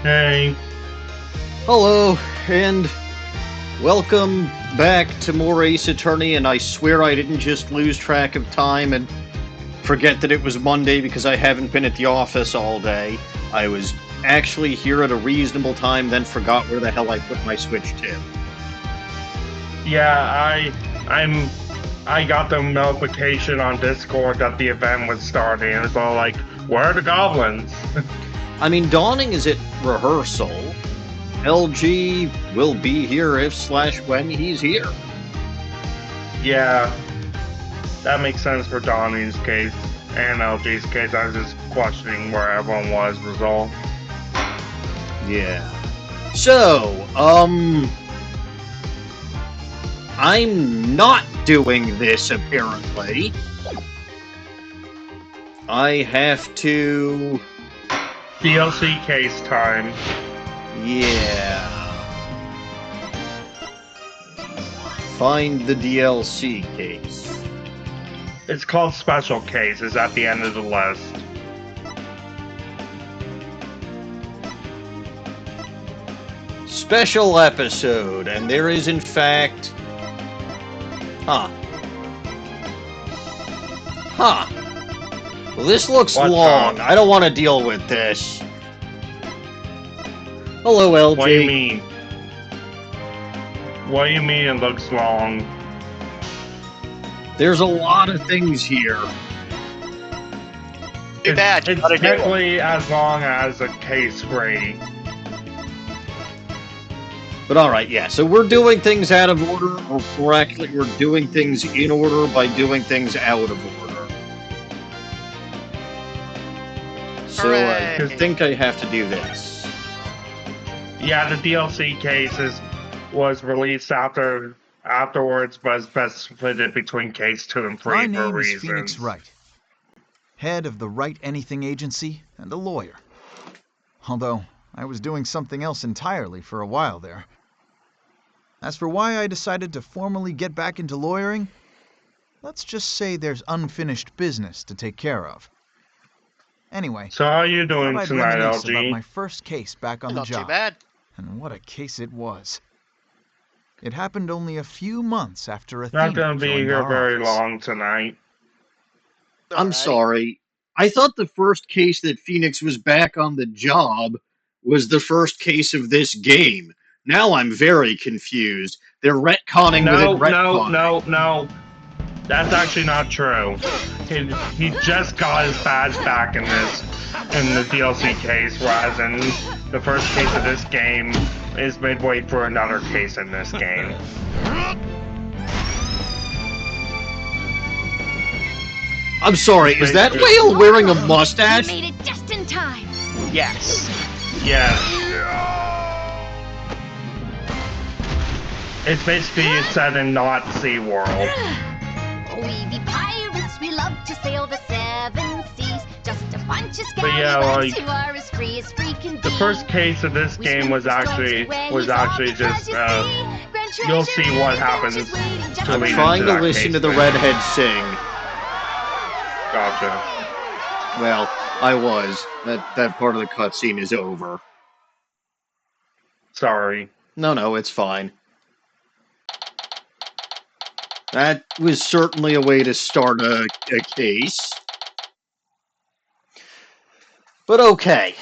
Hey. Hello, and welcome back to more Ace Attorney, and I swear I didn't just lose track of time and forget that it was Monday because I haven't been at the office all day. I was actually here at a reasonable time, then forgot where the hell I put my Switch to. Yeah, I got the notification on Discord that the event was starting, and it's all like, where are the goblins? I mean, Dawning is at rehearsal. LG will be here if/when he's here. Yeah, that makes sense for Donnie's case and LG's case. I was just questioning where everyone was all. Yeah. So, I'm not doing this, apparently. I have to... DLC case time. Yeah. Find the DLC case. It's called Special Case. It's at the end of the list. Special episode, and there is, in fact... Huh. Well, this looks long. I don't want to deal with this. Hello, LG. What do you mean? What do you mean it looks long? There's a lot of things here. Too bad. It's technically as long as a case 3. But alright, yeah, so we're doing things out of order, or actually we're doing things in order by doing things out of order. So I think I have to do this. Yeah, the DLC cases was released afterwards, but it's best split it between case 2 and 3 My for name is reasons. Phoenix Wright, head of the Wright Anything Agency and a lawyer. Although, I was doing something else entirely for a while there. As for why I decided to formally get back into lawyering, let's just say there's unfinished business to take care of. Anyway, so how are you doing I'd tonight, reminisce LG? about my first case back on the job. Not too bad. And what a case it was. It happened only a few months after Not gonna be here very long tonight. I'm sorry. I thought the first case that Phoenix was back on the job was the first case of this game. Now I'm very confused. They're retconning within retconning. No. That's actually not true. He just got his badge back in the DLC case, whereas in the first case of this game is midway through another case in this game. I'm sorry, is that whale wearing a mustache? You made it just in time. Yes. Yes. It's basically set in not SeaWorld. We be pirates, we love to sail the 7 seas. Just a bunch of But yeah, scallywags like, who are as free can be. the first case of this game was actually just you'll see what happens to I'm lead trying into to that listen case to the thing. redhead sing. Gotcha. Well, I was. That part of the cutscene is over. Sorry. No, it's fine. That was certainly a way to start a case. But okay.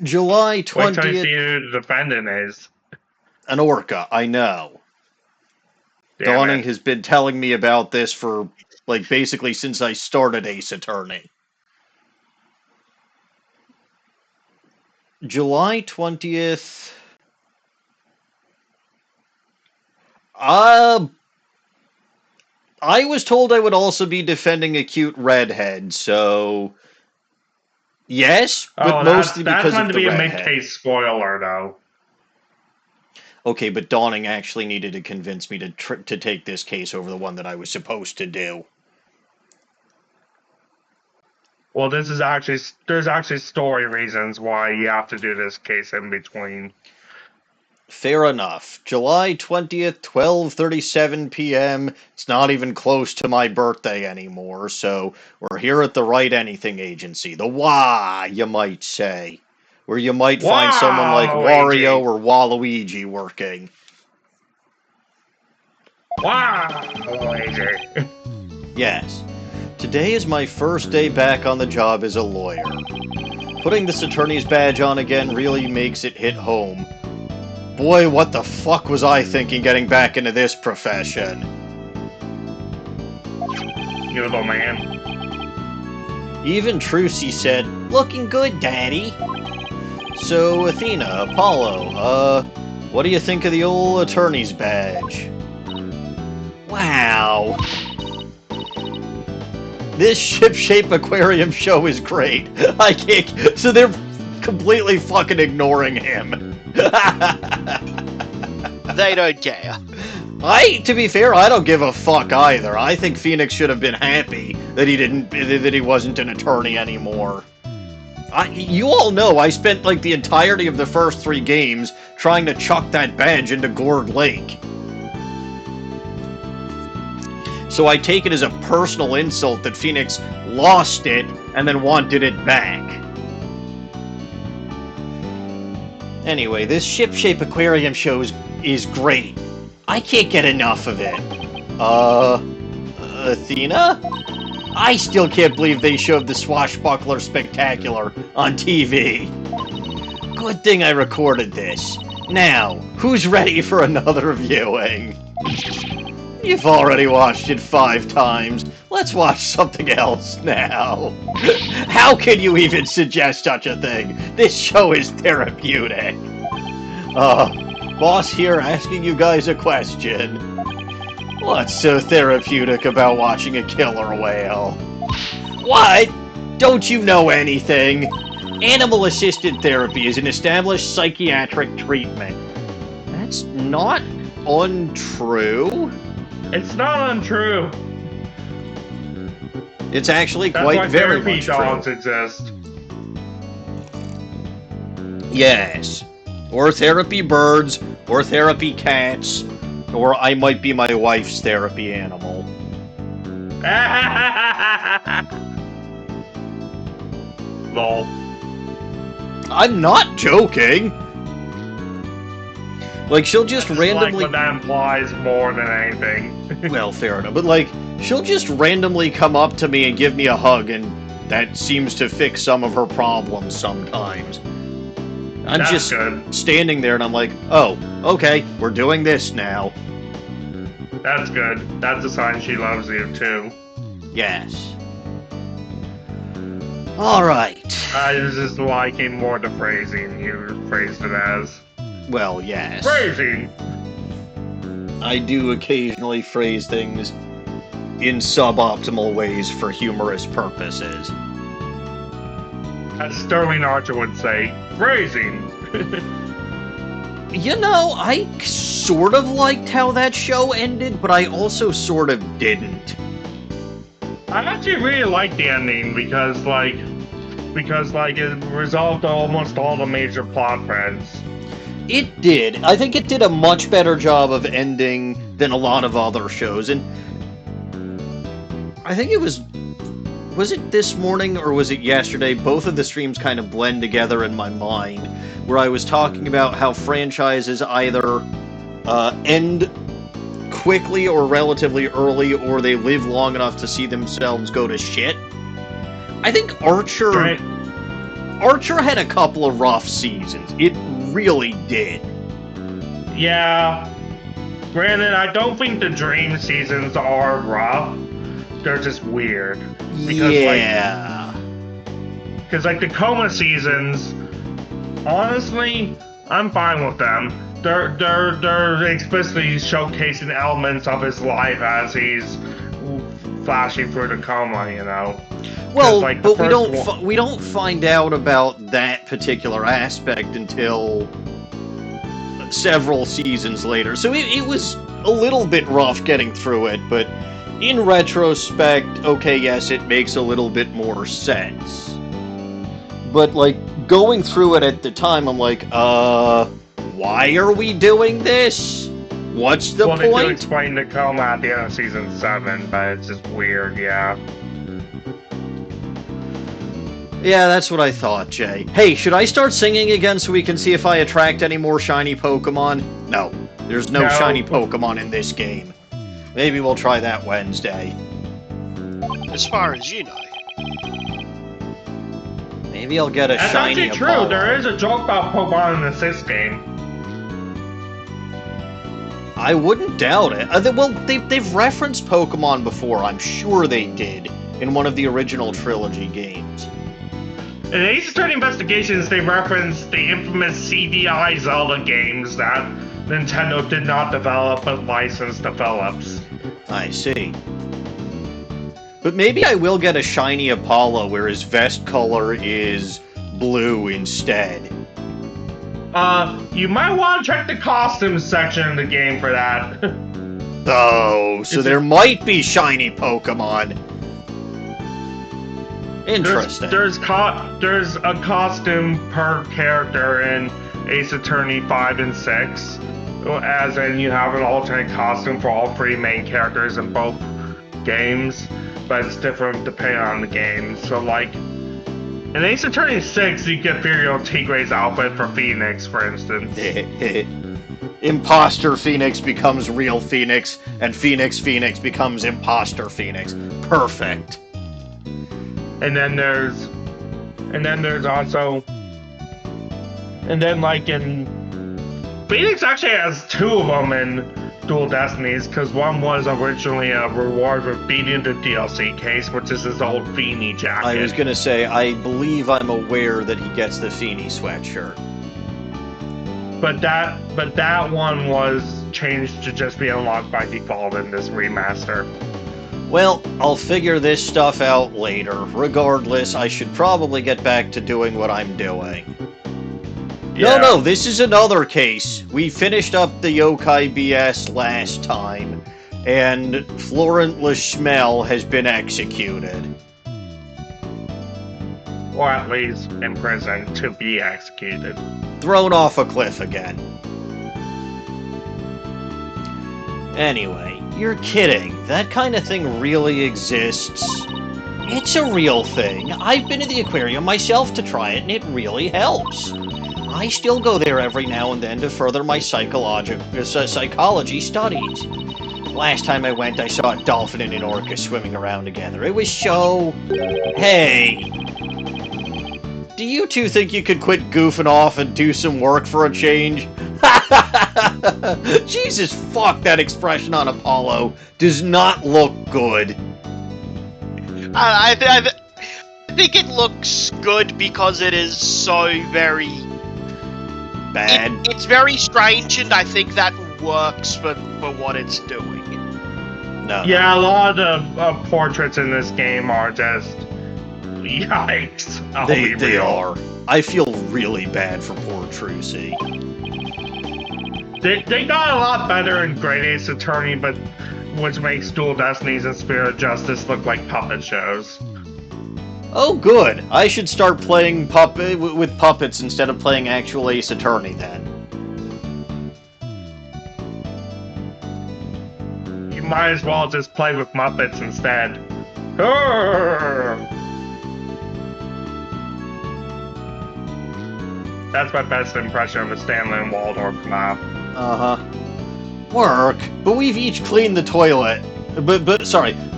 July 20th... Wait till you see who the defendant is. An Orca, I know. Dawning has been telling me about this for, like, basically since I started Ace Attorney. July 20th... I was told I would also be defending a cute redhead, so... Yes, but mostly because of the redhead. That's meant to be a mid-case spoiler, though. Okay, but Dawning actually needed to convince me to take this case over the one that I was supposed to do. Well, there's actually story reasons why you have to do this case in between. Fair enough. July 20th, 12:37 p.m. It's not even close to my birthday anymore, so we're here at the Wright Anything Agency. The WA, you might say. where you might find someone like Waluigi. Wario or Waluigi working. Wow, Luigi. Yes. Today is my first day back on the job as a lawyer. Putting this attorney's badge on again really makes it hit home. Boy, what the fuck was I thinking getting back into this profession? You little man. Even Trucy said, "Looking good, Daddy." So, Athena, Apollo, what do you think of the old attorney's badge? Wow. This ship-shape aquarium show is great. I can't... So they're completely fucking ignoring him. They don't care. To be fair, I don't give a fuck either. I think Phoenix should have been happy that he wasn't an attorney anymore. You all know I spent like the entirety of the first 3 games trying to chuck that badge into Gourd Lake. So I take it as a personal insult that Phoenix lost it and then wanted it back. Anyway, this ship-shape aquarium show is great. I can't get enough of it. Athena? I still can't believe they showed the Swashbuckler Spectacular on TV. Good thing I recorded this. Now, who's ready for another viewing? You've already watched it 5 times. Let's watch something else now. How can you even suggest such a thing? This show is therapeutic. Boss here asking you guys a question. What's so therapeutic about watching a killer whale? What? Don't you know anything? Animal-assisted therapy is an established psychiatric treatment. That's not untrue. It's not untrue. It's actually That's quite why very therapy much dogs true. exist. Yes. Or therapy birds, or therapy cats, or I might be my wife's therapy animal. Lol. I'm not joking! Like, she'll just randomly... Like what that implies more than anything. Well, fair enough. But, like, she'll just randomly come up to me and give me a hug, and that seems to fix some of her problems sometimes. I'm That's just good. standing there, and I'm like, oh, okay, we're doing this now. That's good. That's a sign she loves you, too. Yes. Alright. I was just liking more the phrasing you phrased it as. Well, yes. Phrasing! I do occasionally phrase things in suboptimal ways for humorous purposes. As Sterling Archer would say, phrasing! You know, I sort of liked how that show ended, but I also sort of didn't. I actually really liked the ending because it resolved almost all the major plot threads. It did. I think it did a much better job of ending than a lot of other shows, and I think it was it this morning or was it yesterday? Both of the streams kind of blend together in my mind, where I was talking about how franchises either end quickly or relatively early, or they live long enough to see themselves go to shit. I think Archer had a couple of rough seasons. It really did. Yeah. Granted, I don't think the Dream seasons are rough. They're just weird. Because, yeah. Because, like, the Coma seasons, honestly, I'm fine with them. They're explicitly showcasing elements of his life as he's flashing through the coma, you know. Well, like, but we don't find out about that particular aspect until several seasons later. So it was a little bit rough getting through it, but in retrospect, okay, yes, it makes a little bit more sense. But, like, going through it at the time, I'm like, why are we doing this? What's the point? Well, they do explain the coma at the end of season 7, but it's just weird, yeah. Yeah, that's what I thought, Jay. Hey, should I start singing again so we can see if I attract any more shiny Pokemon? No, there's no shiny Pokemon in this game. Maybe we'll try that Wednesday. As far as you know. Maybe I'll get a That's shiny actually true. Apollo. There is a joke about Pokemon in this game. I wouldn't doubt it. Well, they've referenced Pokemon before. I'm sure they did in one of the original trilogy games. In Ace Attorney Investigations, they referenced the infamous CDI Zelda games that Nintendo did not develop but licensed to Philips. I see. But maybe I will get a shiny Apollo where his vest color is blue instead. You might want to check the costumes section of the game for that. Oh, so there might be shiny Pokemon. Interesting. There's a costume per character in Ace Attorney 5 and 6. As in, you have an alternate costume for all three main characters in both games, but it's different depending on the game. So, like, in Ace Attorney 6, you get Furiel Tigre's outfit for Phoenix, for instance. Imposter Phoenix becomes real Phoenix, and Phoenix becomes Imposter Phoenix. Perfect. And then there's also, like in Phoenix actually has two of them in Dual Destinies, because one was originally a reward for beating the DLC case, which is his old Feeny jacket. I was gonna say, I believe I'm aware that he gets the Feeny sweatshirt. But that one was changed to just be unlocked by default in this remaster. Well, I'll figure this stuff out later. Regardless, I should probably get back to doing what I'm doing. Yeah. No, this is another case. We finished up the Yokai BS last time, and Florent LeChmel has been executed. Or at least in prison to be executed. Thrown off a cliff again. Anyway, you're kidding. That kind of thing really exists. It's a real thing. I've been to the aquarium myself to try it, and it really helps. I still go there every now and then to further my psychology studies. Last time I went, I saw a dolphin and an orca swimming around together. It was so... Hey! Do you two think you could quit goofing off and do some work for a change? Jesus fuck, that expression on Apollo does not look good. I think it looks good because it is so very... Bad. It's very strange, and I think that works for what it's doing. No. Yeah, a lot of portraits in this game are just... Yikes. They are. I feel really bad for poor Trucy. They got a lot better in Great Ace Attorney, but which makes Dual Destinies and Spirit of Justice look like puppet shows. Oh, good. I should start playing with puppets instead of playing actual Ace Attorney, then. You might as well just play with Muppets instead. Urgh! That's my best impression of a Stanley and Waldorf map. Uh-huh. Work, but we've each cleaned the toilet.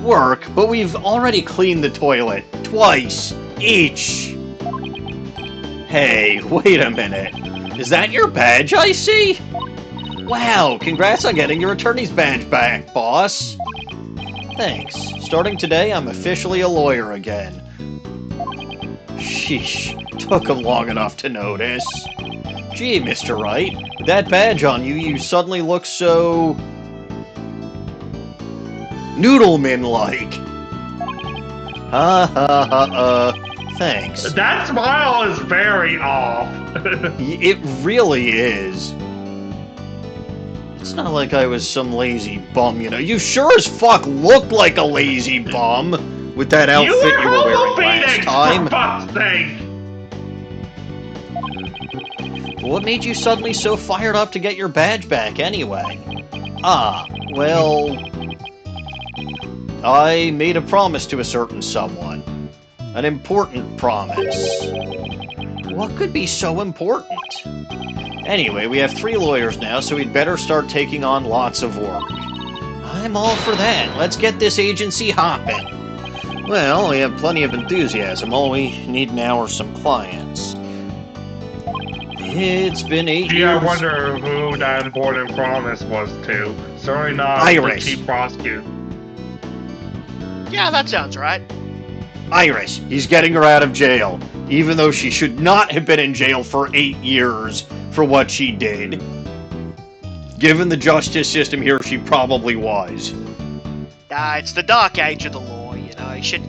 Work, but we've already cleaned the toilet. Twice. Each. Hey, wait a minute. Is that your badge I see? Wow, congrats on getting your attorney's badge back, boss. Thanks. Starting today, I'm officially a lawyer again. Sheesh, took him long enough to notice. Gee, Mr. Wright, with that badge on you, you suddenly look so... Noodleman-like. Thanks. That smile is very off. It really is. It's not like I was some lazy bum, you know. You sure as fuck look like a lazy bum with that outfit you were wearing last time. For fuck's sake. What made you suddenly so fired up to get your badge back anyway? Ah, well... I made a promise to a certain someone. An important promise. What could be so important? Anyway, we have 3 lawyers now, so we'd better start taking on lots of work. I'm all for that. Let's get this agency hopping. Well, we have plenty of enthusiasm. All we need now are some clients. It's been 8 Gee, years. I wonder who that important promise was to. Sorry, not Iris. the chief prosecutor. Yeah, that sounds right. Iris. He's getting her out of jail, even though she should not have been in jail for 8 years for what she did. Given the justice system here, she probably was. It's the dark age of the law, you know. Shit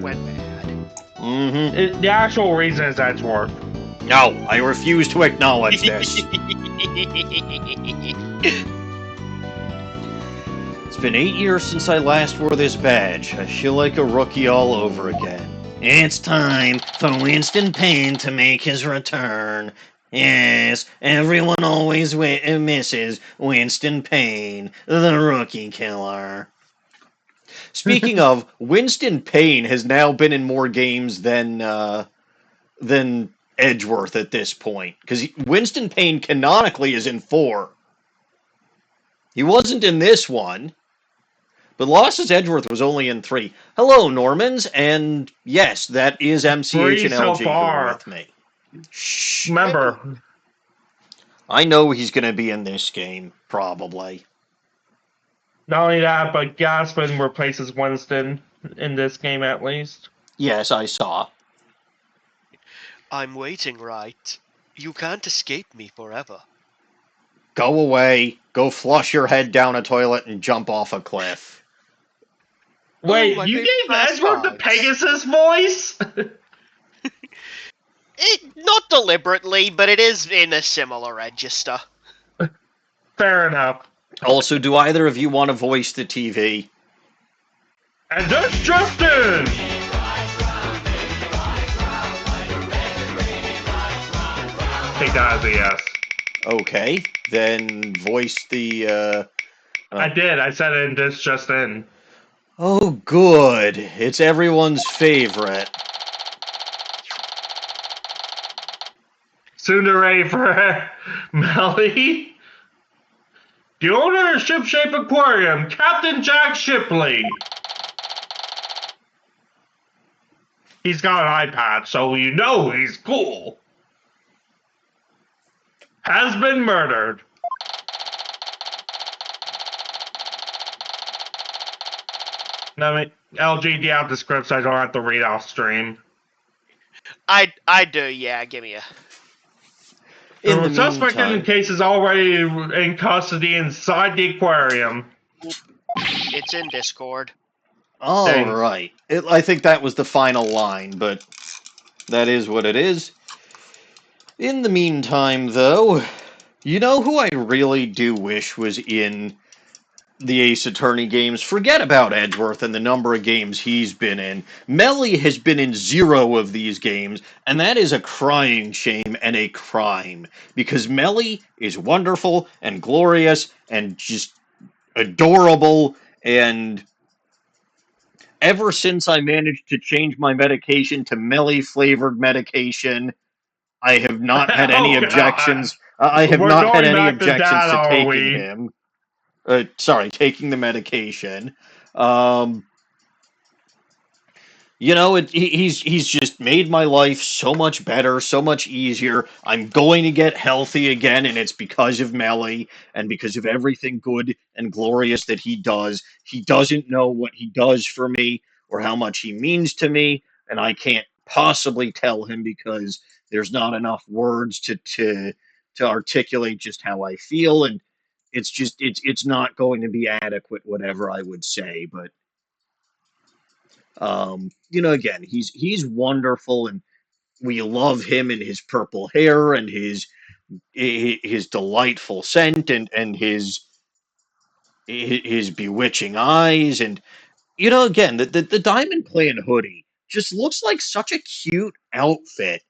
went bad. Mm-hmm. The actual reason is Edgeworth. No, I refuse to acknowledge this. It's been 8 years since I last wore this badge. I feel like a rookie all over again. It's time for Winston Payne to make his return. Yes, everyone always misses Winston Payne, the rookie killer. Speaking of, Winston Payne has now been in more games than Edgeworth at this point, because Winston Payne canonically is in 4. He wasn't in this one, but Losses Edgeworth was only in 3. Hello, Normans, and yes, that is MCH 3 and so LG far. here with me. Shh. Remember, I know he's going to be in this game, probably. not only that, but Gaspin replaces Winston in this game at least. Yes, I saw. I'm waiting, right? You can't escape me forever. Go away, go flush your head down a toilet and jump off a cliff. Wait, my you big gave fast Edgeworth the vibes. Pegasus voice? Not deliberately, but it is in a similar register. Fair enough. Also, do either of you want to voice the TV? And that's Justin! Take that as a yes. Okay, then voice the, I did. I said it in this just in. Oh, good. It's everyone's favorite. Tsundere for Melly. The owner of Ship-Shape Aquarium, Captain Jack Shipley. He's got an eye patch, so you know he's cool. Has been murdered. LG, do you have the scripts? I don't have to read off stream. I do, yeah, give me a... In The suspect in the meantime, case is already in custody inside the aquarium. It's in Discord. all Thanks. right. I think that was the final line, but that is what it is. In the meantime, though, you know who I really do wish was in the Ace Attorney games? Forget about Edgeworth and the number of games he's been in. Melly has been in 0 of these games, and that is a crying shame and a crime, because Melly is wonderful and glorious and just adorable, and ever since I managed to change my medication to Melly-flavored medication, I have not had any Oh, God. objections. I have We're not had going any back to objections that, to are taking we? him. Taking the medication. You know, he's just made my life so much better, so much easier. I'm going to get healthy again, and it's because of Melly and because of everything good and glorious that he does. He doesn't know what he does for me or how much he means to me, and I can't possibly tell him because there's not enough words to articulate just how I feel, and it's not going to be adequate, whatever I would say, but you know, again, he's wonderful, and we love him and his purple hair and his delightful scent and his bewitching eyes, and you know, again, the Diamond Clan hoodie just looks like such a cute outfit,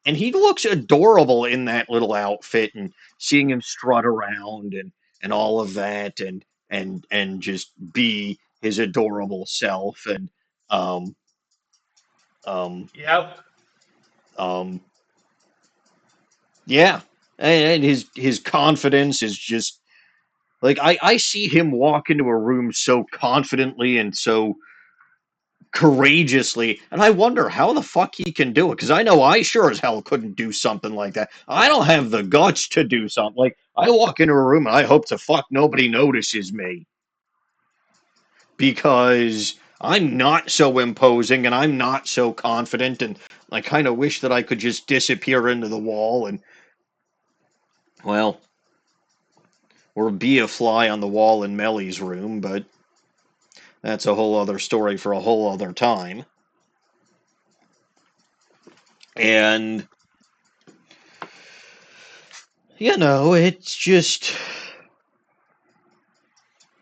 and he looks adorable in that little outfit, and seeing him strut around and all of that, and just be his adorable self, and Yep. Yeah, and his confidence is just like I see him walk into a room so confidently and so courageously, and I wonder how the fuck he can do it, because I know I sure as hell couldn't do something like that. I don't have the guts to do something. Like, I walk into a room and I hope to fuck nobody notices me, because I'm not so imposing and I'm not so confident, and I kind of wish that I could just disappear into the wall and, well, or be a fly on the wall in Melly's room, but that's a whole other story for a whole other time. And, you know, it's just,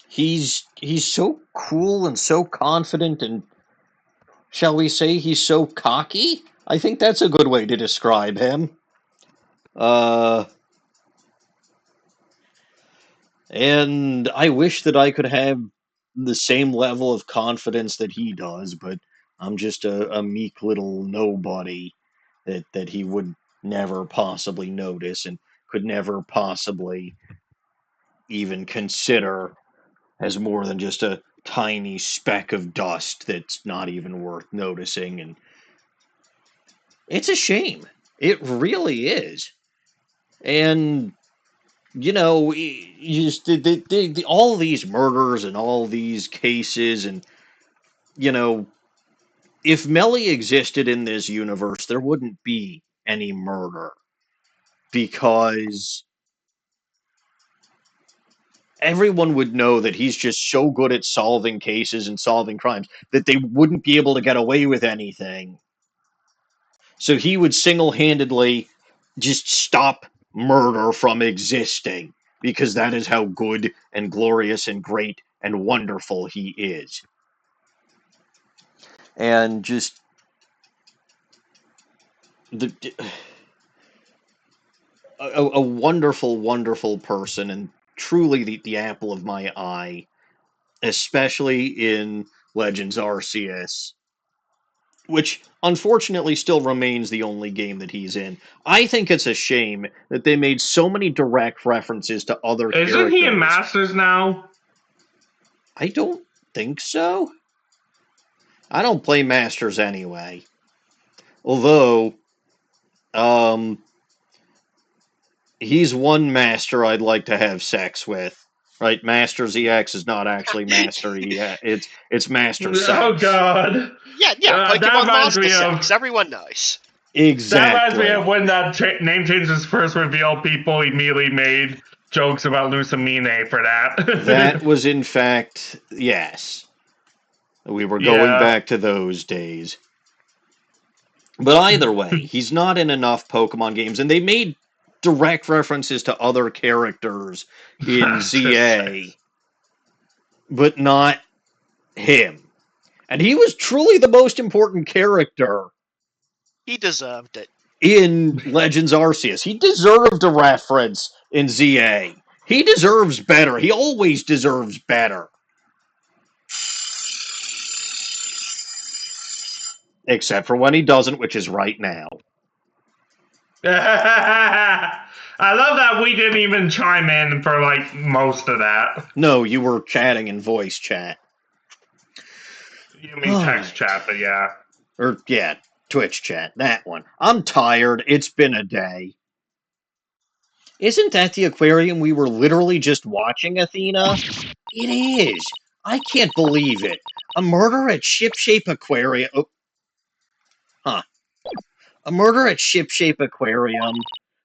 he's so cool and so confident, and shall we say he's so cocky? I think that's a good way to describe him. And I wish that I could have the same level of confidence that he does, but I'm just a meek little nobody that he would never possibly notice and could never possibly even consider as more than just a tiny speck of dust that's not even worth noticing. And it's a shame. It really is. And you know, you just all these murders and all these cases, and you know, if Melly existed in this universe, there wouldn't be any murder, because everyone would know that he's just so good at solving cases and solving crimes that they wouldn't be able to get away with anything. So he would single-handedly just stop murder from existing, because that is how good and glorious and great and wonderful he is. And just a wonderful, wonderful person, and truly the apple of my eye, especially in Legends Arceus, which unfortunately still remains the only game that he's in. I think it's a shame that they made so many direct references to other characters. Isn't he in Masters now? I don't think so. I don't play Masters anyway. Although, he's one master I'd like to have sex with. Right, Masters EX is not actually Master EX. It's Master Sex. Oh God. Yeah, Pokemon Master Sex. Everyone knows. Exactly. That reminds me of when that name change was first revealed. People immediately made jokes about Lusamine for that. That was, in fact, yes. We were going back to those days. But either way, he's not in enough Pokemon games, and they made direct references to other characters in ZA, but not him. And he was truly the most important character. He deserved it. In Legends Arceus. He deserved a reference in ZA. He deserves better. He always deserves better. Except for when he doesn't, which is right now. I love that we didn't even chime in for, like, most of that. No, you were chatting in voice chat. You mean text chat, but yeah. Or, yeah, Twitch chat, that one. I'm tired. It's been a day. Isn't that the aquarium we were literally just watching, Athena? It is. I can't believe it. A murder at Shipshape Aquarium. Oh. Huh. A murder at Shipshape Aquarium.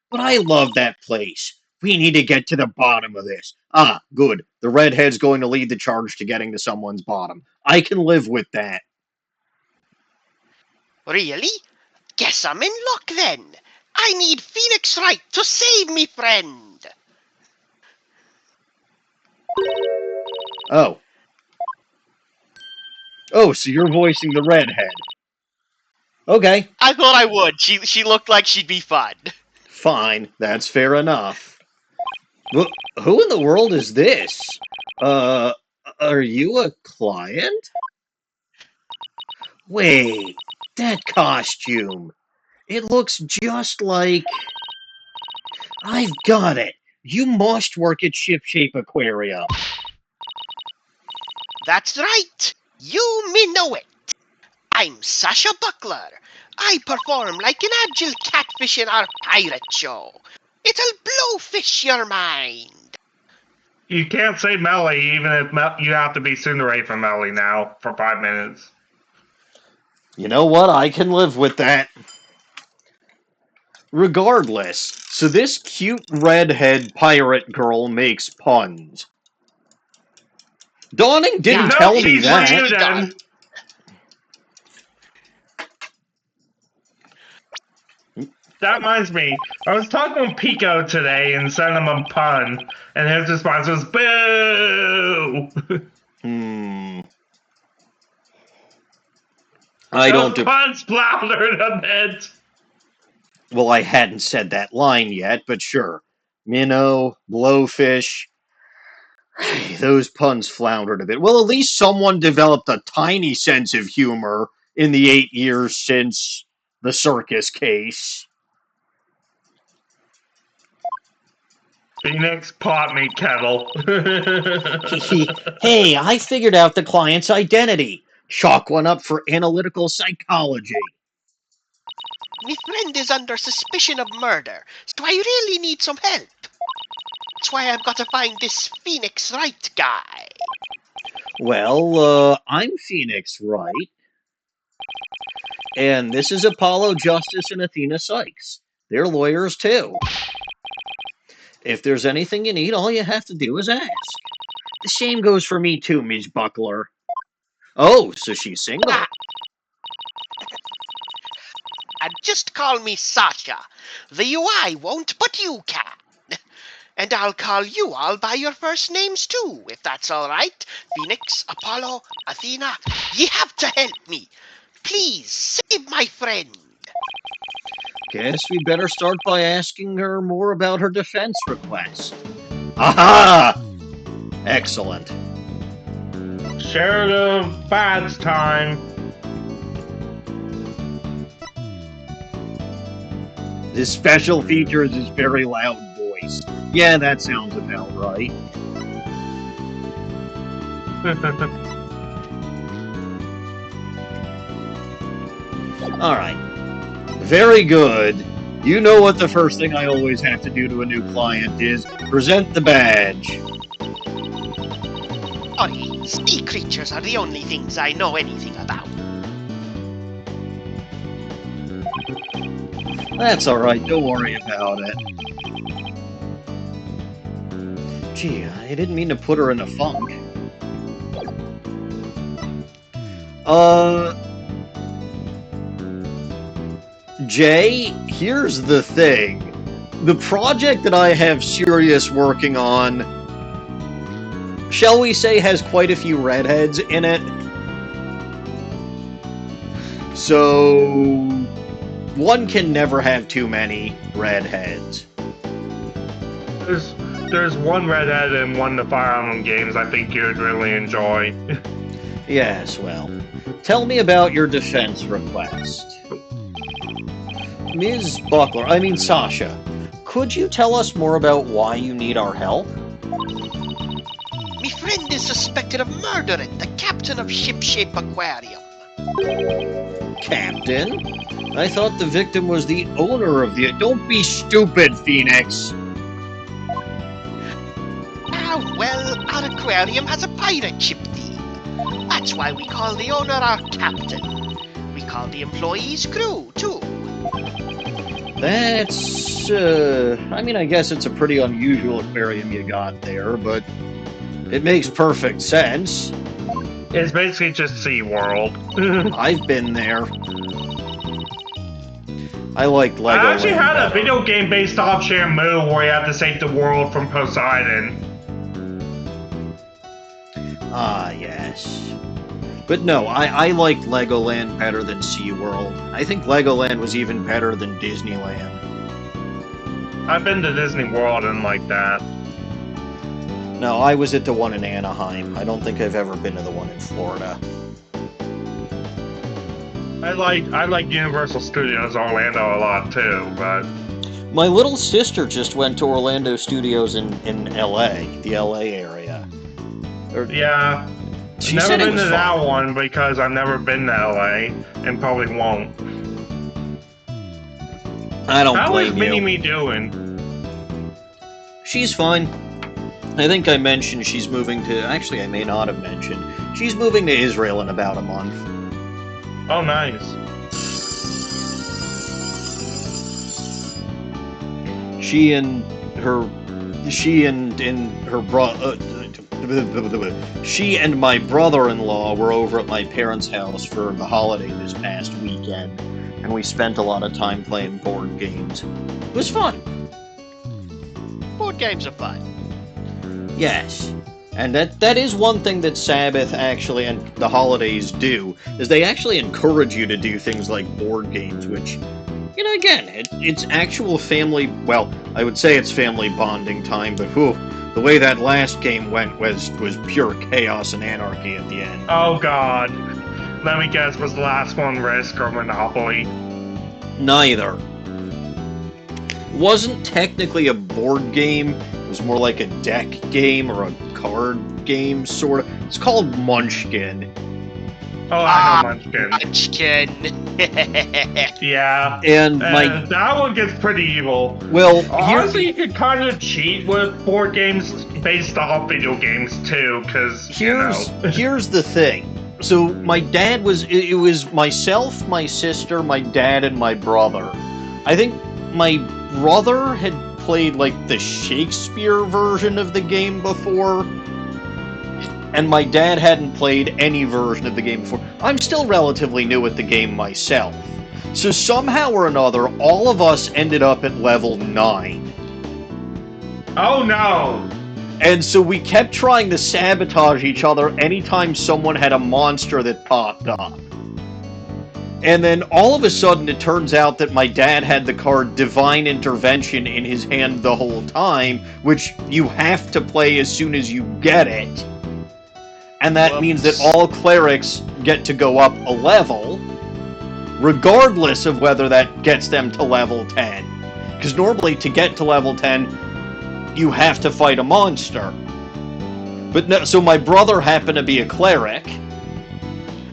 But I love that place. We need to get to the bottom of this. Ah, good. The redhead's going to lead the charge to getting to someone's bottom. I can live with that. Really? Guess I'm in luck then. I need Phoenix Wright to save me, friend. Oh. Oh, so you're voicing the redhead. Okay. I thought I would. She looked like she'd be fun. Fine, that's fair enough. Who in the world is this? Are you a client? Wait, That costume. It looks just like... I've got it. You must work at Ship Shape Aquarium. That's right. You may know it. I'm Sasha Buckler. I perform like an agile catfish in our pirate show. It'll blowfish your mind. You can't say Melly, even if you have to be Tsundere for Melly now for 5 minutes. You know what? I can live with that. Regardless, so this cute redhead pirate girl makes puns. Dawning didn't Yeah, tell it me is that. what she does. That reminds me, I was talking with Pico today and sent him a pun, and his response was, boo! I Those don't... puns floundered a bit. Well, I hadn't said that line yet, but sure. Minnow, blowfish... Those puns floundered a bit. Well, at least someone developed a tiny sense of humor in the 8 years since the circus case. Phoenix, pot me, kettle. Hey, I figured out the client's identity. Chalk one up for analytical psychology. My friend is under suspicion of murder, so I really need some help. That's why I've got to find this Phoenix Wright guy. Well, I'm Phoenix Wright. And this is Apollo Justice and Athena Sykes. They're lawyers, too. If there's anything you need, all you have to do is ask. The same goes for me, too, Ms. Buckler. Oh, so she's single. And just call me Sasha. The UI won't, but you can. And I'll call you all by your first names too, if that's all right. Phoenix, Apollo, Athena, ye have to help me. Please, save my friend. Guess we better start by asking her more about her defense request. Aha! Excellent. Share the bads time. His special feature is his very loud voice. Yeah, that sounds about right. Alright. Very good. You know what the first thing I always have to do to a new client is present the badge. Sorry, sea creatures are the only things I know anything about. That's alright, don't worry about it. Gee, I didn't mean to put her in a funk. Jay, here's the thing. The project that I have Sirius working on, shall we say, has quite a few redheads in it. So, one can never have too many redheads. There's one redhead in one of the Fire Emblem games I think you'd really enjoy. Yes, well, tell me about your defense request. Ms. Buckler, I mean Sasha, could you tell us more about why you need our help? Me friend is suspected of murdering the captain of Ship Shape Aquarium. Captain? I thought the victim was the owner of the... Don't be stupid, Phoenix! Ah, well, our aquarium has a pirate ship theme. That's why we call the owner our captain. We call the employees crew, too. That's, I mean, I guess it's a pretty unusual aquarium you got there, but it makes perfect sense. It's basically just SeaWorld. I've been there. I liked Legoland I actually had a better. video game based off Shamu where you have to save the world from Poseidon. Ah, yes. But no, I liked Legoland better than SeaWorld. I think Legoland was even better than Disneyland. I've been to Disney World and like that. No, I was at the one in Anaheim. I don't think I've ever been to the one in Florida. I like Universal Studios Orlando a lot too, but My little sister just went to Orlando Studios in LA, the LA area. yeah. She Never said it been was to fun. that one because I've never been to LA and probably won't. I don't How is blame Mini you. Me doing? She's fine. I think I mentioned she's moving to... Actually, I may not have mentioned. She's moving to Israel in about a month. Oh, nice. She and my brother-in-law were over at my parents' house for the holiday this past weekend, and we spent a lot of time playing board games. It was fun. Board games are fun. Yes. And that is one thing that Sabbath actually, and the holidays do, is they actually encourage you to do things like board games, which, you know, again, it's actual family, well, I would say it's family bonding time, but whew, the way that last game went was pure chaos and anarchy at the end. Oh God. Let me guess, was the last one Risk or Monopoly? Neither. It wasn't technically a board game, it was more like a deck game or a card game, sort of. It's called Munchkin. Oh, I know Munchkin. Munchkin. Yeah. And that one gets pretty evil. well, Honestly, you could kind of cheat with board games based off video games too, because here's the thing. So my dad was it was myself, my sister, my dad, and my brother. I think my brother had played like the Shakespeare version of the game before, and my dad hadn't played any version of the game before. I'm still relatively new at the game myself. So somehow or another, all of us ended up at level 9. Oh no! And so we kept trying to sabotage each other anytime someone had a monster that popped up. And then all of a sudden it turns out that my dad had the card Divine Intervention in his hand the whole time, which you have to play as soon as you get it. And that means that all clerics get to go up a level, regardless of whether that gets them to level 10. Because normally to get to level 10, you have to fight a monster. But no, so my brother happened to be a cleric,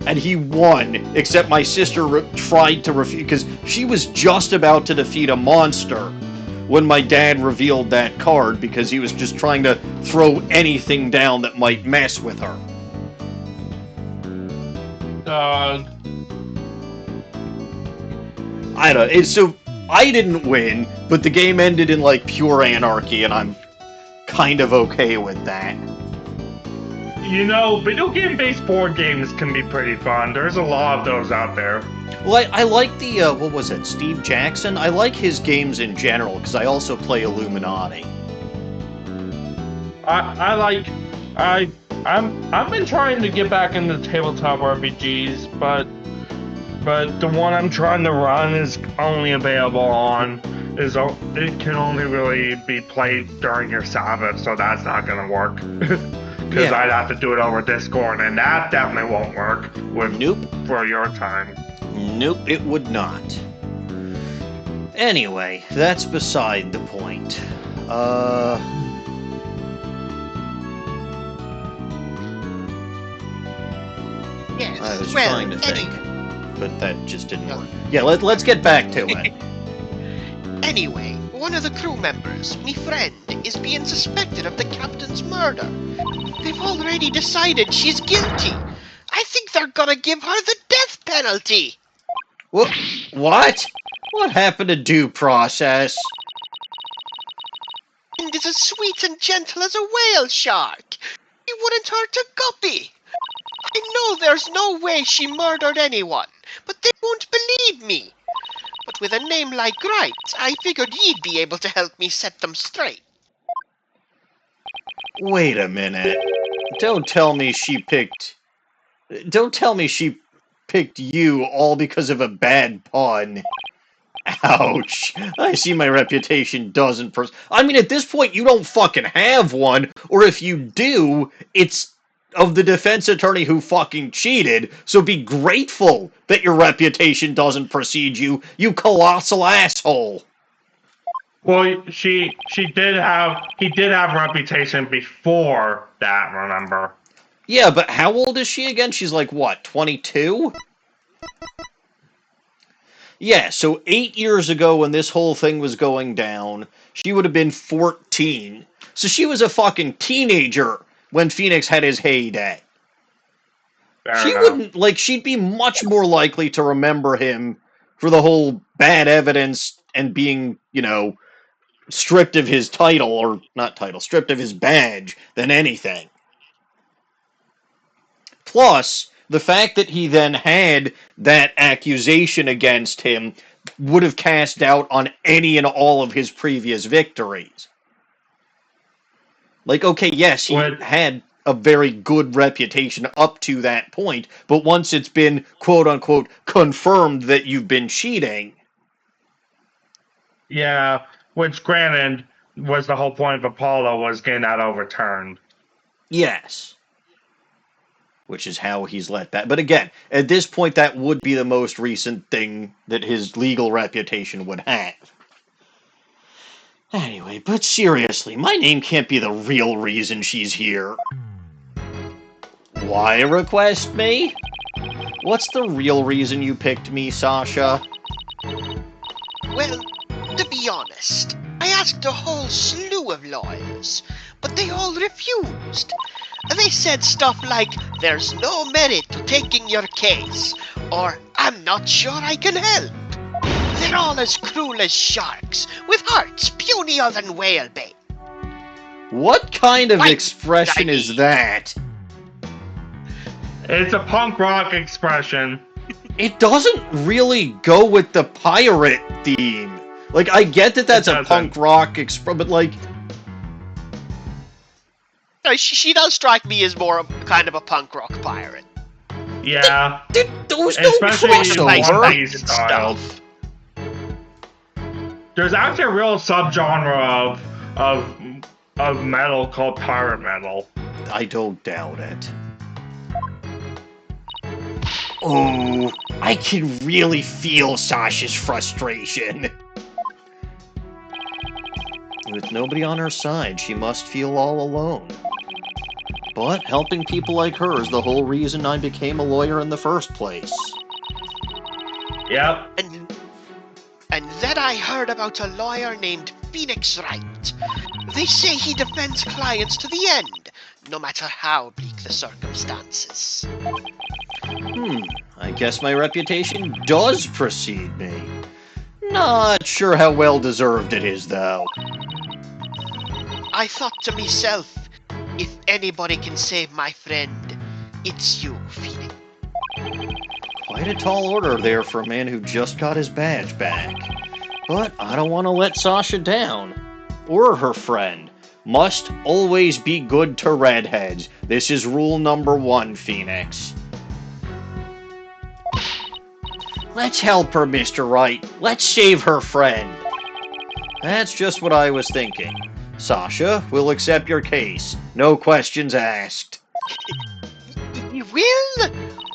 and he won, except my sister tried to refuse, because she was just about to defeat a monster when my dad revealed that card, because he was just trying to throw anything down that might mess with her. I don't. So I didn't win, but the game ended in like pure anarchy, and I'm kind of okay with that. You know, video game-based board games can be pretty fun. There's a lot of those out there. Well, I like the what was it, Steve Jackson? I like his games in general because I also play Illuminati. I've been trying to get back into tabletop RPGs, but the one I'm trying to run is only available on it can only really be played during your Sabbath, so that's not gonna work. Because I'd have to do it over Discord, and that definitely won't work for your time. Nope, it would not. Anyway, that's beside the point. Yes. I was well, trying to think, but that just didn't work. Yeah, let's get back to it. Anyway, one of the crew members, me friend, is being suspected of the captain's murder. They've already decided she's guilty. I think they're gonna give her the death penalty. What? What happened to due process? And is as sweet and gentle as a whale shark. He wouldn't hurt a guppy. I know there's no way she murdered anyone, but they won't believe me. But with a name like Wright, I figured you'd be able to help me set them straight. Wait a minute. Don't tell me she picked you all because of a bad pun. Ouch. I see my reputation I mean, at this point, you don't fucking have one, or if you do, it's of the defense attorney who fucking cheated, so be grateful that your reputation doesn't precede you, you colossal asshole. Well, he did have reputation before that, remember? Yeah, but how old is she again? She's like, what, 22? Yeah, so 8 years ago when this whole thing was going down, she would have been 14. So she was a fucking teenager when Phoenix had his heyday. Fair enough. She'd be much more likely to remember him for the whole bad evidence and being, stripped of his title, or not title, stripped of his badge than anything. Plus, the fact that he then had that accusation against him would have cast doubt on any and all of his previous victories. Like, okay, yes, he had a very good reputation up to that point, but once it's been, quote-unquote, confirmed that you've been cheating... Yeah, which, granted, was the whole point of Apollo, was getting that overturned. Yes. Which is how he's let that. But again, at this point, that would be the most recent thing that his legal reputation would have. Anyway, but seriously, my name can't be the real reason she's here. Why request me? What's the real reason you picked me, Sasha? Well, to be honest, I asked a whole slew of lawyers, but they all refused. They said stuff like, there's no merit to taking your case, or I'm not sure I can help. They're all as cruel as sharks, with hearts punier than whale bait. What kind of expression is that? It's a punk rock expression. It doesn't really go with the pirate theme. Like, I get that that's a punk rock expression, but like... She does strike me as more kind of a punk rock pirate. Yeah. There was no crossover. Stuff. There's actually a real subgenre of metal called pirate metal. I don't doubt it. Oh, I can really feel Sasha's frustration. With nobody on her side, she must feel all alone. But helping people like her is the whole reason I became a lawyer in the first place. Yep. And then I heard about a lawyer named Phoenix Wright. They say he defends clients to the end, no matter how bleak the circumstances. I guess my reputation does precede me. Not sure how well deserved it is, though. I thought to myself, if anybody can save my friend, it's you, Phoenix. Quite a tall order there for a man who just got his badge back. But I don't want to let Sasha down. Or her friend. Must always be good to redheads. This is rule number 1, Phoenix. Let's help her, Mr. Wright. Let's save her friend. That's just what I was thinking. Sasha, we'll accept your case. No questions asked. You will?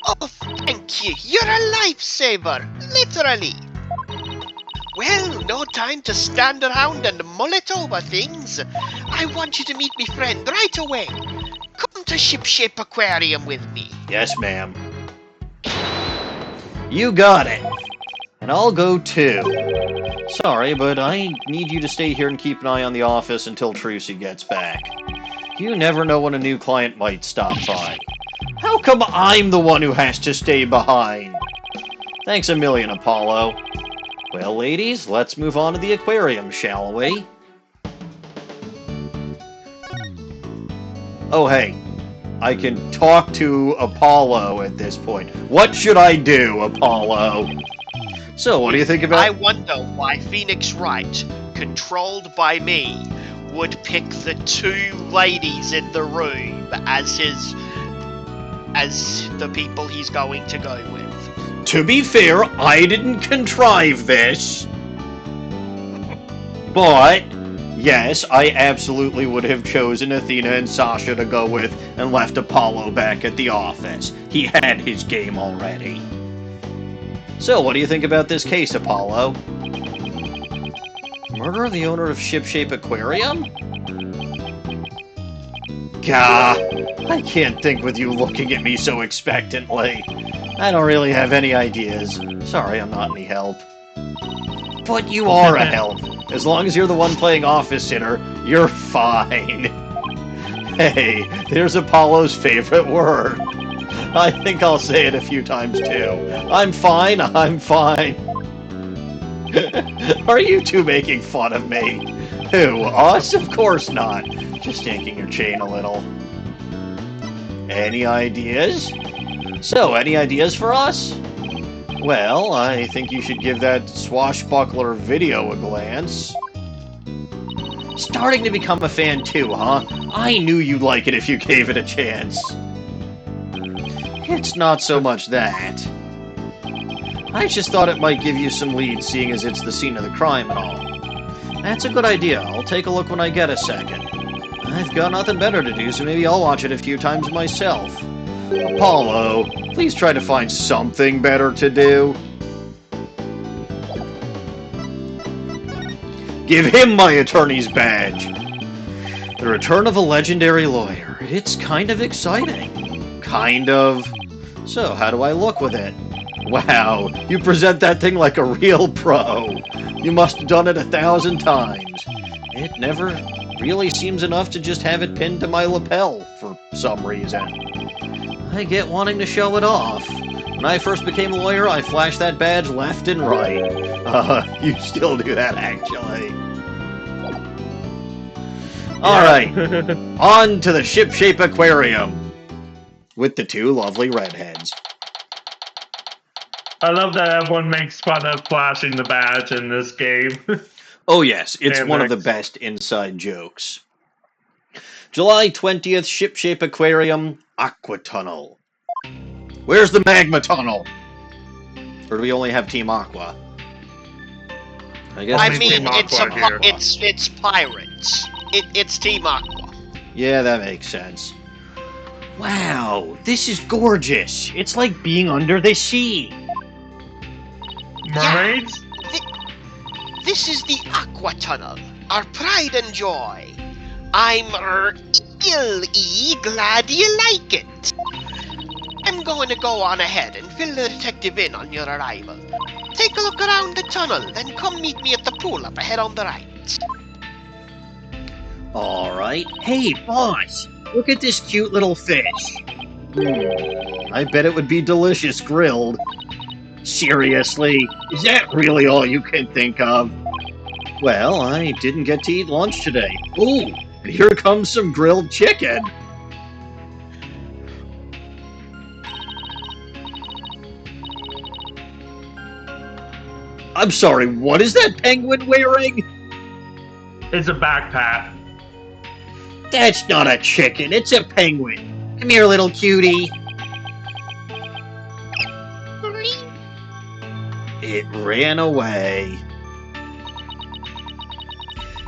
Oh, thank you. You're a lifesaver. Literally. Well, no time to stand around and mull it over things. I want you to meet me friend right away. Come to Shipshape Aquarium with me. Yes, ma'am. You got it. And I'll go too. Sorry, but I need you to stay here and keep an eye on the office until Trucy gets back. You never know when a new client might stop by. How come I'm the one who has to stay behind? Thanks a million, Apollo. Well, ladies, let's move on to the aquarium, shall we? Oh, hey. I can talk to Apollo at this point. What should I do, Apollo? So, what do you think about... I wonder why Phoenix Wright, controlled by me, would pick the 2 ladies in the room as the people he's going to go with. To be fair, I didn't contrive this. But Yes, I absolutely would have chosen Athena and Sasha to go with and left Apollo back at the office. He had his game already. So, what do you think about this case, Apollo? Murder of the owner of Shipshape Aquarium? Gah, I can't think with you looking at me so expectantly. I don't really have any ideas. Sorry, I'm not any help. But you are a help. As long as you're the one playing office sitter, you're fine. Hey, there's Apollo's favorite word. I think I'll say it a few times too. I'm fine, I'm fine. Are you two making fun of me? Who, us? Of course not. Just yanking your chain a little. Any ideas? So, any ideas for us? Well, I think you should give that swashbuckler video a glance. Starting to become a fan too, huh? I knew you'd like it if you gave it a chance. It's not so much that. I just thought it might give you some leads, seeing as it's the scene of the crime and all. That's a good idea. I'll take a look when I get a second. I've got nothing better to do, so maybe I'll watch it a few times myself. Apollo, please try to find something better to do. Give him my attorney's badge. The return of a legendary lawyer. It's kind of exciting. Kind of. So, how do I look with it? Wow, you present that thing like a real pro. You must have done it 1,000 times. It never really seems enough to just have it pinned to my lapel for some reason. I get wanting to show it off. When I first became a lawyer, I flashed that badge left and right. You still do that, actually. Alright, on to the Shipshape Aquarium with the two lovely redheads. I love that everyone makes fun of flashing the badge in this game. Oh yes, it's And one of the best inside jokes. July 20th, Shipshape Aquarium, Aqua Tunnel. Where's the Magma Tunnel? Or do we only have Team Aqua? I guess I Only mean, Team Aqua here. it's pirates. It's Team Aqua. Yeah, that makes sense. Wow, this is gorgeous. It's like being under the sea. Mermaids? This is the Aqua Tunnel, our pride and joy. I'm really glad you like it. I'm going to go on ahead and fill the detective in on your arrival. Take a look around the tunnel, then come meet me at the pool up ahead on the right. Alright. Hey, boss! Look at this cute little fish. I bet it would be delicious grilled. Seriously? Is that really all you can think of? Well, I didn't get to eat lunch today. Ooh, here comes some grilled chicken. I'm sorry, what is that penguin wearing? It's a backpack. That's not a chicken, it's a penguin. Come here, little cutie. It ran away.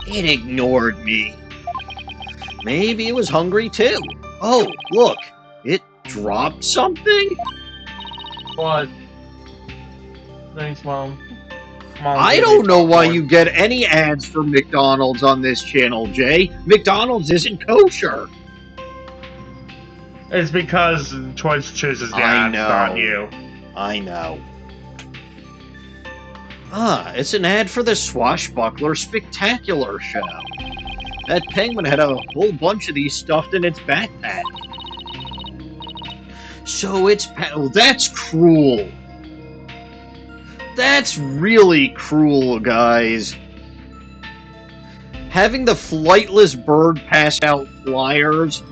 It ignored me. Maybe it was hungry too. Oh, look, it dropped something? What? Thanks, Mom. Mom I gave don't me know why popcorn. you get any ads for McDonald's on this channel, Jay. McDonald's isn't kosher. It's because Twitch chooses the I ads, know. not you. I know. Ah, it's an ad for the Swashbuckler Spectacular show. That penguin had a whole bunch of these stuffed in its backpack. So it's... Oh, that's cruel. That's really cruel, guys. Having the flightless bird pass out flyers.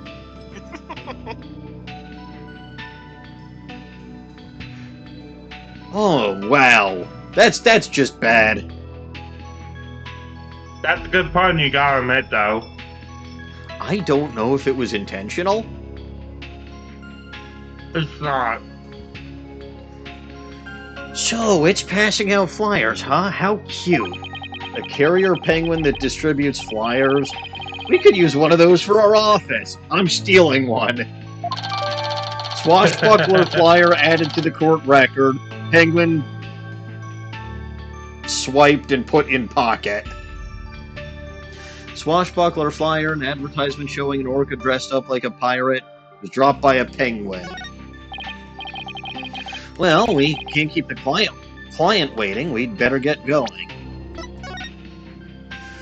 Oh, wow. That's just bad. That's a good pun, you gotta admit, though. I don't know if it was intentional. It's not. So, it's passing out flyers, huh? How cute. A carrier penguin that distributes flyers. We could use one of those for our office. I'm stealing one. Swashbuckler flyer added to the court record. Penguin swiped and put in pocket. Swashbuckler flyer, an advertisement showing an orca dressed up like a pirate, was dropped by a penguin. Well, we can't keep the client waiting. We'd better get going.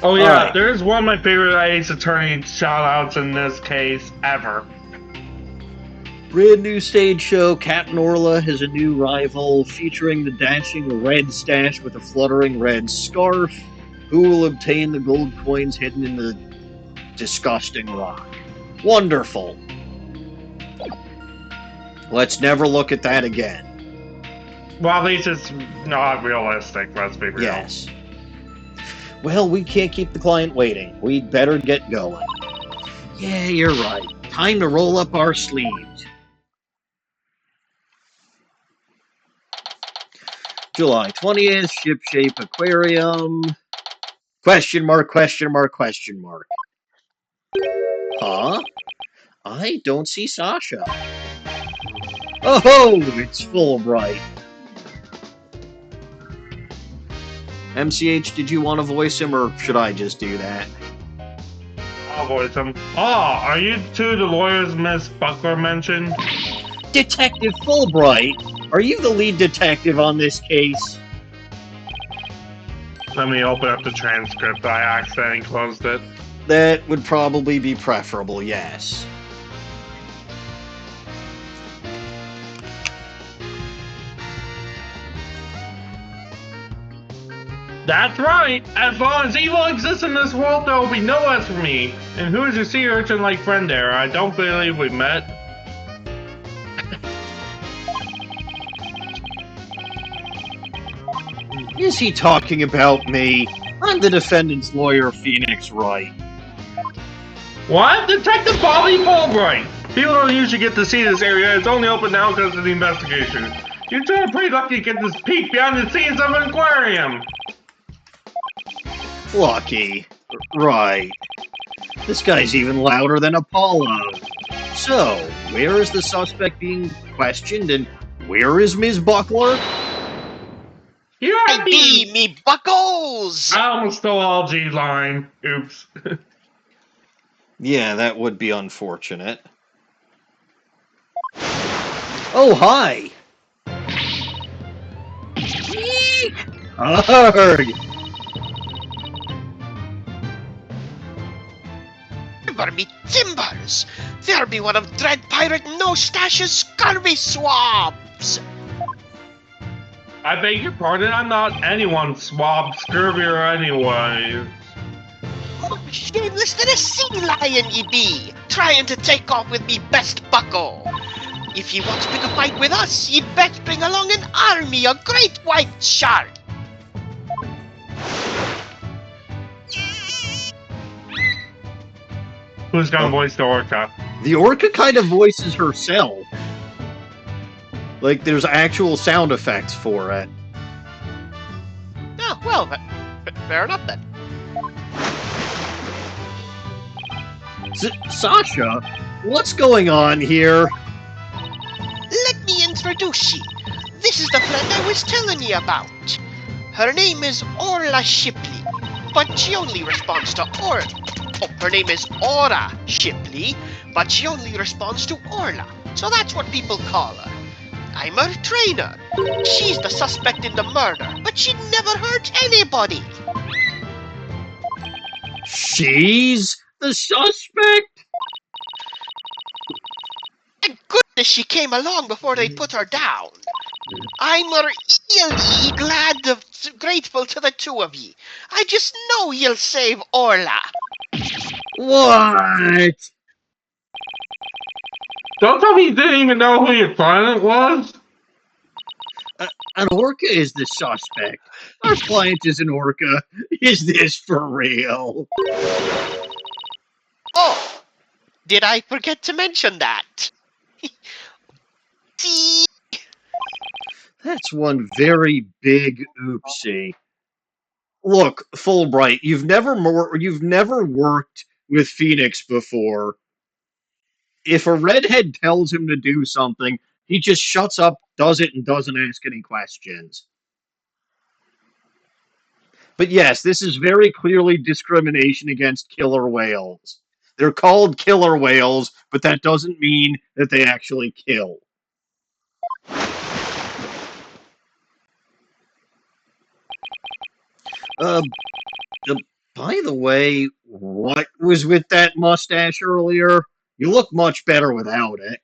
Oh yeah, Alright. there's one of my favorite Ace Attorney shoutouts in this case ever. Brand new stage show, Captain Orla has a new rival featuring the dashing red stash with a fluttering red scarf. Who will obtain the gold coins hidden in the disgusting rock? Wonderful. Let's never look at that again. Well, at least it's not realistic, let's be real. Yes. Well, we can't keep the client waiting. We'd better get going. Yeah, you're right. Time to roll up our sleeves. July 20th, Shipshape Aquarium. Question mark, question mark, question mark. Huh? I don't see Sasha. Oh, it's Fulbright. MCH, did you want to voice him, or should I just do that? I'll voice him. Ah, are you two the lawyers Miss Buckler mentioned? Detective Fulbright, are you the lead detective on this case? Let me open up the transcript. I accidentally closed it. That would probably be preferable, yes. That's right! As long as evil exists in this world, there will be no less for me. And who is your sea urchin-like friend there? I don't believe we met. Is he talking about me? I'm the defendant's lawyer, Phoenix Wright. What? Detective Bobby Fulbright! People don't usually get to see this area. It's only open now because of the investigation. You two are pretty lucky to get this peek behind the scenes of an aquarium. Lucky. Right. This guy's even louder than Apollo. So, where is the suspect being questioned, and where is Ms. Buckler? Here I be me buckles! I almost stole LG line. Oops. Yeah, that would be unfortunate. Oh, hi! Eek! Arrgh! Timber me timbers! There be one of Dread Pirate No Stash's scurvy swabs! I beg your pardon, I'm not anyone's swab scurvier anyway. More shameless than a sea lion ye be, trying to take off with me best buckle. If ye want to pick a fight with us, ye best bring along an army of great white shark. Who's gonna voice the Orca? The Orca kind of voices herself. Like, there's actual sound effects for it. Oh, well, fair enough then. Sasha, what's going on here? Let me introduce ye. This is the friend I was telling ye about. Her name is Orla Shipley, but she only responds to her name is Aura Shipley, but she only responds to Orla, so that's what people call her. I'm her trainer. She's the suspect in the murder, but she never hurt anybody. She's the suspect? Thank goodness she came along before they put her down. I'm really grateful to the two of ye. I just know you'll save Orla. What? Don't tell me you didn't even know who your client was? An orca is the suspect. Our client is an orca. Is this for real? Oh, did I forget to mention that? See? That's one very big oopsie. Look, Fulbright, you've never worked with Phoenix before. If a redhead tells him to do something, he just shuts up, does it, and doesn't ask any questions. But yes, this is very clearly discrimination against killer whales. They're called killer whales, but that doesn't mean that they actually kill. Uh, by the way, what was with that mustache earlier? You look much better without it.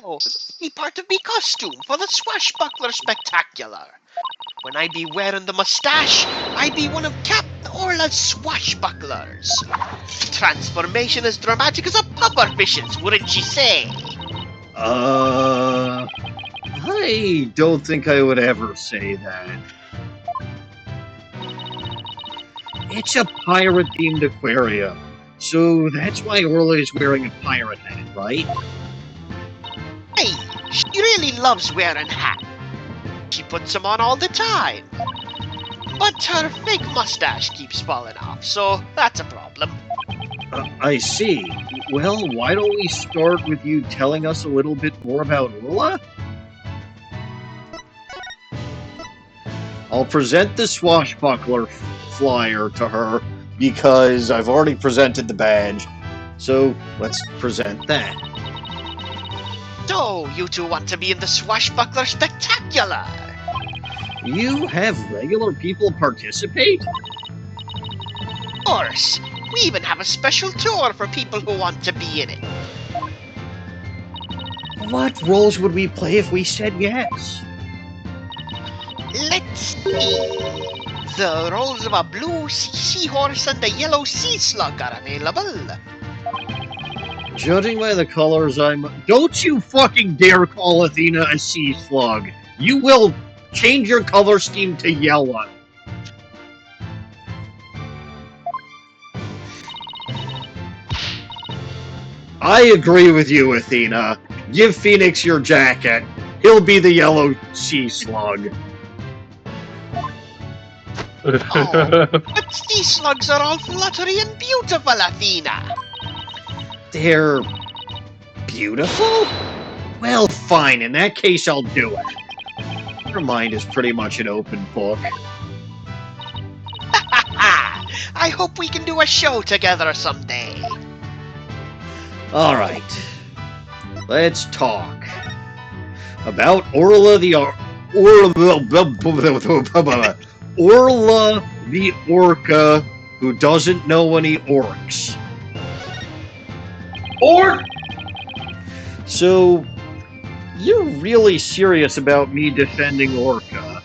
Oh, be part of me costume for the swashbuckler spectacular. When I be wearing the mustache, I be one of Captain Orla's swashbucklers. Transformation as dramatic as a pufferfish's, wouldn't you say? I don't think I would ever say that. It's a pirate-themed aquarium, so that's why Orla is wearing a pirate hat, right? Hey, she really loves wearing hats. She puts them on all the time. But her fake mustache keeps falling off, so that's a problem. I see. Well, why don't we start with you telling us a little bit more about Orla? I'll present the swashbuckler flyer to her because I've already presented the badge. So let's present that. So, you two want to be in the swashbuckler spectacular? You have regular people participate? Of course. We even have a special tour for people who want to be in it. What roles would we play if we said yes? Let's see. The roles of a blue seahorse and a yellow sea slug are available. Judging by the colors, Don't you fucking dare call Athena a sea slug! You will change your color scheme to yellow. I agree with you, Athena. Give Phoenix your jacket. He'll be the yellow sea slug. Oh, but sea slugs are all fluttery and beautiful, Athena. They're beautiful? Well, fine. In that case, I'll do it. Her mind is pretty much an open book. I hope we can do a show together someday. Alright. Let's talk. About Orla the Orca who doesn't know any orcs. So, you're really serious about me defending Orca.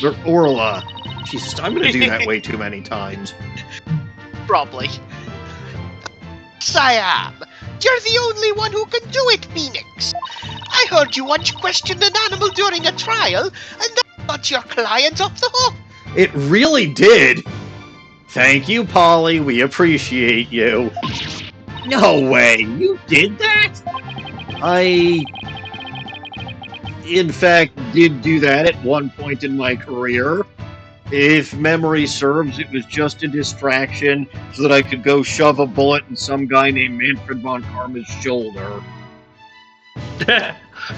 Or Orla. Jesus, I'm gonna do that way too many times. Probably. Yes, I am. You're the only one who can do it, Phoenix. I heard you once questioned an animal during a trial, and that got your client off the hook. It really did. Thank you, Polly. We appreciate you. No way. You did that? I, in fact, did do that at one point in my career. If memory serves, it was just a distraction so that I could go shove a bullet in some guy named Manfred von Karma's shoulder.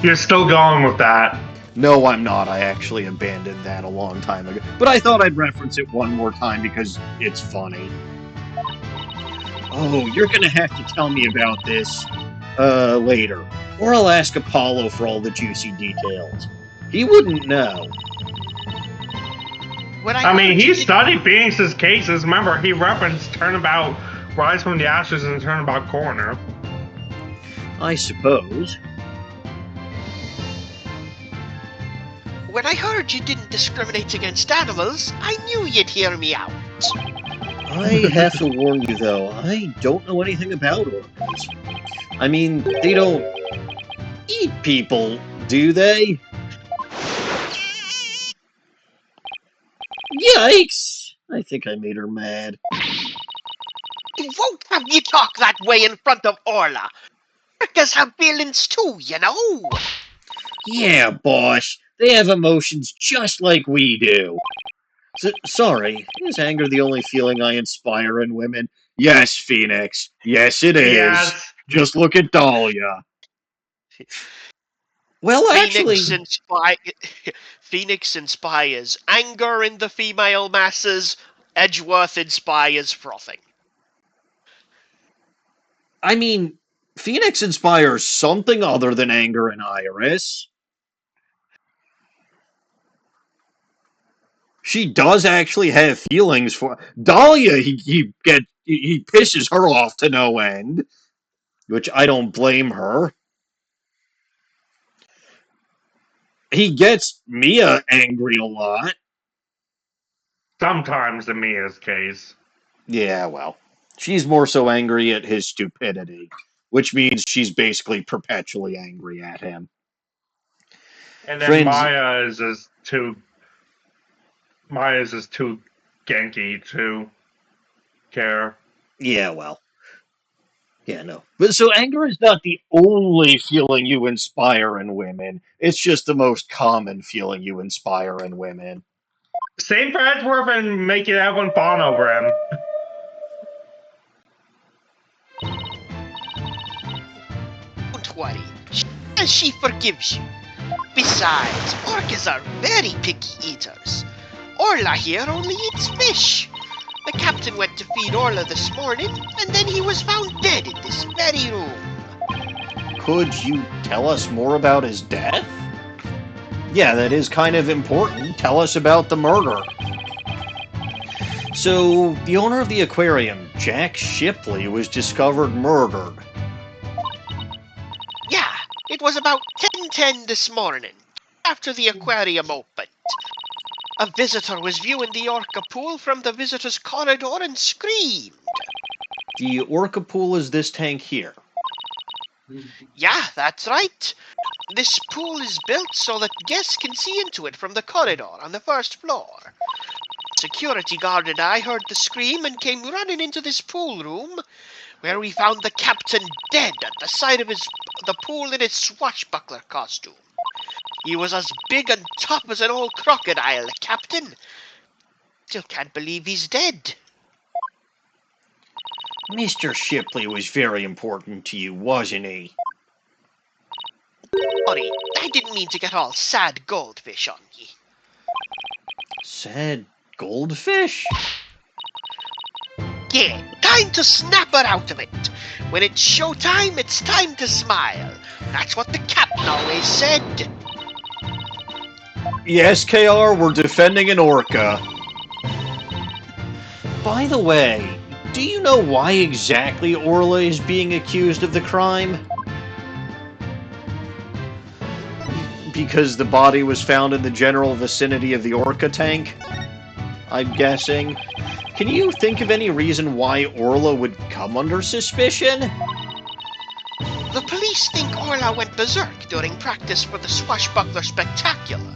You're still going with that. No, I'm not. I actually abandoned that a long time ago. But I thought I'd reference it one more time because it's funny. Oh, you're gonna have to tell me about this later. Or I'll ask Apollo for all the juicy details. He wouldn't know. I mean, he studied Phoenix's cases. Remember, he referenced Turnabout, Rise from the Ashes, and Turnabout Coroner. I suppose. When I heard you didn't discriminate against animals, I knew you'd hear me out. I have to warn you, though, I don't know anything about orcas. I mean, they don't eat people, do they? Yikes! I think I made her mad. I won't have you talk that way in front of Orla. Orcas have feelings too, you know. Yeah, boss. They have emotions just like we do. Sorry, is anger the only feeling I inspire in women? Yes, Phoenix. Yes, it is. Yes. Just look at Dahlia. Well, actually, Phoenix inspires anger in the female masses. Edgeworth inspires frothing. I mean, Phoenix inspires something other than anger in Iris. She does actually have feelings for Dahlia. He pisses her off to no end, which I don't blame her. He gets Mia angry a lot. Sometimes in Mia's case. Yeah, well, she's more so angry at his stupidity, which means she's basically perpetually angry at him. And then Friends, Maya's is too ganky to care. yeah, well, yeah, no. But so anger is not the only feeling you inspire in women. It's just the most common feeling you inspire in women. Same for Edgeworth and making everyone fawn over him. Don't worry, she forgives you. Besides, orcas are very picky eaters. Orla here only eats fish. The captain went to feed Orla this morning, and then he was found dead in this very room. Could you tell us more about his death? Yeah, that is kind of important. Tell us about the murder. So, the owner of the aquarium, Jack Shipley, was discovered murdered. Yeah, it was about 10:10 this morning, after the aquarium opened. A visitor was viewing the orca pool from the visitor's corridor and screamed. The Orca pool is this tank here. Yeah, that's right. This pool is built so that guests can see into it from the corridor on the first floor. Security guard and I heard the scream and came running into this pool room, where we found the captain dead at the side of the pool in his swashbuckler costume. He was as big and tough as an old crocodile, the captain. Still can't believe he's dead. Mr. Shipley was very important to you, wasn't he? Sorry, I didn't mean to get all sad goldfish on ye. Sad goldfish? Yeah, time to snap her out of it. When it's showtime, it's time to smile. That's what the captain always said. Yes, KR, we're defending an orca. By the way, do you know why exactly Orla is being accused of the crime? Because the body was found in the general vicinity of the orca tank? I'm guessing. Can you think of any reason why Orla would come under suspicion? The police think Orla went berserk during practice for the Swashbuckler Spectacular.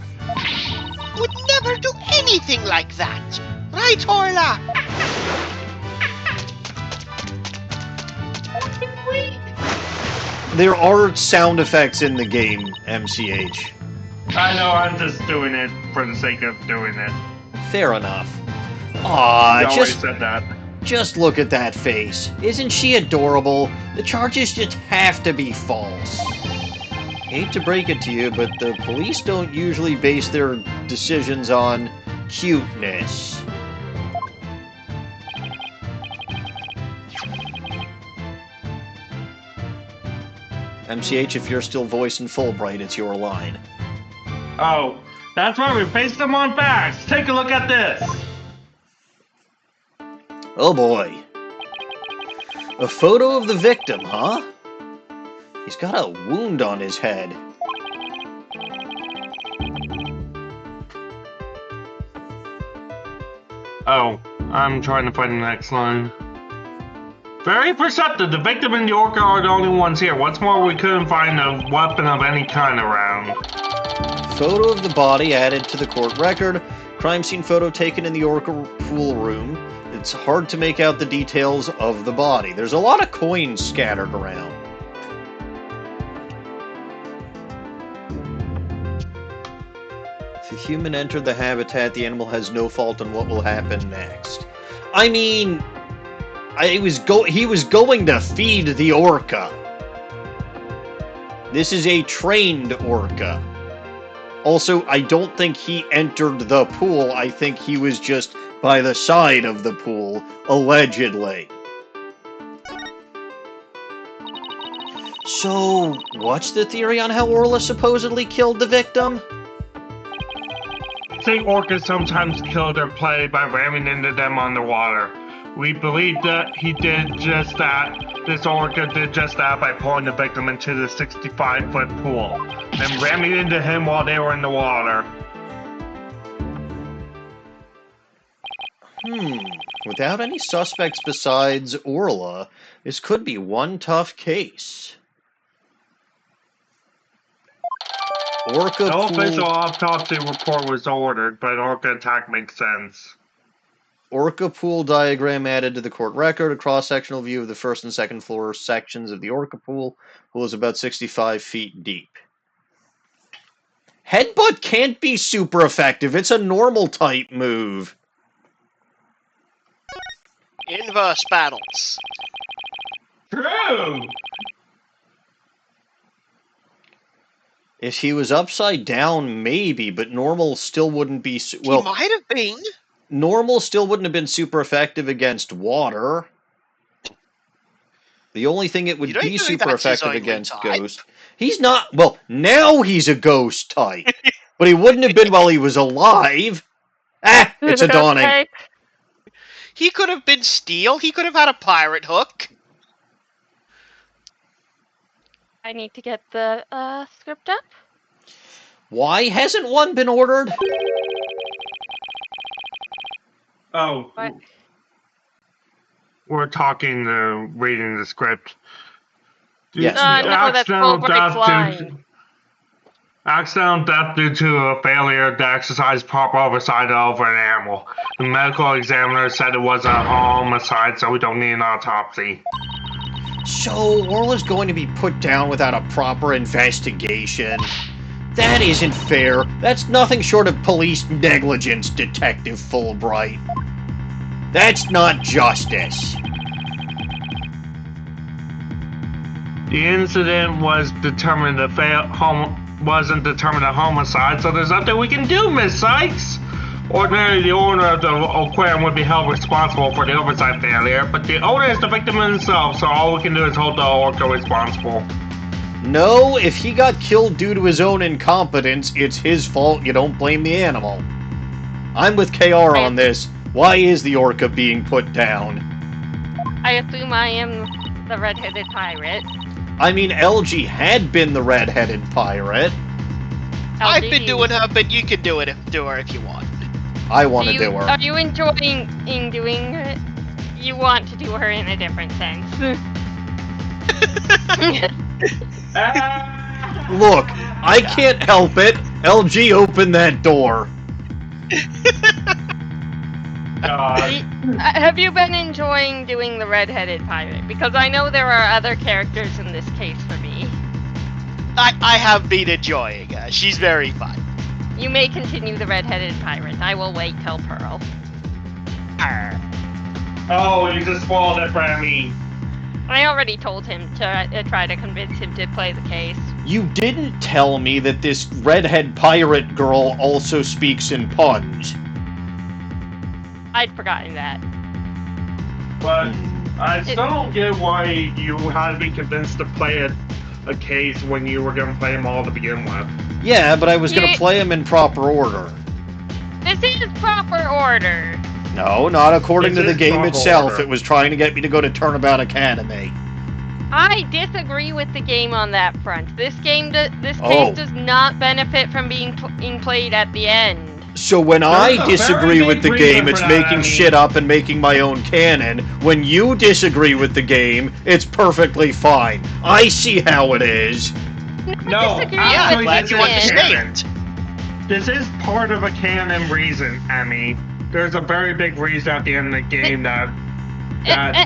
Would never do anything like that. Right, Orla? There are sound effects in the game, MCH. I know, I'm just doing it for the sake of doing it. Fair enough. Aw, You always said that. just look at that face. Isn't she adorable? The charges just have to be false. Hate to break it to you, but the police don't usually base their decisions on cuteness. MCH, if you're still voicing Fulbright, it's your line. Oh, that's right, we based them on facts. Take a look at this. Oh boy. A photo of the victim, huh? He's got a wound on his head. Oh, I'm trying to find the next line. Very perceptive. The victim and the orca are the only ones here. What's more, we couldn't find a weapon of any kind around. Photo of the body added to the court record. Crime scene photo taken in the orca pool room. It's hard to make out the details of the body. There's a lot of coins scattered around. Human entered the habitat, the animal has no fault in what will happen next. I mean, he was going to feed the orca. This is a trained orca. Also, I don't think he entered the pool. I think he was just by the side of the pool, allegedly. So, what's the theory on how Orla supposedly killed the victim? I think orcas sometimes kill their prey by ramming into them underwater. We believe that he did just that. This orca did just that by pulling the victim into the 65-foot pool, and ramming into him while they were in the water. Without any suspects besides Orla, this could be one tough case. Orca No pool... official autopsy report was ordered, but orca attack makes sense. Orca pool diagram added to the court record. A cross-sectional view of the first and second floor sections of the orca pool. Pool is about 65 feet deep. Headbutt can't be super effective. It's a normal type move. Inverse battles. True! If he was upside down, maybe, but normal still wouldn't be... He might have been. Normal still wouldn't have been super effective against water. The only thing it would be super effective against ghost... He's not... Well, now he's a ghost type. But he wouldn't have been while he was alive. Ah, it's a Dawning. He could have been steel. He could have had a pirate hook. I need to get the script up. Why hasn't one been ordered? Oh. What? We're talking, reading the script. Yes. No, that's Fulbright's line. Accidental death due to a failure to exercise proper oversight over an animal. The medical examiner said it was a homicide, so we don't need an autopsy. So, Orla's going to be put down without a proper investigation. That isn't fair. That's nothing short of police negligence, Detective Fulbright. That's not justice. The incident was determined wasn't determined a homicide, so there's nothing we can do, Miss Sykes. Ordinarily, the owner of the aquarium would be held responsible for the oversight failure, but the owner is the victim himself, so all we can do is hold the orca responsible. No, if he got killed due to his own incompetence, it's his fault. You don't blame the animal. I'm with KR on this. Why is the orca being put down? I assume I am the redheaded pirate. I mean, LG had been the red-headed pirate. I've been doing her, but you can do her if you want. I want to do her. Are you enjoying doing it? You want to do her in a different sense. Look, I can't help it. LG opened that door. Have you been enjoying doing the redheaded pirate? Because I know there are other characters in this case for me. I have been enjoying her. She's very fun. You may continue the redheaded pirate. I will wait till Pearl. Oh, you just spoiled it for me. I already told him to try to convince him to play the case. You didn't tell me that this redhead pirate girl also speaks in puns. I'd forgotten that. But I still don't get why you had to be convinced to play a case when you were going to play them all to begin with. Yeah, but I was going to play them in proper order. This is proper order. No, not according This to the is game proper itself. order. It was trying to get me to go to Turnabout Academy. I disagree with the game on that front. This case does not benefit from being played at the end. So when I a disagree very with the big game, reason it's for that, making I mean- shit up and making my own canon. When you disagree with the game, it's perfectly fine. I see how it is. No, disagree Yeah, with I'm actually, glad you this is understand. canon. This is part of a canon reason, Emmy. There's a very big reason at the end of the game that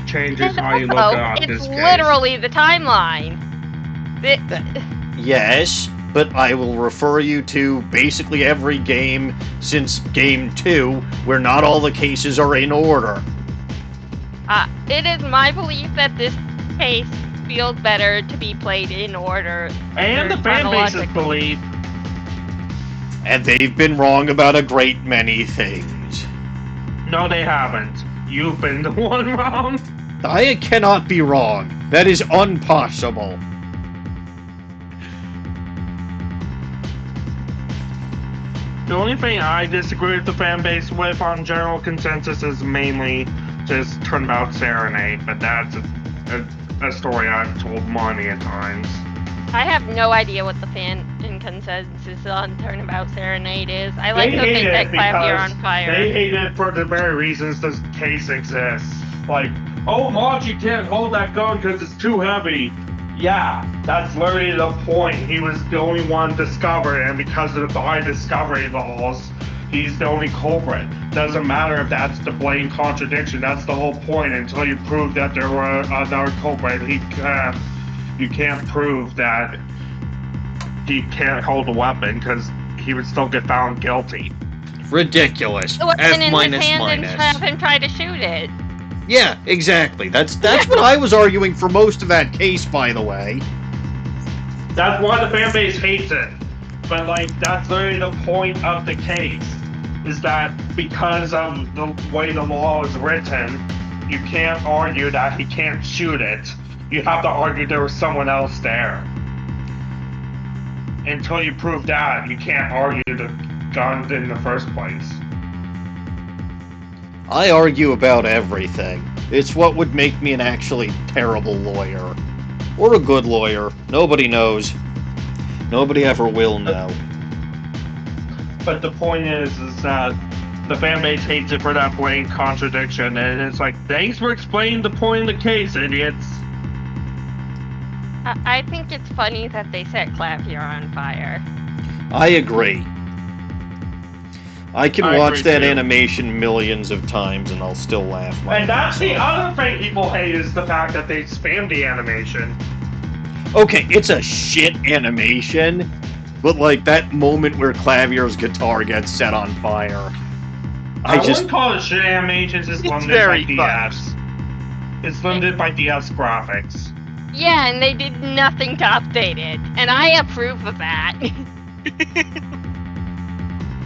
changes how you look at It's this case. literally the timeline. Yes, but I will refer you to basically every game since Game 2, where not all the cases are in order. It is my belief that this case feels better to be played in order. And the fan base's belief. And they've been wrong about a great many things. No, they haven't. You've been the one wrong. I cannot be wrong. That is impossible. The only thing I disagree with the fan base with on general consensus is mainly just Turnabout Serenade, but that's a story I've told many a times. I have no idea what the fan in consensus on Turnabout Serenade is. I like to think that Clap You're on Fire. They hate it for the very reasons this case exists. Like, oh, Monty can't hold that gun because it's too heavy. Yeah, that's literally the point. He was the only one discovered, and because of the by-discovery laws, he's the only culprit. Doesn't matter if that's the blatant contradiction. That's the whole point. Until you prove that there were another culprit, you can't prove that he can't hold a weapon because he would still get found guilty. Ridiculous. It wasn't in F-minus his hand minus. and have him try to shoot it. Yeah, exactly. That's what I was arguing for most of that case, by the way. That's why the fan base hates it. But, like, that's literally the point of the case. Is that because of the way the law is written, you can't argue that he can't shoot it. You have to argue there was someone else there. Until you prove that, you can't argue the gun in the first place. I argue about everything. It's what would make me an actually terrible lawyer. Or a good lawyer. Nobody knows. Nobody ever will know. But the point is that the fan base hates it for that blatant contradiction, and it's like, thanks for explaining the point of the case, idiots. I think it's funny that they set Clap You're on Fire. I agree. I can I watch agree that too. animation millions of times and I'll still laugh. And that's the other thing people hate is the fact that they spam the animation. Okay, it's a shit animation, but like that moment where Clavier's guitar gets set on fire. I wouldn't call it shit animations, it's limited by very DS. It's limited by DS graphics. Yeah, and they did nothing to update it, and I approve of that.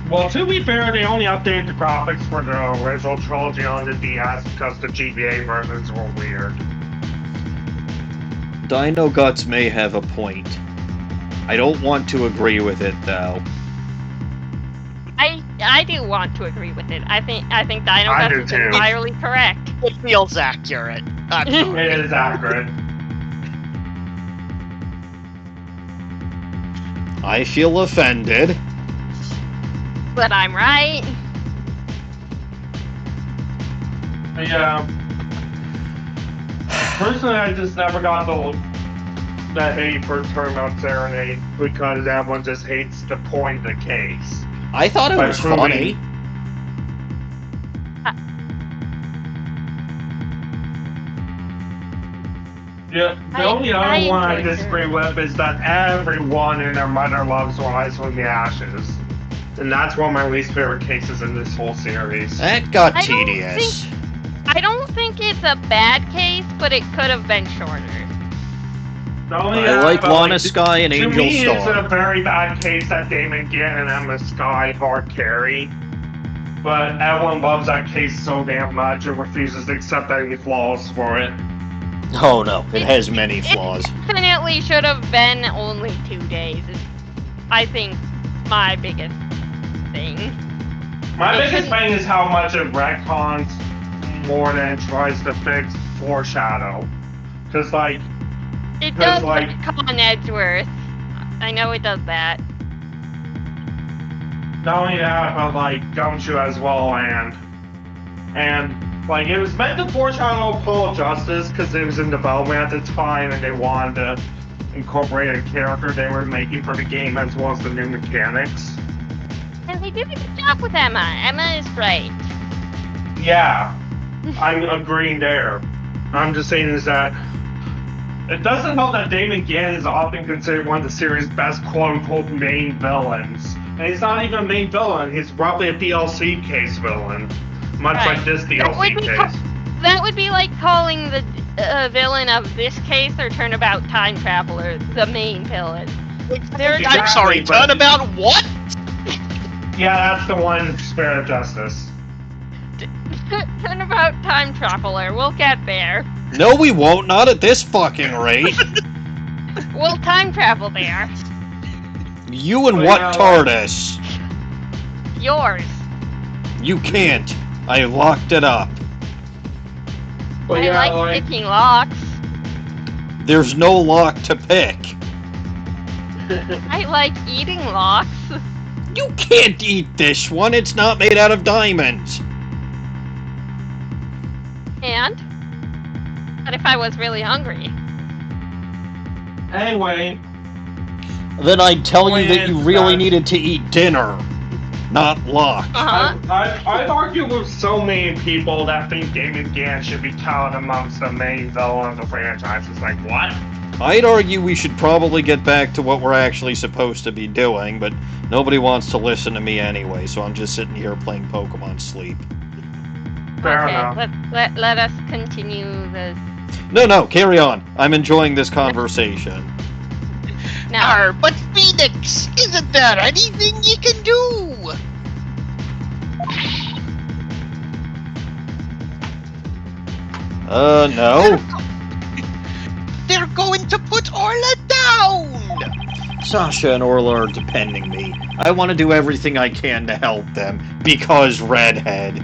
Well, to be fair, they only updated the graphics for the original trilogy on the DS because the GBA versions were weird. Dino Guts may have a point. I don't want to agree with it though. I do want to agree with it. I think Dino I do Guts is too. entirely correct. It feels accurate. It is accurate. I feel offended. But I'm right. Yeah. Personally, I just never got the hate for Turnabout Serenade because everyone just hates the point of the case. I thought it By was proving- funny. Yeah, the only I other one I enjoyed disagree it. with is that everyone and their mother loves Rise from the Ashes. And that's one of my least favorite cases in this whole series. That got I don't tedious. I don't think it's a bad case, but it could have been shorter. I like Lana Sky and To Angel me, it's a Star. very bad case that Damon Gann and Emma Sky hard carry. But everyone loves that case so damn much and refuses to accept any flaws for it. Oh no, it has many flaws. It definitely should have been only 2 days. Is, I think, my biggest thing. My It biggest shouldn't- thing is how much it retcons more than it tries to fix foreshadow. Because, like, It 'Cause, does like- on Edgeworth. I know it does that. not only that, but, like, Gumshoe as well, and like, it was meant to foreshadow Paul Justice because it was in development at the time and they wanted to incorporate a character they were making for the game as well as the new mechanics. And they did a good job with Emma. Emma is great. Yeah, I'm agreeing there. I'm just saying is that It doesn't help that Damon Gann is often considered one of the series' best quote-unquote main villains. And he's not even a main villain, he's roughly a DLC case villain. Much like this DLC case. That would be like calling the villain of this case or Turnabout Time Traveler the main villain. I'm sorry, Turnabout what? Yeah, that's the one, Spirit of Justice. Turnabout Time Traveler, we'll get there. No, we won't. Not at this fucking rate. We'll time travel there. You and what TARDIS? Yours. You can't. I locked it up. Well, I like picking locks. There's no lock to pick. I like eating locks. You can't eat this one. It's not made out of diamonds. And? What if I was really hungry? Anyway. Then I'd tell you that you really needed to eat dinner, not lock. I've argued with so many people that think Damon Gann should be counted amongst the main villain of the franchise. It's like, what? I'd argue we should probably get back to what we're actually supposed to be doing, but nobody wants to listen to me anyway, so I'm just sitting here playing Pokemon Sleep. Fair enough. Let us continue this. No, carry on. I'm enjoying this conversation. Now, But Phoenix, isn't there anything you can do? No. They're going to put Orla down! Sasha and Orla are depending me. I want to do everything I can to help them, because redhead.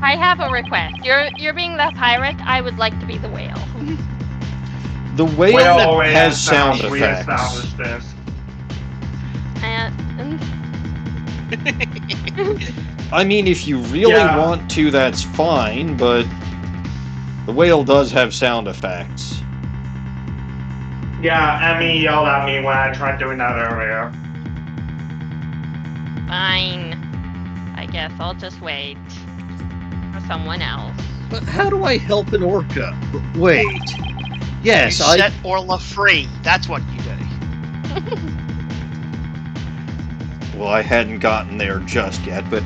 I have a request. You're being the pirate. I would like to be the whale. The whale has sound We effects. established this. And I mean, if you really want to, that's fine, but the whale does have sound effects. Yeah, Emmy yelled at me when I tried doing that earlier. fine. I guess I'll just wait for someone else. But how do I help an orca? Wait. Yes, You set Orla free. That's what you do. Well, I hadn't gotten there just yet, but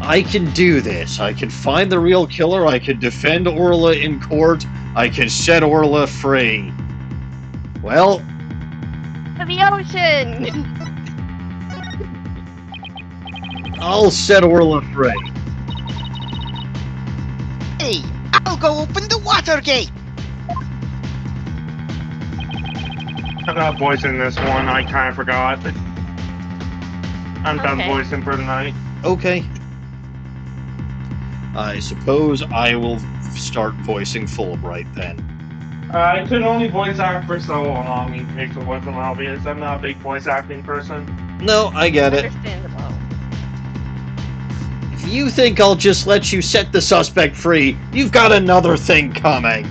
I can do this. I can find the real killer, I can defend Orla in court, I can set Orla free. Well... To the ocean! I'll set Orla free. Hey, I'll go open the water gate. I'm not voicing this one, I kind of forgot. I'm done voicing for tonight. Okay. I suppose I will start voicing Fulbright then. I could only voice act for so long in case it wasn't obvious. I'm not a big voice acting person. No, I get it. Understandable. If you think I'll just let you set the suspect free, you've got another thing coming.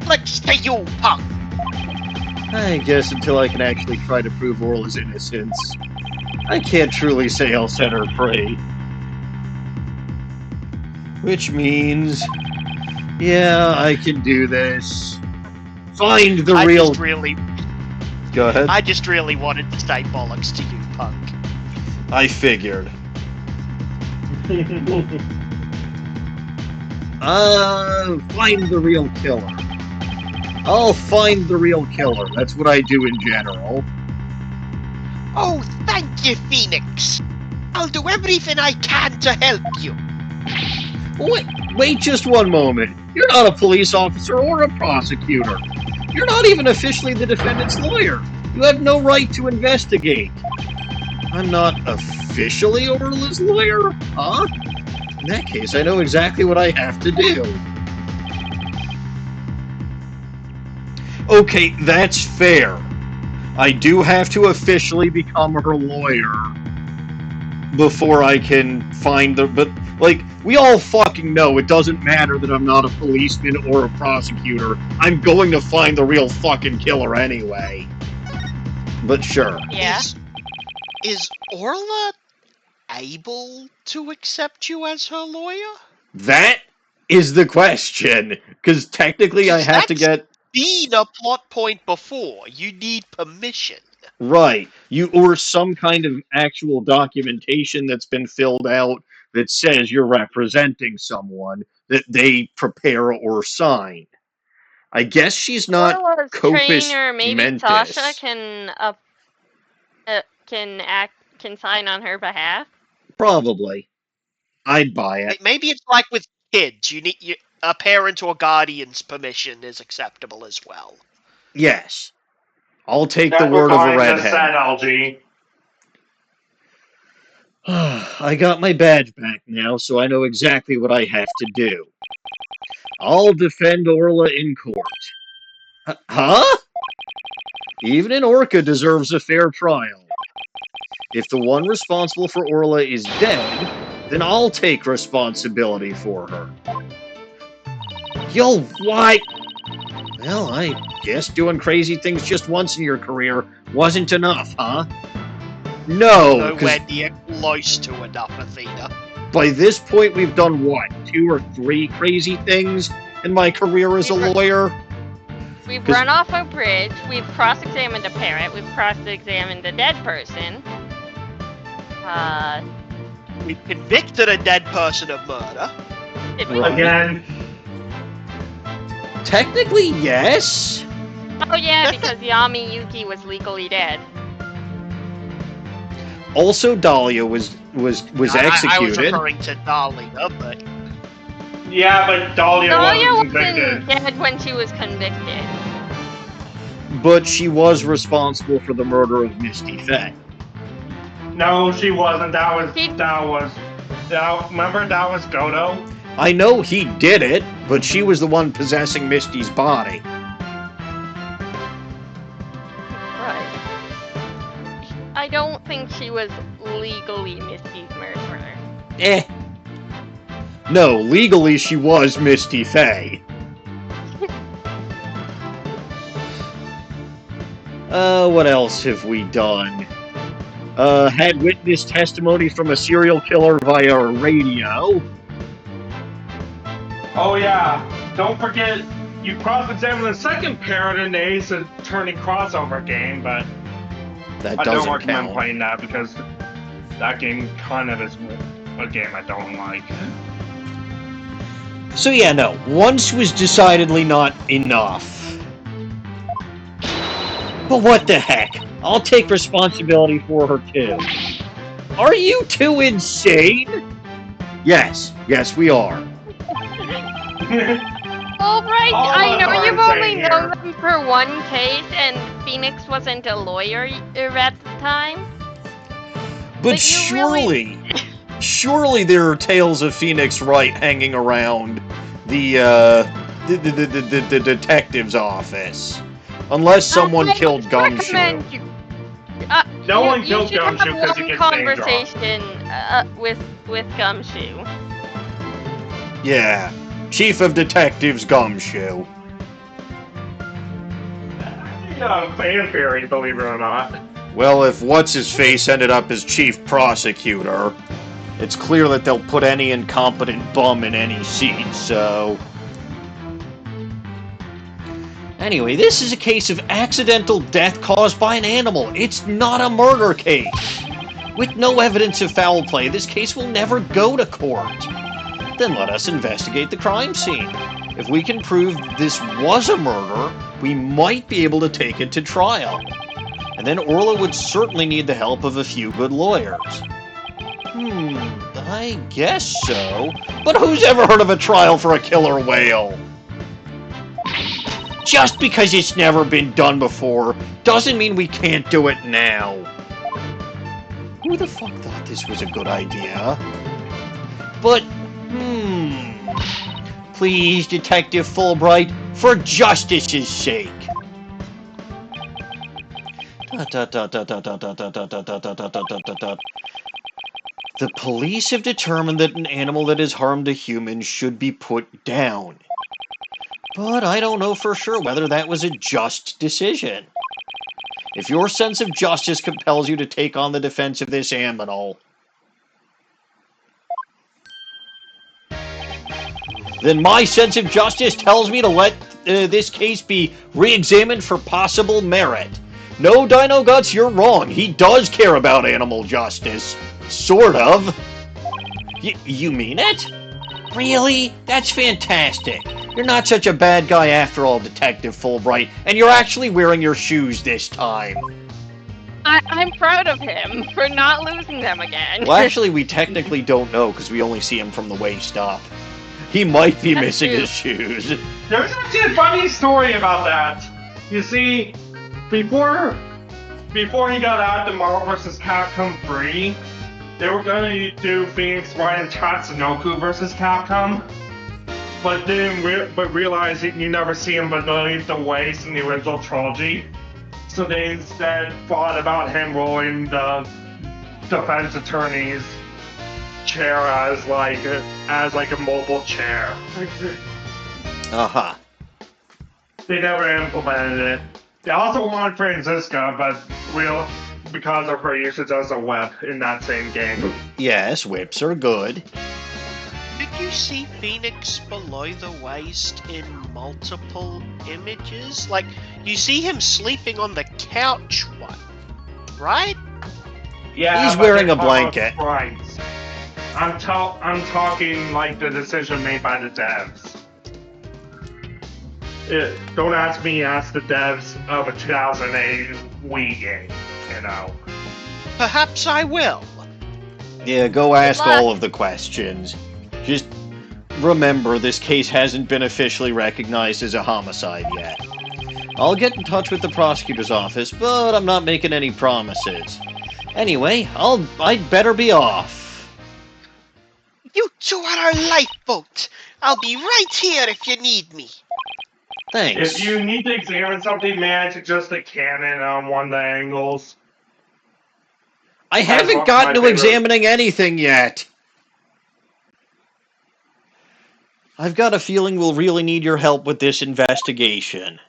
Let's say you, punk. I guess until I can actually try to prove Orla's innocence, I can't truly say I'll set her free. Which means... yeah, I can do this. Find the real... Go ahead. I just really wanted to say bollocks to you, punk. I figured. Find the real killer. I'll find the real killer. That's what I do in general. Oh, thank you, Phoenix. I'll do everything I can to help you. Wait just one moment. You're not a police officer or a prosecutor. You're not even officially the defendant's lawyer. You have no right to investigate. I'm not officially Orla's lawyer? Huh? In that case, I know exactly what I have to do. Okay, that's fair. I do have to officially become her lawyer before I can find the... but, like, we all fucking know it doesn't matter that I'm not a policeman or a prosecutor. I'm going to find the real fucking killer anyway. But sure. Yeah. Is Orla able to accept you as her lawyer? That is the question. Because technically I have to get... been a plot point before. You need permission. Right. Or some kind of actual documentation that's been filled out that says you're representing someone that they prepare or sign. I guess she's not Orla's Copus trainer, maybe Mentis. Sasha can sign on her behalf. Probably. I'd buy it. Maybe it's like with kids. You need a parent or guardian's permission is acceptable as well. Yes. I'll take the word of a redhead. LG. I got my badge back now, so I know exactly what I have to do. I'll defend Orla in court. Huh? Even an Orca deserves a fair trial. If the one responsible for Orla is dead, then I'll take responsibility for her. Yo, what? Well, I guess doing crazy things just once in your career wasn't enough, huh? No, Nowhere near close to enough, Athena. By this point, we've done, what, 2 or 3 crazy things in my career as a lawyer? We've run off a bridge, we've cross-examined a parrot, we've cross-examined a dead person. We've convicted a dead person of murder. Again. Technically, yes. Oh yeah, because Yami Yuki was legally dead. Also, Dahlia was executed. I was referring to Dahlia, but... Yeah, but Dahlia wasn't convicted. Dead when she was convicted. But she was responsible for the murder of Misty Faye. No, she wasn't. Remember, that was Godo? I know he did it, but she was the one possessing Misty's body. Right. I don't think she was legally Misty's murderer. No, legally she was Misty Faye. What else have we done? Had witness testimony from a serial killer via radio. Oh yeah, don't forget, you cross-examined the second parrot in the Ace Attorney crossover game, but That I don't doesn't recommend count. playing that because that game kind of is a game I don't like. So yeah, no, once was decidedly not enough. But what the heck? I'll take responsibility for her too. Are you two insane? Yes, we are. Alright, I know I'm you've only saying known them for one case, and Phoenix wasn't a lawyer at the time. But you surely, surely there are tales of Phoenix Wright hanging around the detective's office. Unless someone killed Gumshoe. No one killed Gumshoe because he gets name dropped. Conversation with Gumshoe. Yeah, Chief of Detectives Gumshoe. Fan theory, believe it or not. Well, if What's-His-Face ended up as Chief Prosecutor, it's clear that they'll put any incompetent bum in any seat, so... Anyway, this is a case of accidental death caused by an animal. It's not a murder case. With no evidence of foul play, this case will never go to court. Then let us investigate the crime scene. If we can prove this was a murder, we might be able to take it to trial. And then Orla would certainly need the help of a few good lawyers. I guess so. But who's ever heard of a trial for a killer whale? Just because it's never been done before doesn't mean we can't do it now. Who the fuck thought this was a good idea? But, please, Detective Fulbright, for justice's sake. The police have determined that an animal that has harmed a human should be put down. But I don't know for sure whether that was a just decision. If your sense of justice compels you to take on the defense of this animal... then my sense of justice tells me to let this case be re-examined for possible merit. No, Dino Guts, you're wrong. He does care about animal justice. Sort of. You mean it? Really? That's fantastic. You're not such a bad guy after all, Detective Fulbright, and you're actually wearing your shoes this time. I'm proud of him for not losing them again. Well, actually, we technically don't know because we only see him from the waist up. He might be missing his shoes. There's actually a funny story about that. You see, before he got out to Marvel vs. Capcom 3, they were going to do Phoenix Wright and Tatsunoko vs. Capcom, but realized that you never see him beneath the waist in the original trilogy. So they instead thought about him rolling the defense attorney's chair as like a mobile chair. Uh-huh. They never implemented it. They also wanted Franziska, but because of her usage as a whip in that same game. Yes, whips are good. Did you see Phoenix below the waist in multiple images? Like, you see him sleeping on the couch one, right? Yeah, he's wearing a blanket. Right. I'm talking like the decision made by the devs. Don't ask me, ask the devs of a 2008 Wii game, you know. Perhaps I will. Yeah, go ask all of the questions. Just remember, this case hasn't been officially recognized as a homicide yet. I'll get in touch with the prosecutor's office, but I'm not making any promises. Anyway, I'd better be off. You two are our lifeboat. I'll be right here if you need me. Thanks. If you need to examine something, man, to just a cannon on one of the angles. I haven't gotten to examining anything yet. I've got a feeling we'll really need your help with this investigation.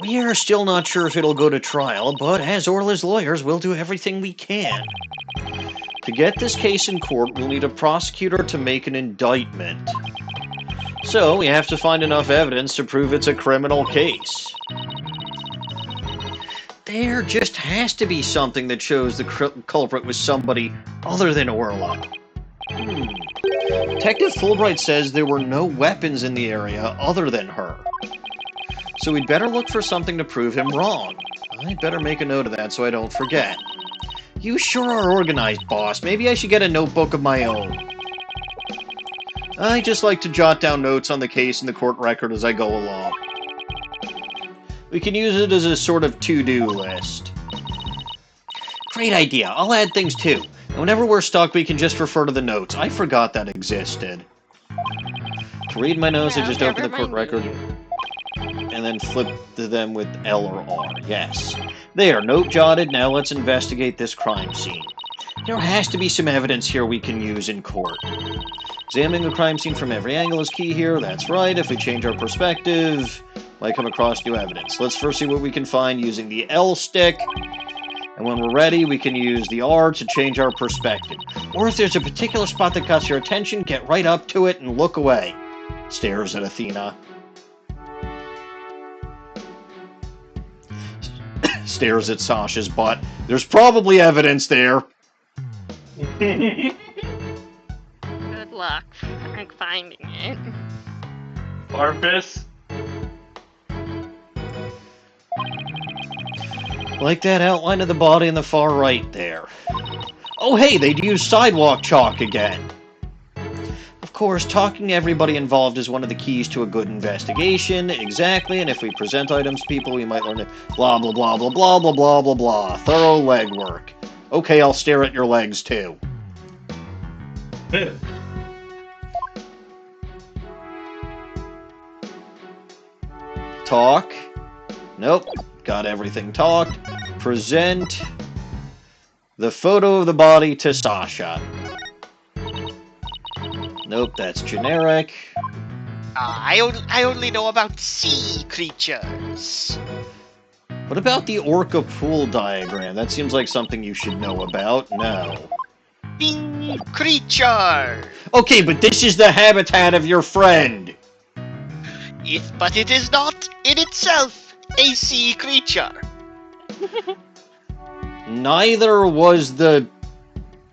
We are still not sure if it'll go to trial, but as Orla's lawyers, we'll do everything we can. To get this case in court, we'll need a prosecutor to make an indictment. So, we have to find enough evidence to prove it's a criminal case. There just has to be something that shows the culprit was somebody other than Orla. Detective Fulbright says there were no weapons in the area other than her. So we'd better look for something to prove him wrong. I'd better make a note of that so I don't forget. You sure are organized, boss. Maybe I should get a notebook of my own. I just like to jot down notes on the case and the court record as I go along. We can use it as a sort of to-do list. Great idea. I'll add things too. And whenever we're stuck, we can just refer to the notes. I forgot that existed. To read my notes, I just open the court record and then flip to them with L or R. Yes. There, note jotted. Now let's investigate this crime scene. There has to be some evidence here we can use in court. Examining the crime scene from every angle is key here. That's right. If we change our perspective, might come across new evidence. Let's first see what we can find using the L stick. And when we're ready, we can use the R to change our perspective. Or if there's a particular spot that got your attention, get right up to it and look away. Stares at Athena. Stares at Sasha's butt. There's probably evidence there. Good luck finding it. Arpus? Like that outline of the body in the far right there. Oh hey, they'd used sidewalk chalk again. Of course, talking to everybody involved is one of the keys to a good investigation. Exactly, and if we present items to people, we might learn to blah blah blah blah blah blah blah blah blah. Thorough legwork. Okay, I'll stare at your legs too. Talk. Nope. Got everything talked. Present the photo of the body to Sasha. Nope, that's generic. I only know about sea creatures. What about the Orca pool diagram? That seems like something you should know about. No. Bing! sea creature. Okay, but this is the habitat of your friend. But it is not in itself a sea creature. Neither was the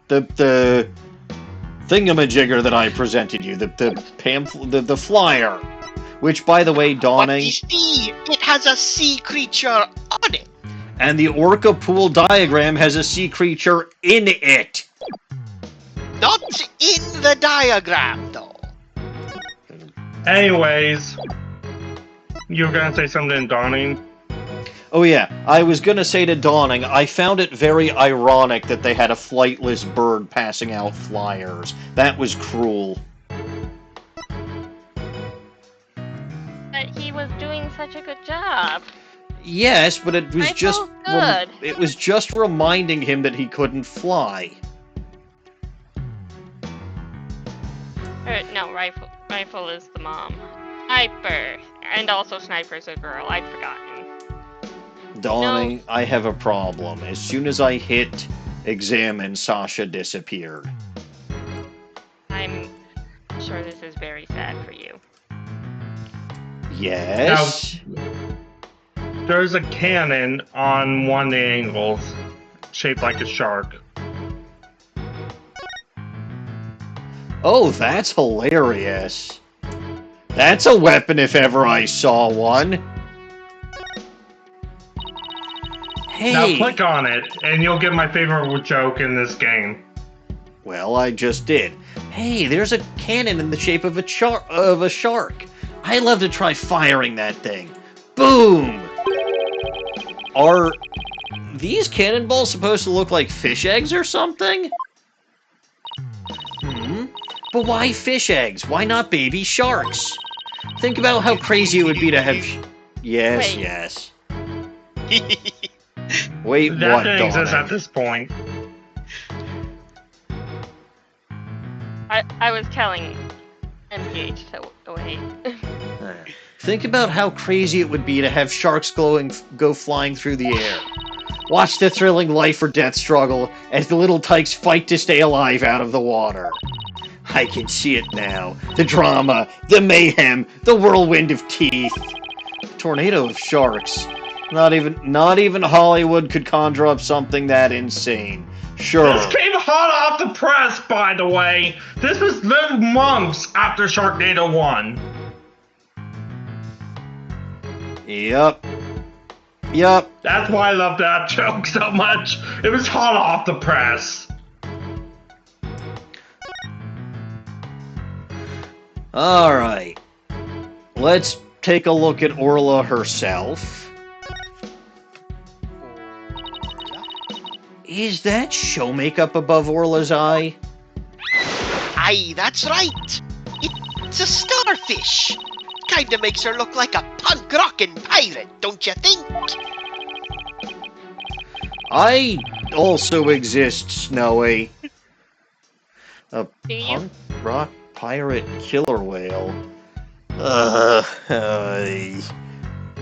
thingamajigger that I presented you, the flyer. Which, by the way, Dawning... But you see, it has a sea creature on it. And the Orca pool diagram has a sea creature in it. Not in the diagram, though. Anyways, you were gonna say something, Dawning? Oh yeah, I was gonna say to Dawning, I found it very ironic that they had a flightless bird passing out flyers. That was cruel. But he was doing such a good job. Yes, but it was good. it was just reminding him that he couldn't fly. No, rifle is the mom. Sniper, and also sniper's a girl. I'd forgotten. Dawning, No. I have a problem. As soon as I hit examine, Sasha disappeared. I'm sure this is very sad for you. Yes? There's a cannon on one of the angles, shaped like a shark. Oh, that's hilarious. That's a weapon if ever I saw one. Hey. Now click on it, and you'll get my favorite joke in this game. Well, I just did. Hey, there's a cannon in the shape of a shark. I'd love to try firing that thing. Boom! Are these cannonballs supposed to look like fish eggs or something? But why fish eggs? Why not baby sharks? Think about how crazy it would be to have... Yes, Wait. yes. Wait, That what, didn't exist Dawning? at this point. I was telling MPH to wait. Think about how crazy it would be to have sharks go flying through the air. Watch the thrilling life or death struggle as the little tykes fight to stay alive out of the water. I can see it now. The drama, the mayhem, the whirlwind of teeth. Tornado of sharks. Not even Hollywood could conjure up something that insane. Sure. This came hot off the press, by the way. This was the months after Sharknado 1. Yep. That's why I love that joke so much. It was hot off the press. Alright. Let's take a look at Orla herself. Is that show makeup above Orla's eye? Aye, that's right. It's a starfish. Kinda makes her look like a punk rockin' pirate, don't you think? I also exist, Snowy. A Do you? punk rock pirate killer whale.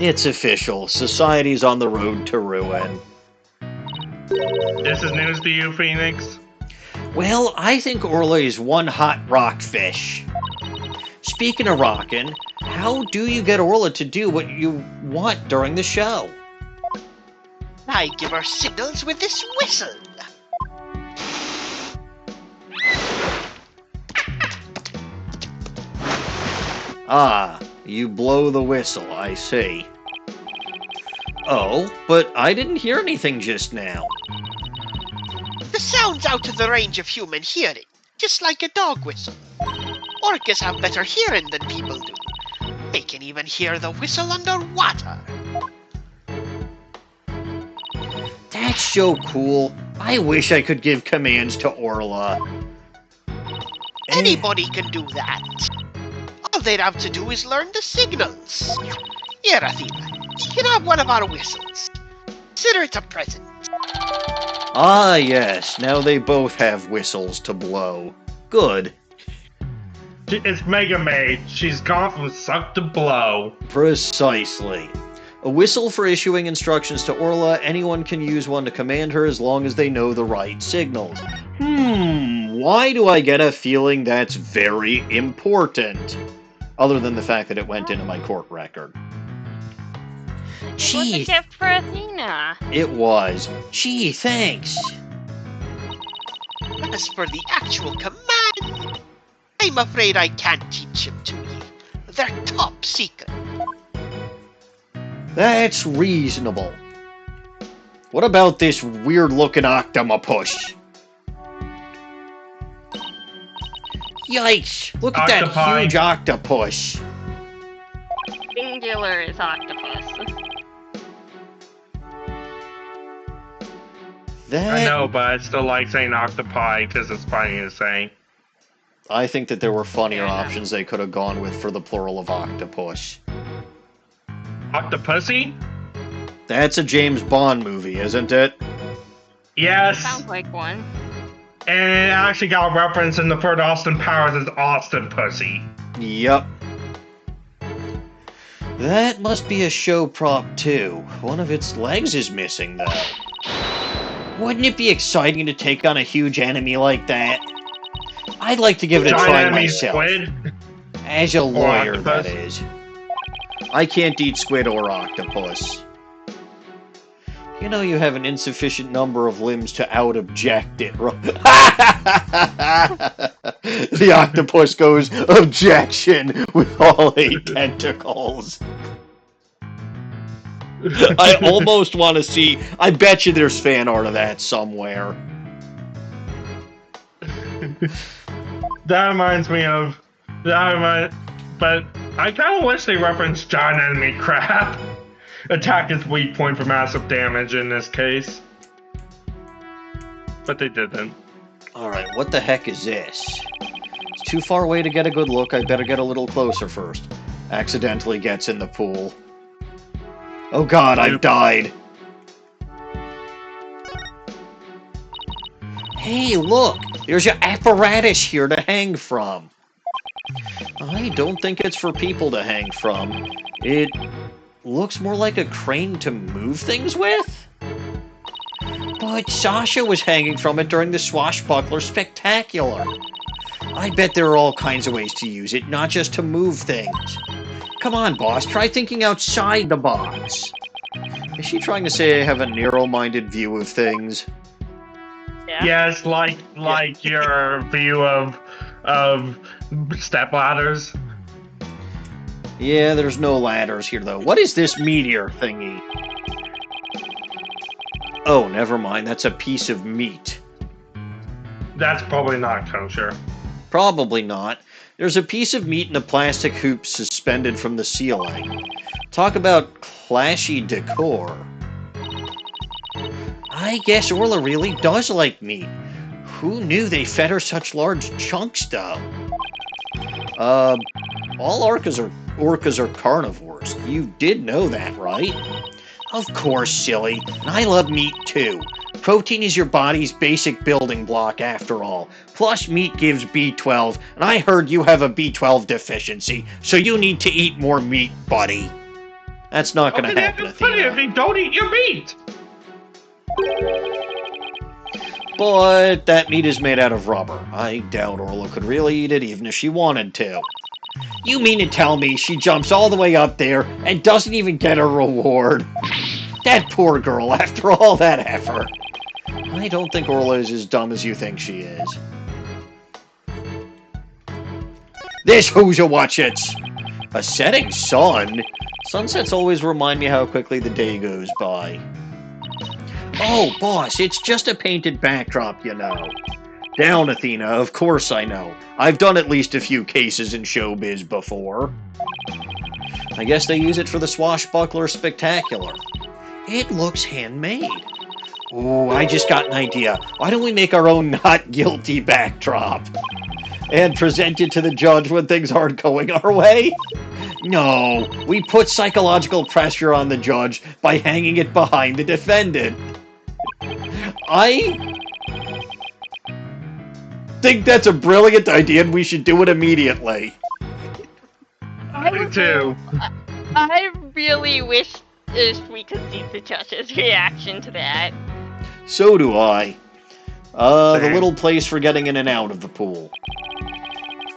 It's official. Society's on the road to ruin. This is news to you, Phoenix. Well, I think Orla is one hot rockfish. Speaking of rockin', how do you get Orla to do what you want during the show? I give her signals with this whistle. Ah, you blow the whistle, I see. Oh, but I didn't hear anything just now. The sound's out of the range of human hearing, just like a dog whistle. Orcas have better hearing than people do. They can even hear the whistle underwater. That's so cool. I wish I could give commands to Orla. Anybody can do that. All they'd have to do is learn the signals. Here, Athena, you can have one of our whistles. Consider it a present. Ah, yes. Now they both have whistles to blow. Good. It's Mega Maid. She's gone from suck to blow. Precisely. A whistle for issuing instructions to Orla. Anyone can use one to command her as long as they know the right signals. why do I get a feeling that's very important? Other than the fact that it went into my court record. It was a gift for Athena. It was. Gee, thanks. As for the actual command, I'm afraid I can't teach them to you. They're top secret. That's reasonable. What about this weird-looking octopus? Yikes! Look at that huge octopus. Singular is octopus. I know, but I still like saying octopi because it's funny to say. I think that there were funnier options they could have gone with for the plural of octopus. Octopussy? That's a James Bond movie, isn't it? Yes. Sounds like one. And it actually got referenced in the third Austin Powers as Austin Pussy. Yep. That must be a show prop, too. One of its legs is missing, though. Wouldn't it be exciting to take on a huge enemy like that? I'd like to give it a try myself. Squid? As a lawyer, that is. I can't eat squid or octopus. You know you have an insufficient number of limbs to out-object it, right? The octopus goes, objection, with all 8 tentacles. I almost want to see... I bet you there's fan art of that somewhere. That reminds me of... But I kind of wish they referenced giant enemy crab. Attack is weak point for massive damage in this case. But they didn't. Alright, what the heck is this? It's too far away to get a good look. I better get a little closer first. Accidentally gets in the pool. Oh god, I've died. Hey, look! There's your apparatus here to hang from. I don't think it's for people to hang from. It looks more like a crane to move things with? But Sasha was hanging from it during the Swashbuckler Spectacular. I bet there are all kinds of ways to use it, not just to move things. Come on, boss, try thinking outside the box. Is she trying to say I have a narrow-minded view of things? Yeah. Yes, like your view of stepladders. Yeah, there's no ladders here, though. What is this meteor thingy? Oh, never mind. That's a piece of meat. That's probably not kosher. Probably not. There's a piece of meat in a plastic hoop suspended from the ceiling. Talk about clashy decor. I guess Orla really does like meat. Who knew they fed her such large chunks, though? All orcas are carnivores. You did know that, right? Of course, silly. And I love meat, too. Protein is your body's basic building block, after all. Plus, meat gives B12, and I heard you have a B12 deficiency, so you need to eat more meat, buddy. That's not gonna happen, Athena. If you don't eat your meat! But that meat is made out of rubber. I doubt Orla could really eat it even if she wanted to. You mean to tell me she jumps all the way up there and doesn't even get a reward? That poor girl, after all that effort. I don't think Orla is as dumb as you think she is. This Hoosier watchets! A setting sun? Sunsets always remind me how quickly the day goes by. Oh, boss, it's just a painted backdrop, you know. Down, Athena, of course I know. I've done at least a few cases in showbiz before. I guess they use it for the Swashbuckler Spectacular. It looks handmade. Ooh, I just got an idea. Why don't we make our own not guilty backdrop? And present it to the judge when things aren't going our way? No, we put psychological pressure on the judge by hanging it behind the defendant. I think that's a brilliant idea and we should do it immediately. I do too. I really wish we could see the judge's reaction to that. So do I. The Same. little place for getting in and out of the pool.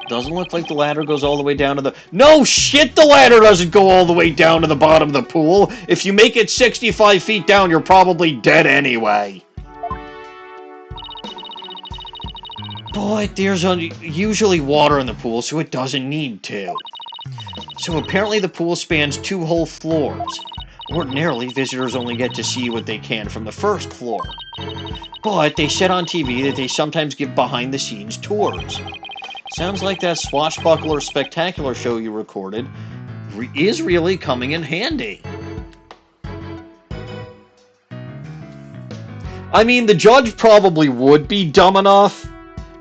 Doesn't look like the ladder goes all the way down to the... No shit, the ladder doesn't go all the way down to the bottom of the pool. If you make it 65 feet down, you're probably dead anyway. But there's usually water in the pool, so it doesn't need to. So apparently the pool spans 2 whole floors. Ordinarily, visitors only get to see what they can from the first floor. But they said on TV that they sometimes give behind-the-scenes tours. Sounds like that swashbuckler spectacular show you recorded is really coming in handy. I mean, the judge probably would be dumb enough.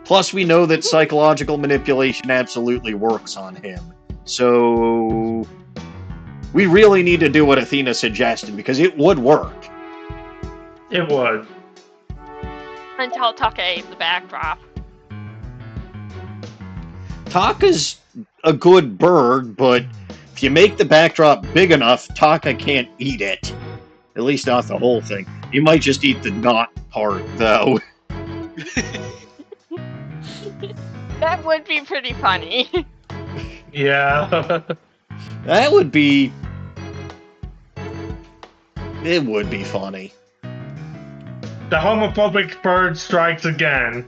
Plus, we know that psychological manipulation absolutely works on him. So... we really need to do what Athena suggested, because it would work. It would. Until Taka ate the backdrop. Taka's a good bird, but if you make the backdrop big enough, Taka can't eat it. At least not the whole thing. He might just eat the knot part, though. That would be pretty funny. Yeah. That would be... it would be funny. The homophobic bird strikes again.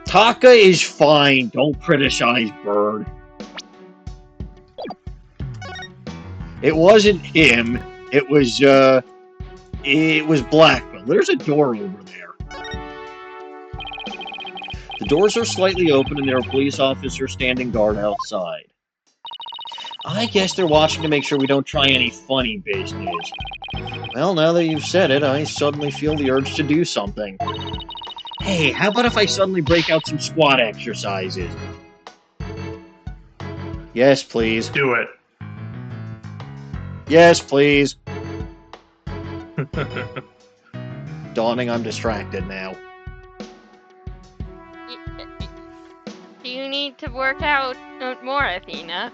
Taka is fine. Don't criticize Bird. It wasn't him. It was Blackwell. There's a door over there. The doors are slightly open and there are police officers standing guard outside. I guess they're watching to make sure we don't try any funny business. Well, now that you've said it, I suddenly feel the urge to do something. Hey, how about if I suddenly break out some squat exercises? Yes, please. Do it. Yes, please. Dawning, I'm distracted now. Do you need to work out more, Athena?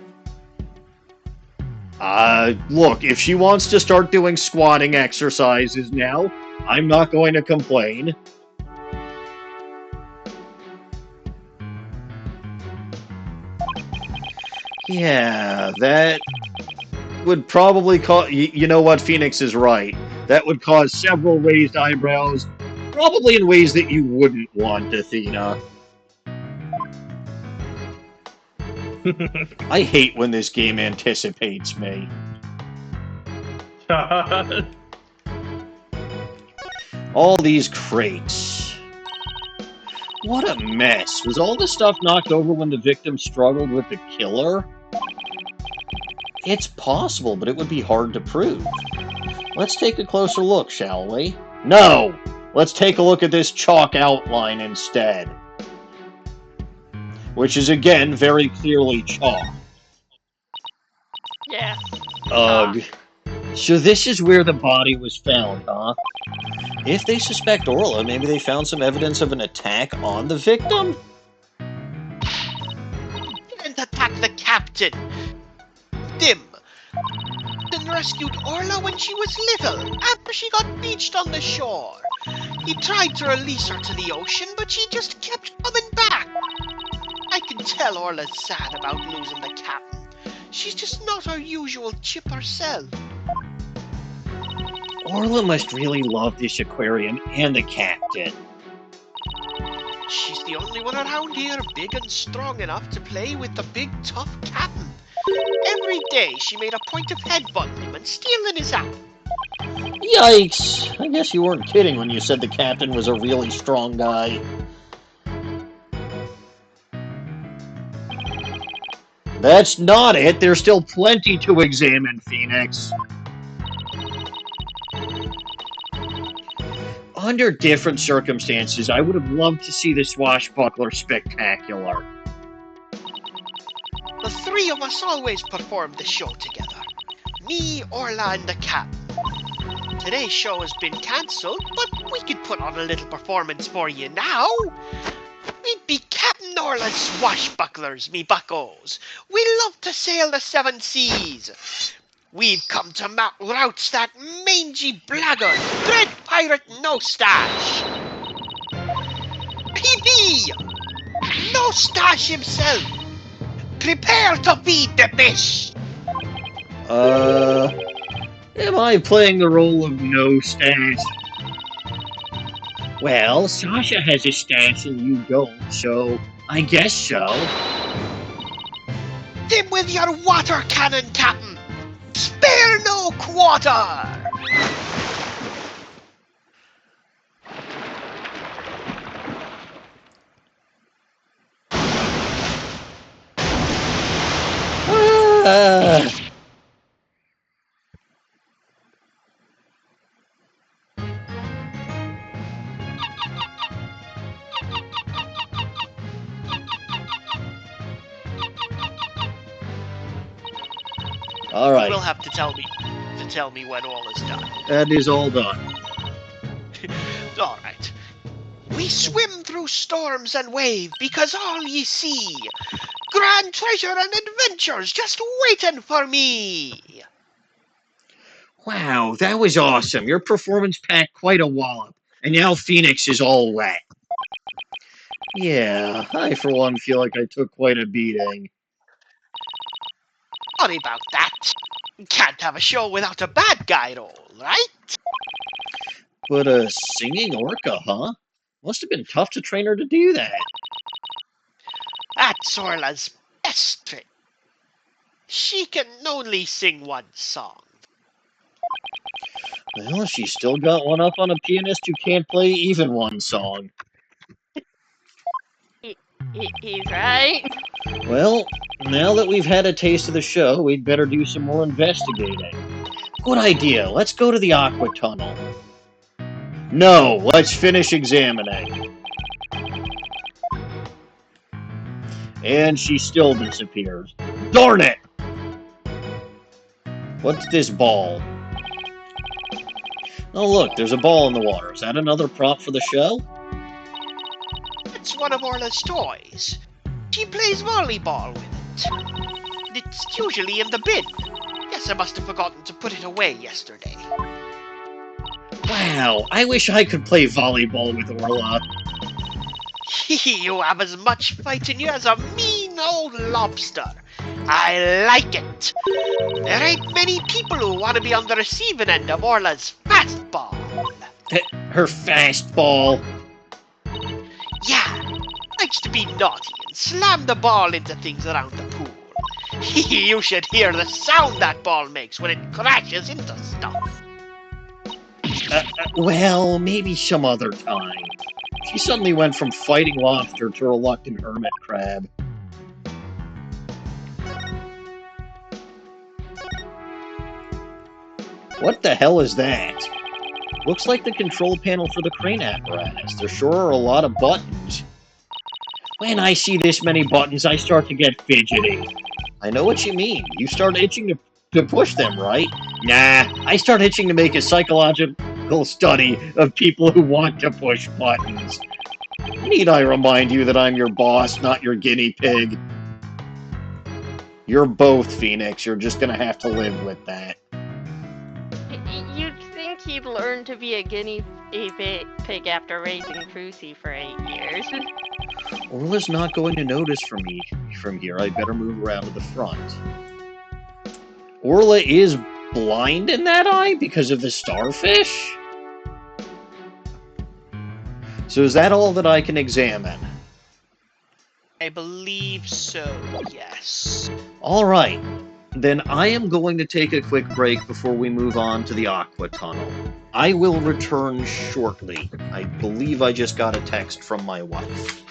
Look, if she wants to start doing squatting exercises now, I'm not going to complain. Yeah, that would probably cause... You know what? Phoenix is right. That would cause several raised eyebrows, probably in ways that you wouldn't want, Athena. I hate when this game anticipates me. All these crates. What a mess. Was all the stuff knocked over when the victim struggled with the killer? It's possible, but it would be hard to prove. Let's take a closer look, shall we? No! Let's take a look at this chalk outline instead. Which is, again, very clearly chalk. Yes. Ugh. So this is where the body was found, huh? If they suspect Orla, maybe they found some evidence of an attack on the victim? Didn't attack the captain. Dim. Then rescued Orla when she was little, after she got beached on the shore. He tried to release her to the ocean, but she just kept coming back. I can tell Orla's sad about losing the captain. She's just not her usual chipper self. Orla must really love this aquarium and the captain. She's the only one around here big and strong enough to play with the big tough captain. Every day she made a point of headbutting him and stealing his app. Yikes! I guess you weren't kidding when you said the captain was a really strong guy. That's not it. There's still plenty to examine, Phoenix. Under different circumstances, I would have loved to see the swashbuckler spectacular. The three of us always perform the show together. Me, Orla, and the captain. Today's show has been cancelled, but we could put on a little performance for you now. We'd be Captain Orla's swashbucklers, me buckos. We love to sail the 7 seas. We've come to rout that mangy blackguard, Dread Pirate Nostache. me! Mustache himself! Prepare to feed the fish! Am I playing the role of no stash? Well, Sasha has a stash and you don't, so I guess so. Him with your water cannon, Captain! Spare no quarter! All right. You will have to tell me when all is done. That is all done. All right. We swim through storms and wave because all ye see, grand treasure and adventures just waiting for me. Wow, that was awesome. Your performance packed quite a wallop. And now Phoenix is all wet. Yeah, I for one feel like I took quite a beating. Sorry about that. Can't have a show without a bad guy role, right? But a singing orca, huh? Must have been tough to train her to do that. That's Orla's best trick. She can only sing one song. Well, she's still got one up on a pianist who can't play even one song. He's right. Well, now that we've had a taste of the show, we'd better do some more investigating. Good idea. Let's go to the aqua tunnel. No, let's finish examining. And she still disappears. Darn it! What's this ball? Oh look, there's a ball in the water. Is that another prop for the show? It's one of Orla's toys. She plays volleyball with it. It's usually in the bin. Guess I must have forgotten to put it away yesterday. Wow, I wish I could play volleyball with Orla. You have as much fight in you as a mean old lobster. I like it. There ain't many people who want to be on the receiving end of Orla's fastball. Her fastball. Yeah, likes to be naughty and slam the ball into things around the pool. You should hear the sound that ball makes when it crashes into stuff. Well, maybe some other time. She suddenly went from fighting lobster to reluctant hermit crab. What the hell is that? Looks like the control panel for the crane apparatus. There sure are a lot of buttons. When I see this many buttons, I start to get fidgety. I know what you mean. You start itching to push them, right? Nah, I start itching to make a psychological study of people who want to push buttons. Need I remind you that I'm your boss, not your guinea pig? You're both, Phoenix. You're just gonna have to live with that. You'd think he'd learn to be a guinea pig after raising Crucy for 8 years. Orla's not going to notice from here. I better move around to the front. Orla is blind in that eye because of the starfish? So is that all that I can examine? I believe so, yes. Alright. Then I am going to take a quick break before we move on to the aqua tunnel. I will return shortly. I believe I just got a text from my wife.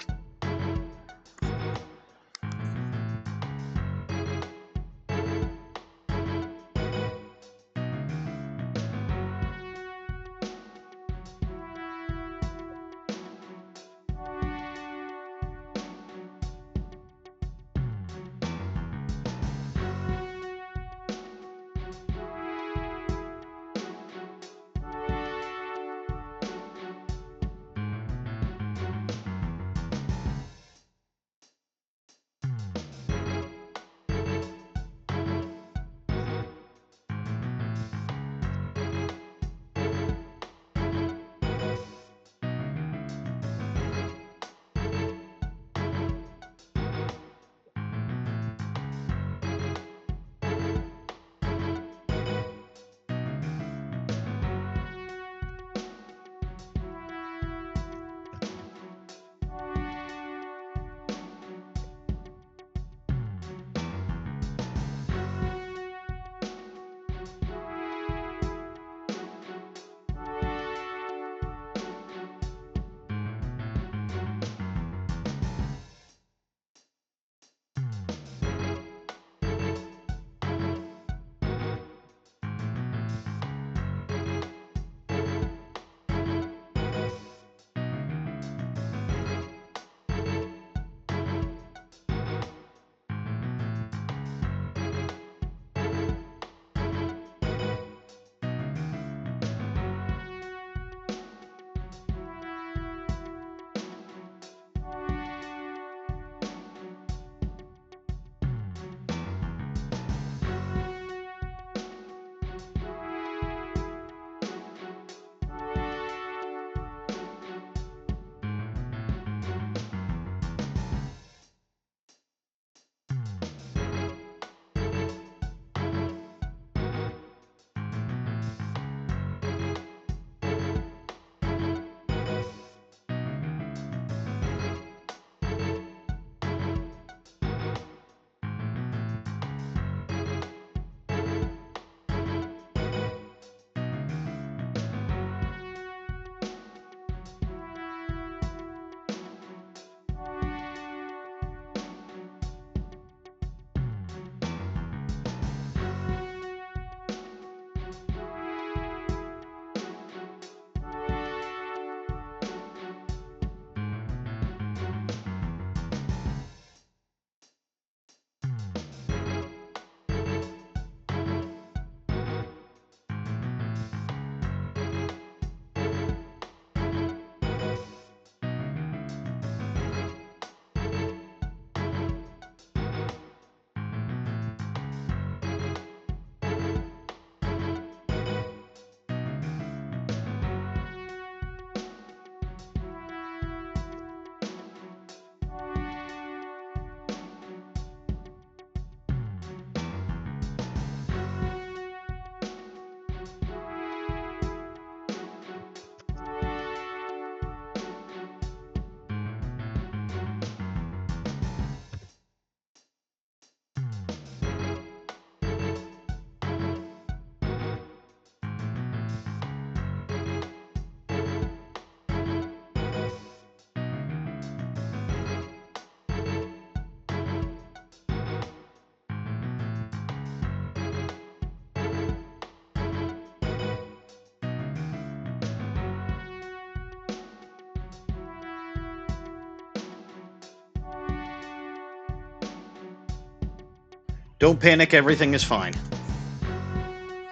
Don't panic, everything is fine.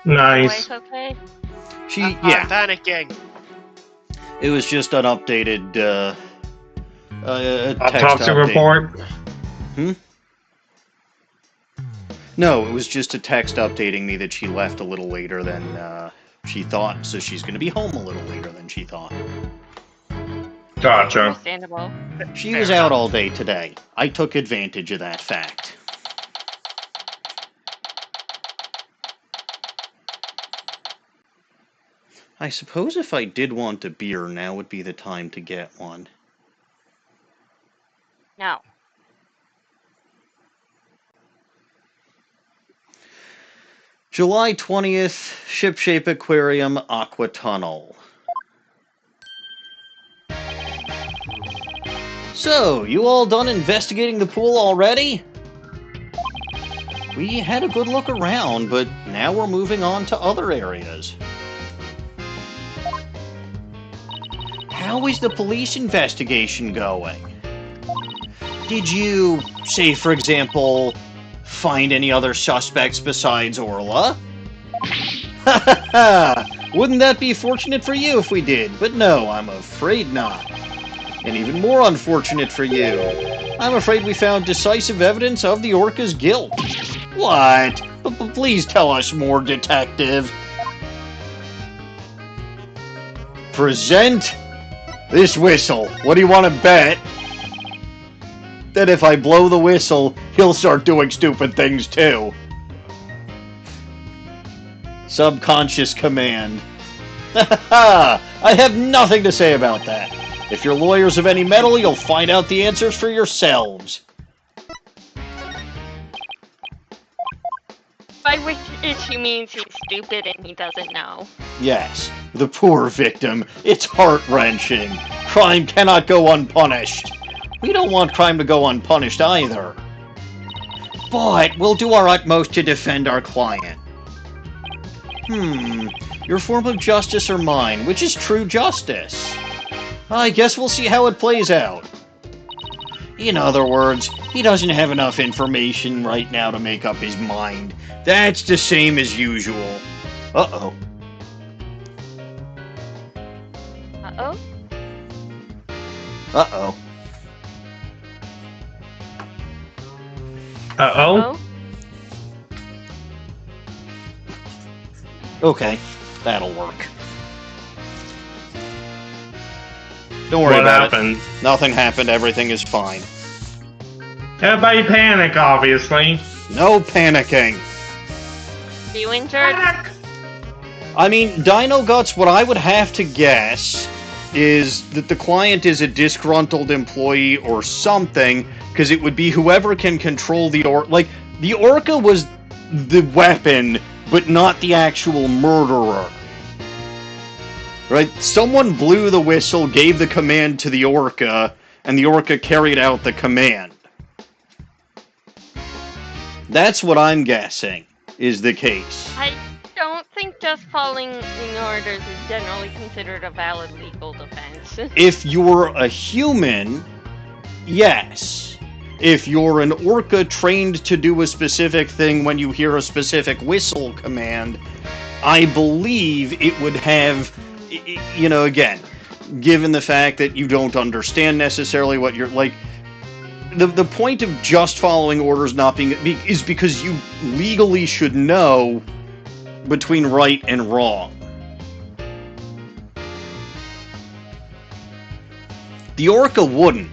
Nice. Always okay. I'm panicking. It was just an updated, text Autopsy update. report. No, it was just a text updating me that she left a little later than, she thought, so she's gonna be home a little later than she thought. Gotcha. Understandable. She was out all day today. I took advantage of that fact. I suppose if I did want a beer, now would be the time to get one. No. July 20th, Shipshape Aquarium, Aqua Tunnel. So, you all done investigating the pool already? We had a good look around, but now we're moving on to other areas. How is the police investigation going? Did you, say for example, find any other suspects besides Orla? Ha ha ha! Wouldn't that be fortunate for you if we did? But no, I'm afraid not. And even more unfortunate for you, I'm afraid we found decisive evidence of the Orca's guilt. What? Please tell us more, detective. Present this whistle. What do you want to bet? That if I blow the whistle, he'll start doing stupid things too. Subconscious command. I have nothing to say about that. If you're lawyers of any metal, you'll find out the answers for yourselves. By which he means he's stupid and he doesn't know. Yes, the poor victim. It's heart-wrenching. Crime cannot go unpunished. We don't want crime to go unpunished either. But we'll do our utmost to defend our client. Your form of justice or mine? Which is true justice? I guess we'll see how it plays out. In other words, he doesn't have enough information right now to make up his mind. That's the same as usual. Uh-oh. Uh-oh? Uh-oh. Uh-oh. Okay, that'll work. Don't worry What about happened? it. Nothing happened, everything is fine. Everybody panic, obviously. No panicking. You injured? I mean, Dino Guts, what I would have to guess is that the client is a disgruntled employee or something, because it would be whoever can control the Orca. Like, the Orca was the weapon, but not the actual murderer. Right? Someone blew the whistle, gave the command to the Orca, and the Orca carried out the command. That's what I'm guessing is the case. I don't think just following orders is generally considered a valid legal defense. If you're a human, yes. If you're an Orca trained to do a specific thing when you hear a specific whistle command, I believe it would have, you know, again, given the fact that you don't understand necessarily what you're, like, the point of just following orders not being, is because you legally should know between right and wrong. The Orca wouldn't.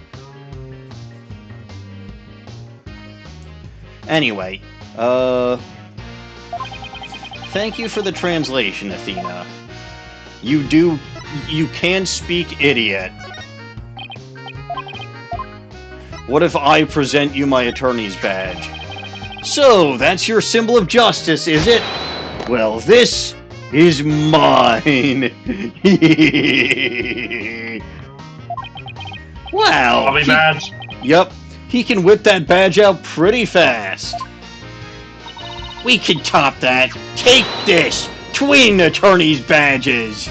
Anyway, thank you for the translation, Athena. You can speak idiot. What if I present you my attorney's badge? So, that's your symbol of justice, is it? Well, this is mine. Wow. Lobby badge. Yep. He can whip that badge out pretty fast. We can top that. Take this. Twin attorney's badges.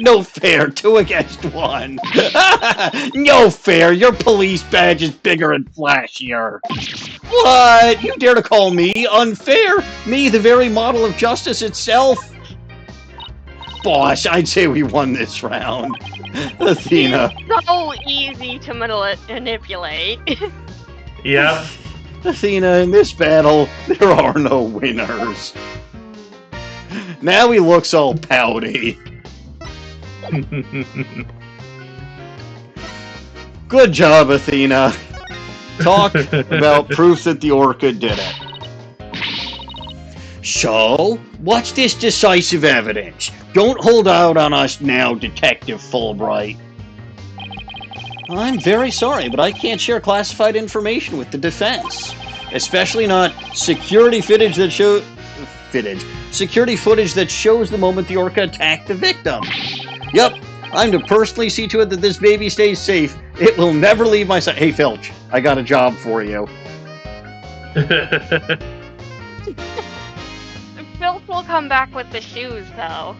No fair. 2 against 1. No fair. Your police badge is bigger and flashier. What? You dare to call me unfair? Me, the very model of justice itself? Boss, I'd say we won this round. Athena. He's so easy to manipulate. Yep. Athena, in this battle, there are no winners. Now he looks all pouty. Good job, Athena. Talk about proof that the Orca did it. So, what's this decisive evidence? Don't hold out on us now, Detective Fulbright. I'm very sorry, but I can't share classified information with the defense. Especially not security footage that shows the moment the Orca attacked the victim. Yep, I'm to personally see to it that this baby stays safe. It will never leave my side. Hey, Filch, I got a job for you. Filch will come back with the shoes, though.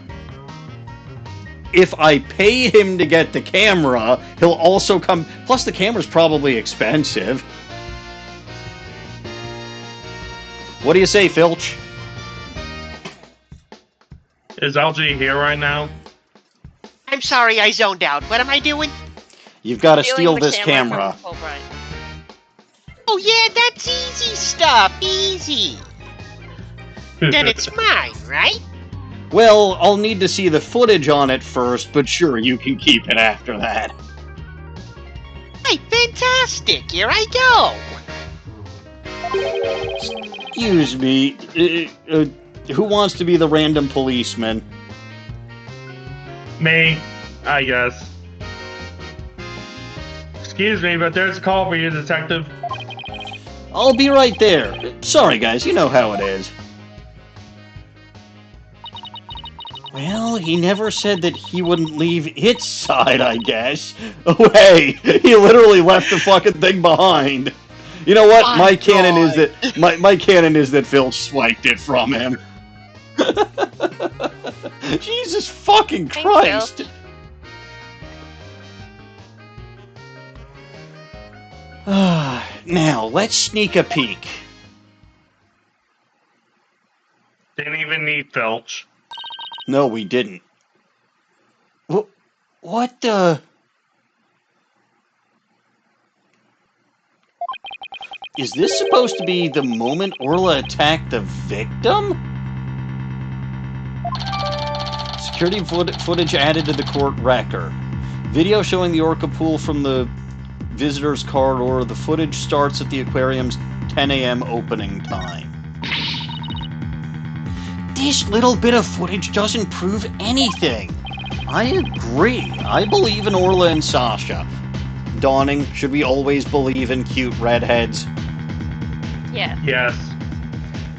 If I pay him to get the camera, he'll also come... Plus, the camera's probably expensive. What do you say, Filch? Is LG here right now? I'm sorry, I zoned out. What am I doing? You've got to Stealing steal the this camera. from Fulbright. Oh yeah, that's easy stuff. Easy. Then it's mine, right? Well, I'll need to see the footage on it first, but sure, you can keep it after that. Hey, fantastic. Here I go. Excuse me, who wants to be the random policeman? Me, I guess. Excuse me, but there's a call for you, Detective. I'll be right there. Sorry, guys, you know how it is. Well, he never said that he wouldn't leave its side, I guess. Oh, hey, he literally left the fucking thing behind. You know what? My canon is that Phil swiped it from him. Jesus fucking Christ! Now, let's sneak a peek. Didn't even need Filch. No, we didn't. What the... Is this supposed to be the moment Orla attacked the victim? Security footage added to the court record. Video showing the Orca pool from the visitor's corridor. The footage starts at the aquarium's 10 a.m. opening time. This little bit of footage doesn't prove anything. I agree. I believe in Orla and Sasha. Dawning, should we always believe in cute redheads? Yes. Yes.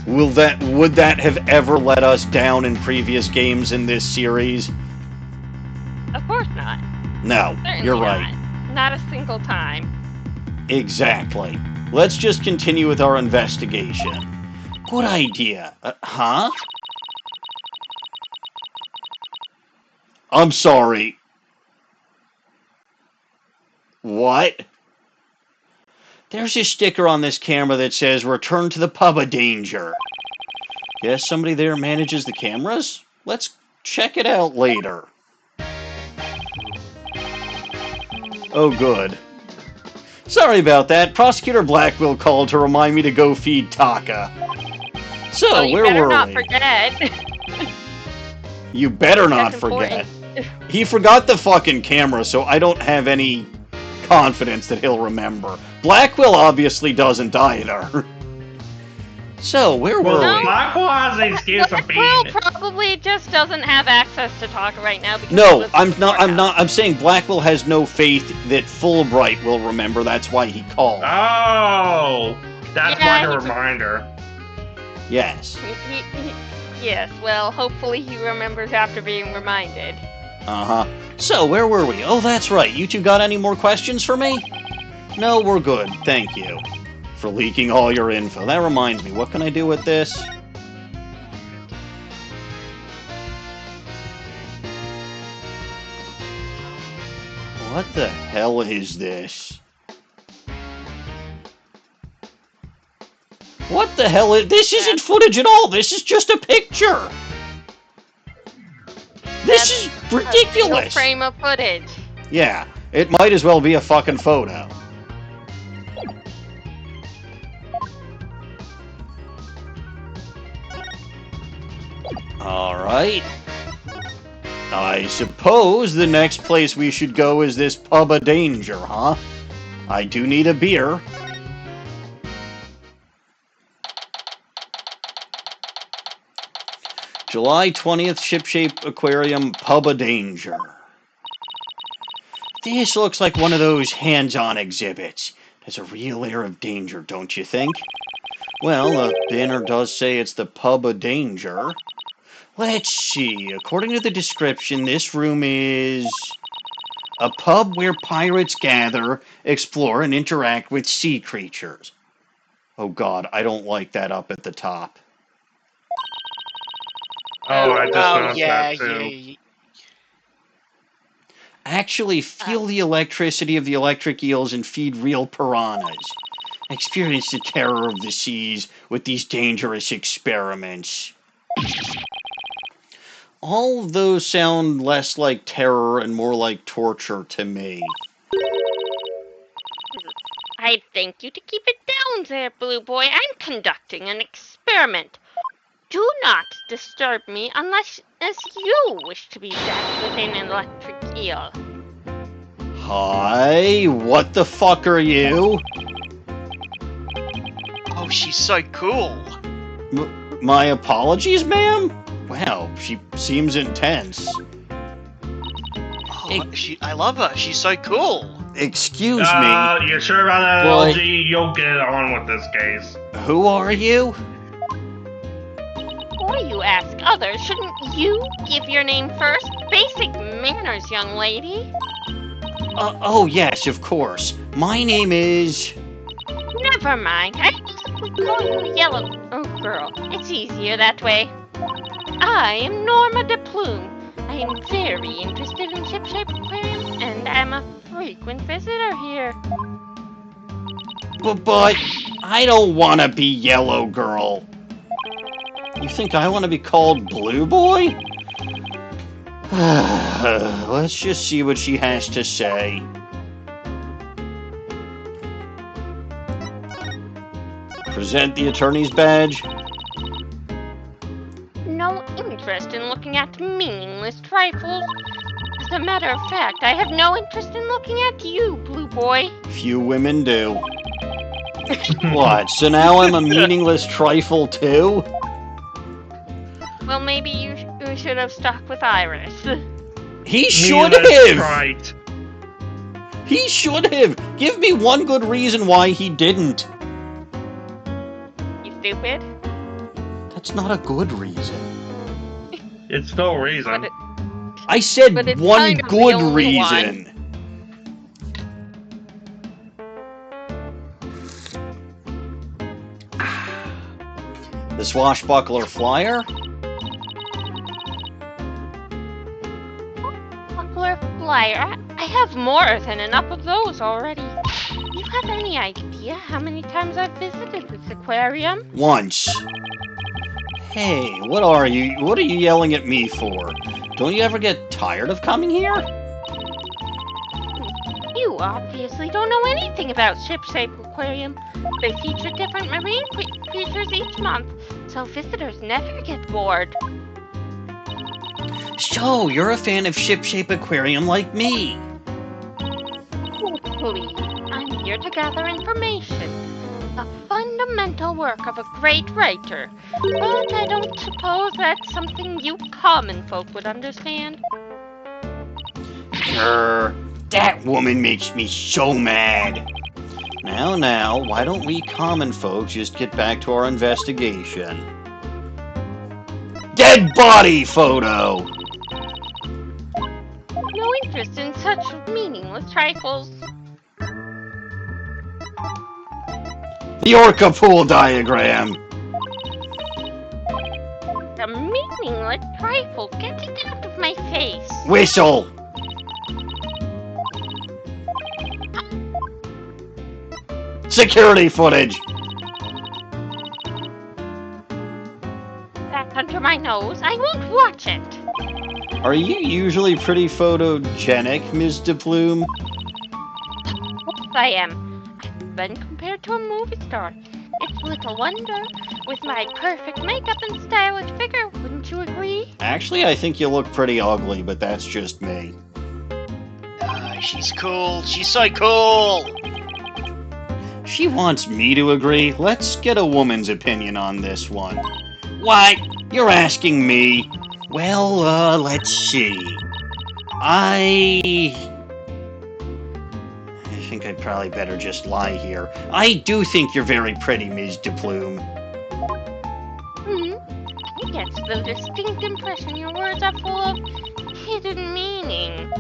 Would that have ever let us down in previous games in this series? Of course not. No, Certainly you're right. Not a single time. Exactly. Let's just continue with our investigation. Good idea. Huh? I'm sorry. What? There's a sticker on this camera that says, "Return to the pub of danger." Guess somebody there manages the cameras? Let's check it out later. Oh, good. Sorry about that. Prosecutor Blackwell called to remind me to go feed Taka. So, you where better were not we? forget. You better not That's forget. important. He forgot the fucking camera, so I don't have any confidence that he'll remember. Blackwell obviously doesn't either. So, where were Well, we? Blackwell has an excuse of Blackwell being... probably just doesn't have access to talk right now because he No, lives I'm in the not. courthouse. I'm saying Blackwell has no faith that Fulbright will remember. That's why he called. Oh! That's Yeah, like a he's- reminder. Yes. Yes, well, hopefully he remembers after being reminded. Uh-huh. So, where were we? Oh, that's right. You two got any more questions for me? No, we're good. Thank you for leaking all your info. That reminds me, what can I do with this? What the hell is this? What the hell is... This isn't footage at all! This is just a picture! This is ridiculous! No frame of footage. Yeah, it might as well be a fucking photo. Alright. I suppose the next place we should go is this pub of danger, huh? I do need a beer. July 20th, Ship-Shape Aquarium, Pub of Danger. This looks like one of those hands-on exhibits. There's a real air of danger, don't you think? Well, the banner does say it's the Pub of Danger. Let's see. According to the description, this room is a pub where pirates gather, explore, and interact with sea creatures. Oh god, I don't like that up at the top. Oh, I just noticed yeah, that too. yeah. Actually feel the electricity of the electric eels and feed real piranhas. Experience the terror of the seas with these dangerous experiments. All of those sound less like terror and more like torture to me. I thank you to keep it down there, Blue Boy. I'm conducting an experiment. Do not disturb me unless you wish to be zapped with an electric eel. Hi, what the fuck are you? Oh, she's so cool. My apologies, ma'am? Wow, she seems intense. Oh, I love her. She's so cool. Excuse me. You sure about that, What? LG? You'll get on with this case. Who are you? Before you ask others, shouldn't you give your name first? Basic manners, young lady. Oh, yes, of course. My name is... Never mind. I simply call you Yellow Girl. It's easier that way. I am Norma de Plume. I am very interested in Ship-Shape Aquarium, and I'm a frequent visitor here. But I don't want to be Yellow Girl. You think I want to be called Blue Boy? Let's just see what she has to say. Present the attorney's badge. No interest in looking at meaningless trifles. As a matter of fact, I have no interest in looking at you, Blue Boy. Few women do. What, so now I'm a meaningless trifle too? Well, maybe you should have stuck with Iris. He should That's have! right. He should have! Give me one good reason why he didn't. You stupid? That's not a good reason. It's no reason. But I said But it's one kind of the good only reason. The swashbuckler flyer? Buckler flyer. I have more than enough of those already. Do you have any idea how many times I've visited this aquarium? Once. Hey, what are you? What are you yelling at me for? Don't you ever get tired of coming here? You obviously don't know anything about Ship-Shape Aquarium. They feature different marine creatures each month, so visitors never get bored. So, you're a fan of Ship-Shape Aquarium like me? Please, I'm here to gather information. A fundamental work of a great writer. But I don't suppose that's something you common folk would understand. That woman makes me so mad. Now, why don't we common folk just get back to our investigation? Dead body photo! No interest in such meaningless trifles. The Orca pool diagram! The meaningless trifle. Get it out of my face. Whistle! security footage! That's under my nose. I won't watch it. Are you usually pretty photogenic, Ms. DePlume? I am. I've been compared to a movie star. It's little wonder. With my perfect makeup and stylish figure, wouldn't you agree? Actually, I think you look pretty ugly, but that's just me. She's cool. She's so cool. She wants me to agree. Let's get a woman's opinion on this one. What? You're asking me? Well, let's see. I think I'd probably better just lie here. I do think you're very pretty, Ms. DePlume. I get the distinct impression your words are full of hidden meaning.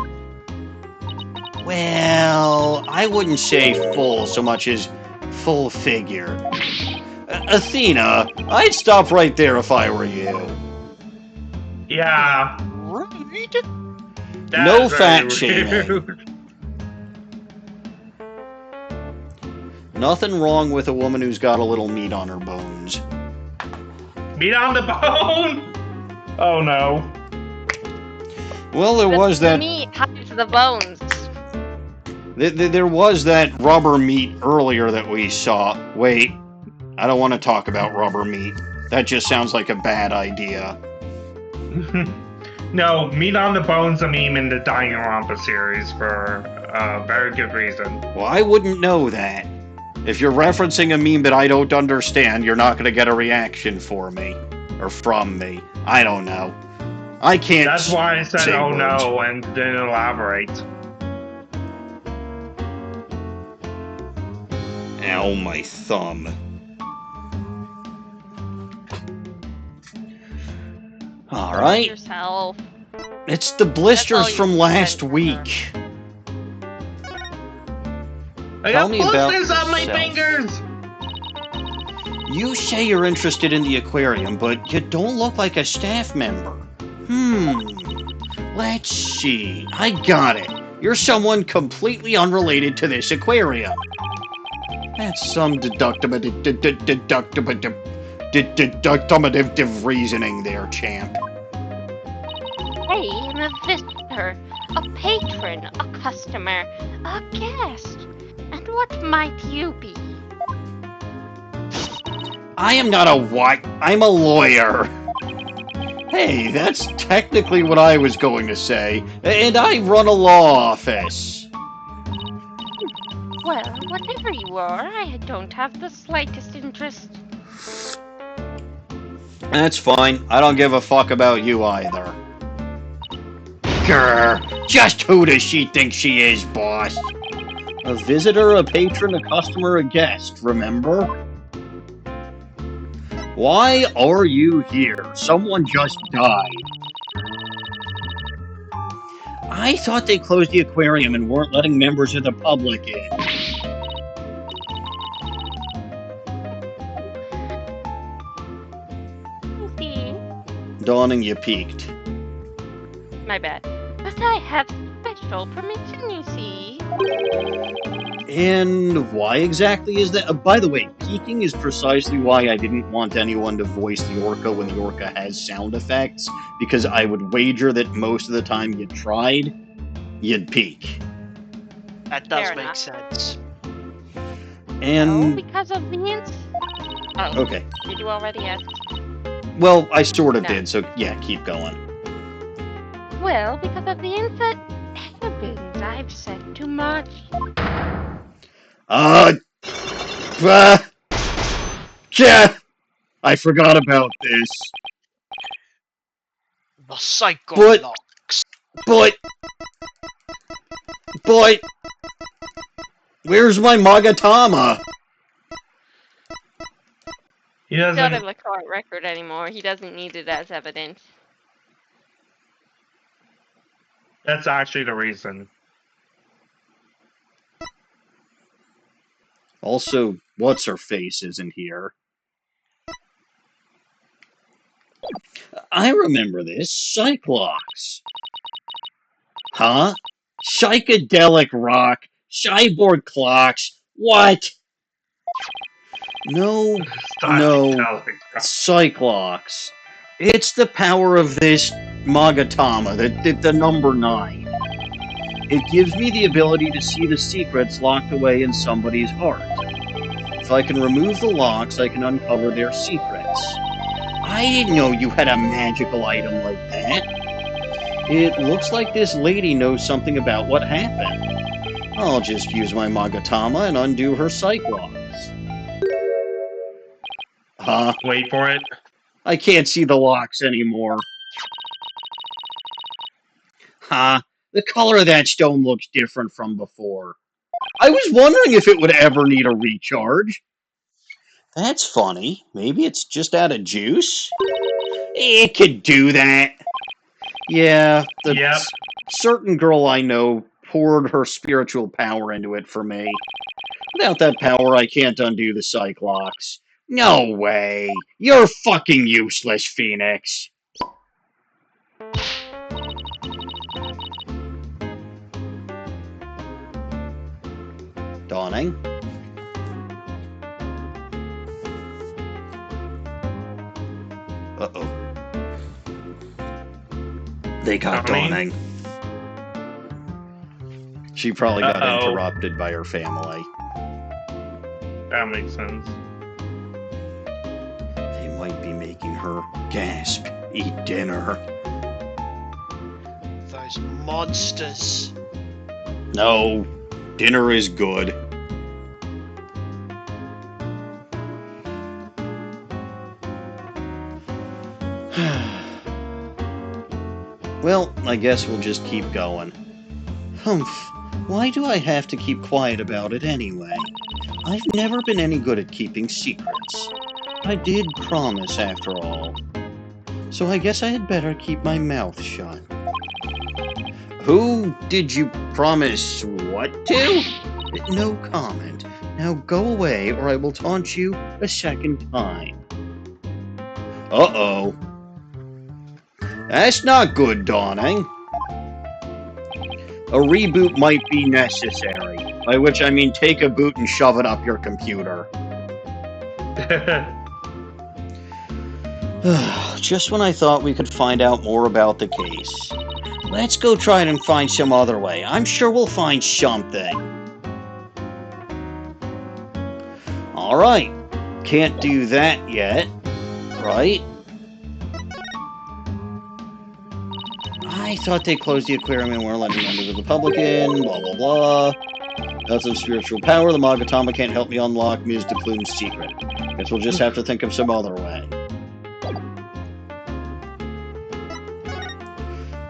Well, I wouldn't say full so much as full figure. Athena, I'd stop right there if I were you. Yeah. Rude. That No is very fat rude. shaming. Nothing wrong with a woman who's got a little meat on her bones. Meat on the bone? Oh no. Well, there was The that. meat hides the bones. There was that rubber meat earlier that we saw. Wait, I don't want to talk about rubber meat. That just sounds like a bad idea. No, Meat on the Bone's a meme in the DawningWinds series for a very good reason. Well, I wouldn't know that. If you're referencing a meme that I don't understand, you're not going to get a reaction for me. Or from me. I don't know. I can't. That's why I said say oh words. no and didn't elaborate. Ow, my thumb. Alright. Yourself. It's the That's all blisters you from said, last sir. week. I Tell got me about blisters on my yourself. fingers! You say you're interested in the aquarium, but you don't look like a staff member. Let's see. I got it. You're someone completely unrelated to this aquarium. That's some deductible reasoning there, champ. I am a visitor, a patron, a customer, a guest. And what might you be? I am not a what? I'm a lawyer. Hey, that's technically what I was going to say. And I run a law office. Well, whatever you are, I don't have the slightest interest. That's fine. I don't give a fuck about you either. Grr. Just who does she think she is, boss? A visitor, a patron, a customer, a guest, remember? Why are you here? Someone just died. I thought they closed the aquarium and weren't letting members of the public in. See? Dawning, you peeked. My bad. But I have special permission, you see. And why exactly is that? By the way, peeking is precisely why I didn't want anyone to voice the Orca when the Orca has sound effects, because I would wager that most of the time you tried, you'd peek. That does Fair make enough. sense. Oh, And, because of the Oh, okay. did you already ask? Well, I sort of No. did, so yeah, keep going. Well, because of the insect heavens, I've said too much. Yeah, I forgot about this. The psycho But- locks. But, where's my Magatama? He He's not doesn't. in the court record anymore. He doesn't need it as evidence. That's actually the reason. Also, what's her face isn't here. I remember this. Cyclops. Huh? Psychedelic rock. Cyborg clocks. What? No, Storytelling. Cyclops. It's the power of this Magatama, the number 9. It gives me the ability to see the secrets locked away in somebody's heart. If I can remove the locks, I can uncover their secrets. I didn't know you had a magical item like that. It looks like this lady knows something about what happened. I'll just use my Magatama and undo her Cyclops. Huh? Wait for it. I can't see the locks anymore. Huh? The color of that stone looks different from before. I was wondering if it would ever need a recharge. That's funny. Maybe it's just out of juice? It could do that. Yeah, Yep. certain girl I know poured her spiritual power into it for me. Without that power, I can't undo the Cyclops. No way. You're fucking useless, Phoenix. Dawning? Uh-oh. They got Dawning? Dawning. She probably got Uh-oh. interrupted by her family. That makes sense. They might be making her gasp, eat dinner. Those monsters. No, dinner is good. Well, I guess we'll just keep going. Humph, why do I have to keep quiet about it anyway? I've never been any good at keeping secrets. I did promise, after all. So I guess I had better keep my mouth shut. Who did you promise what to? No comment. Now go away, or I will taunt you a second time. Uh-oh. That's not good, Dawning. A reboot might be necessary. By which I mean take a boot and shove it up your computer. Just when I thought we could find out more about the case. Let's go try and find some other way. I'm sure we'll find something. Alright. Can't do that yet. Right? I thought they closed the aquarium and weren't letting members of the public in, blah blah blah. That's some spiritual power. The Magatama can't help me unlock Ms. DePlume's secret. Guess we'll just have to think of some other way.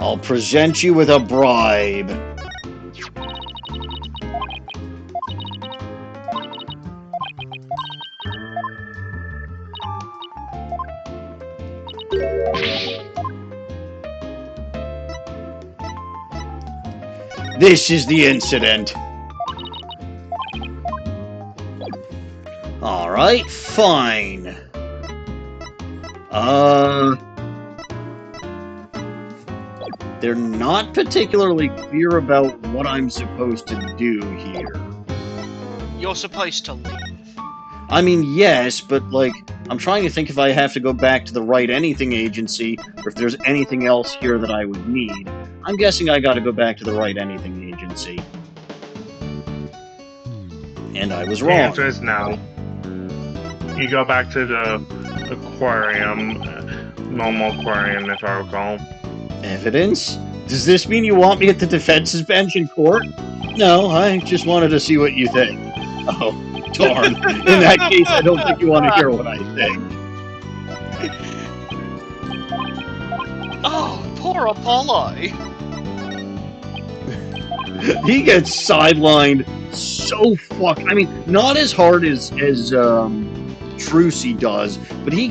I'll present you with a bribe. This is the incident. Alright, fine. They're not particularly clear about what I'm supposed to do here. You're supposed to leave. I mean, yes, but, like, I'm trying to think if I have to go back to the Wright Anything Agency, or if there's anything else here that I would need. I'm guessing I gotta go back to the Wright Anything Agency. And I was The wrong. answer is no. You go back to the aquarium, normal aquarium, if I recall. Evidence? Does this mean you want me at the defense's bench in court? No, I just wanted to see what you think. Oh, darn. In that case, I don't think you want to hear what I think. Oh, poor Apollo. He gets sidelined so I mean, not as hard as Trucy does, but he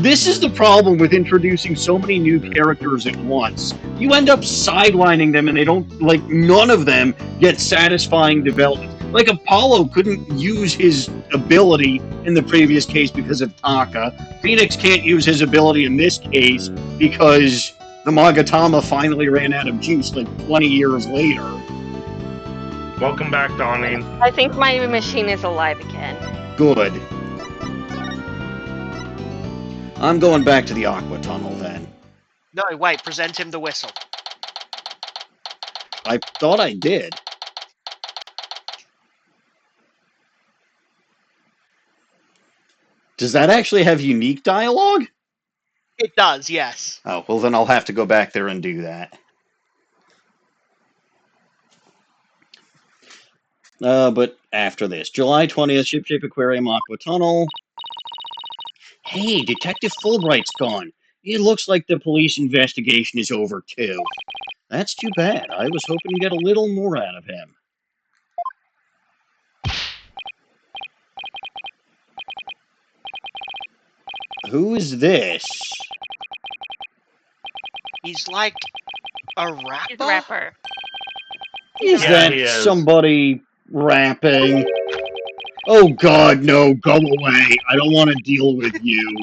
this is the problem with introducing so many new characters at once. You end up sidelining them and they don't, none of them get satisfying development. Like, Apollo couldn't use his ability in the previous case because of Taka. Phoenix can't use his ability in this case because the Magatama finally ran out of juice 20 years later. Welcome back, Dawning. I think my machine is alive again. Good. I'm going back to the Aqua Tunnel then. No, wait, present him the whistle. I thought I did. Does that actually have unique dialogue? It does, yes. Oh, well then I'll have to go back there and do that. But after this. July 20th, Ship Shape Aquarium, Aqua Tunnel. Hey, Detective Fulbright's gone. It looks like the police investigation is over, too. That's too bad. I was hoping to get a little more out of him. Who is this? He's like a He's rapper? a rapper. Is Yeah, that he is. somebody rapping? Oh god, no, go away. I don't want to deal with you.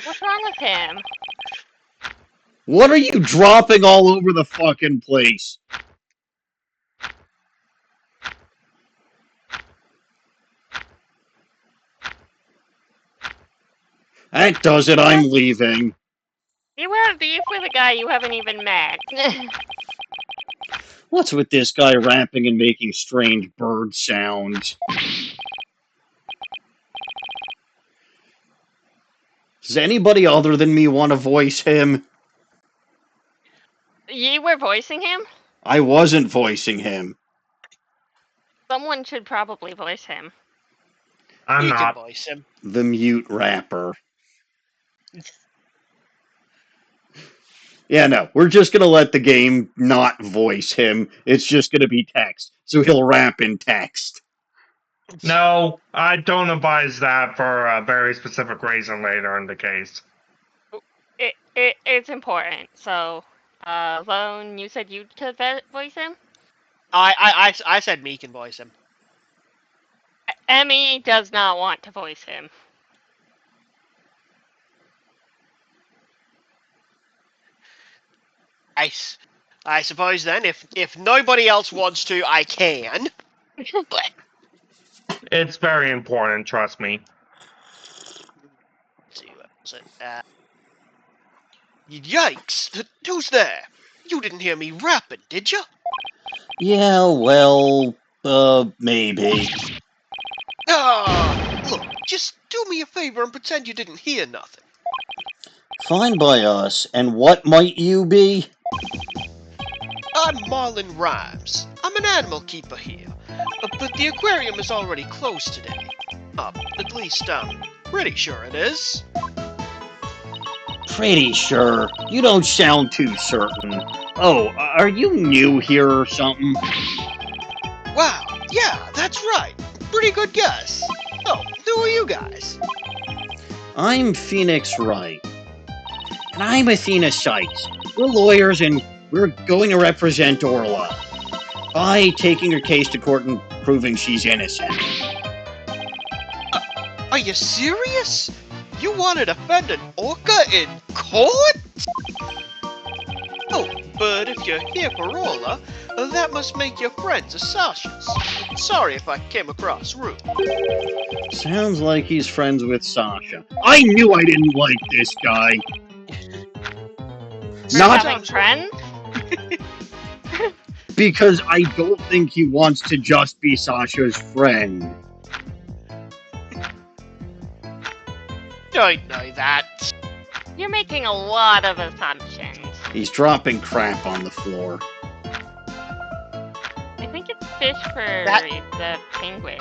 What's wrong with him? What are you dropping all over the fucking place? That does it, I'm leaving. You were beef with a guy you haven't even met. What's with this guy rapping and making strange bird sounds? Does anybody other than me want to voice him? You were voicing him? I wasn't voicing him. Someone should probably voice him. I'm You can not. voice him. The mute rapper. Yeah, no, we're just gonna let the game not voice him. It's just gonna be text. So he'll rap in text. No, I don't advise that for a very specific reason later in the case. It's important. So, Lone, you said you could voice him? I said me can voice him. Emmy does not want to voice him. I suppose then, if nobody else wants to, I can. It's very important, trust me. Let's see what was it. Yikes! Who's there? You didn't hear me rapping, did you? Yeah, well, maybe. Look, just do me a favor and pretend you didn't hear nothing. Fine by us. And what might you be? I'm Marlon Rhymes. I'm an animal keeper here. But the aquarium is already closed today. At least I'm pretty sure it is. Pretty sure. You don't sound too certain. Oh, are you new here or something? Wow, yeah, that's right. Pretty good guess. Oh, who are you guys? I'm Phoenix Wright. And I'm Athena Sykes. We're lawyers and we're going to represent Orla by taking her case to court and proving she's innocent. Are you serious? You want to defend an orca in court? Oh, but if you're here for Orla, that must make you friends of Sasha's. Sorry if I came across rude. Sounds like he's friends with Sasha. I knew I didn't like this guy. Not Having friends? because I don't think he wants to just be Sasha's friend. Don't know that. You're making a lot of assumptions. He's dropping crap on the floor. I think it's fish for the penguin.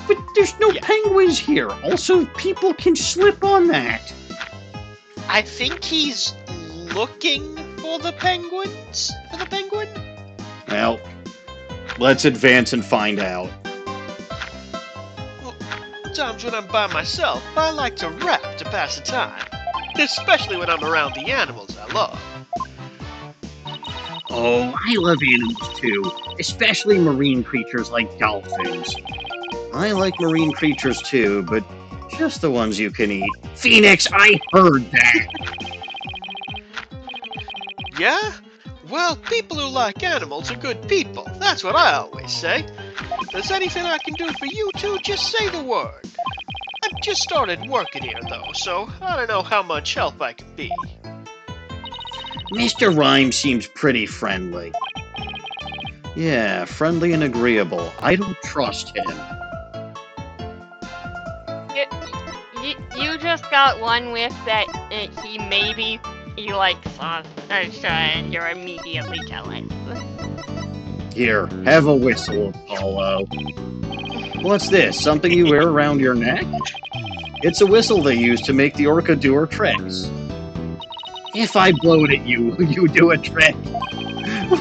But there's no Yeah. penguins here. Also, people can slip on that. I think he's looking for the penguins? For the penguin? Well, let's advance and find out. Well, times when I'm by myself, I like to rap to pass the time. Especially when I'm around the animals I love. Oh, I love animals too, especially marine creatures like dolphins. I like marine creatures too, but just the ones you can eat. Phoenix, I heard that! Yeah? Well, people who like animals are good people. That's what I always say. If there's anything I can do for you two, just say the word. I've just started working here, though, so I don't know how much help I can be. Mr. Rhyme seems pretty friendly. Yeah, friendly and agreeable. I don't trust him. You just got one whiff that he likes Sasha, and you're immediately jealous. Here, have a whistle, Apollo. What's this? Something you wear around your neck? It's a whistle they use to make the Orca do her tricks. If I blow it at you, will you do a trick?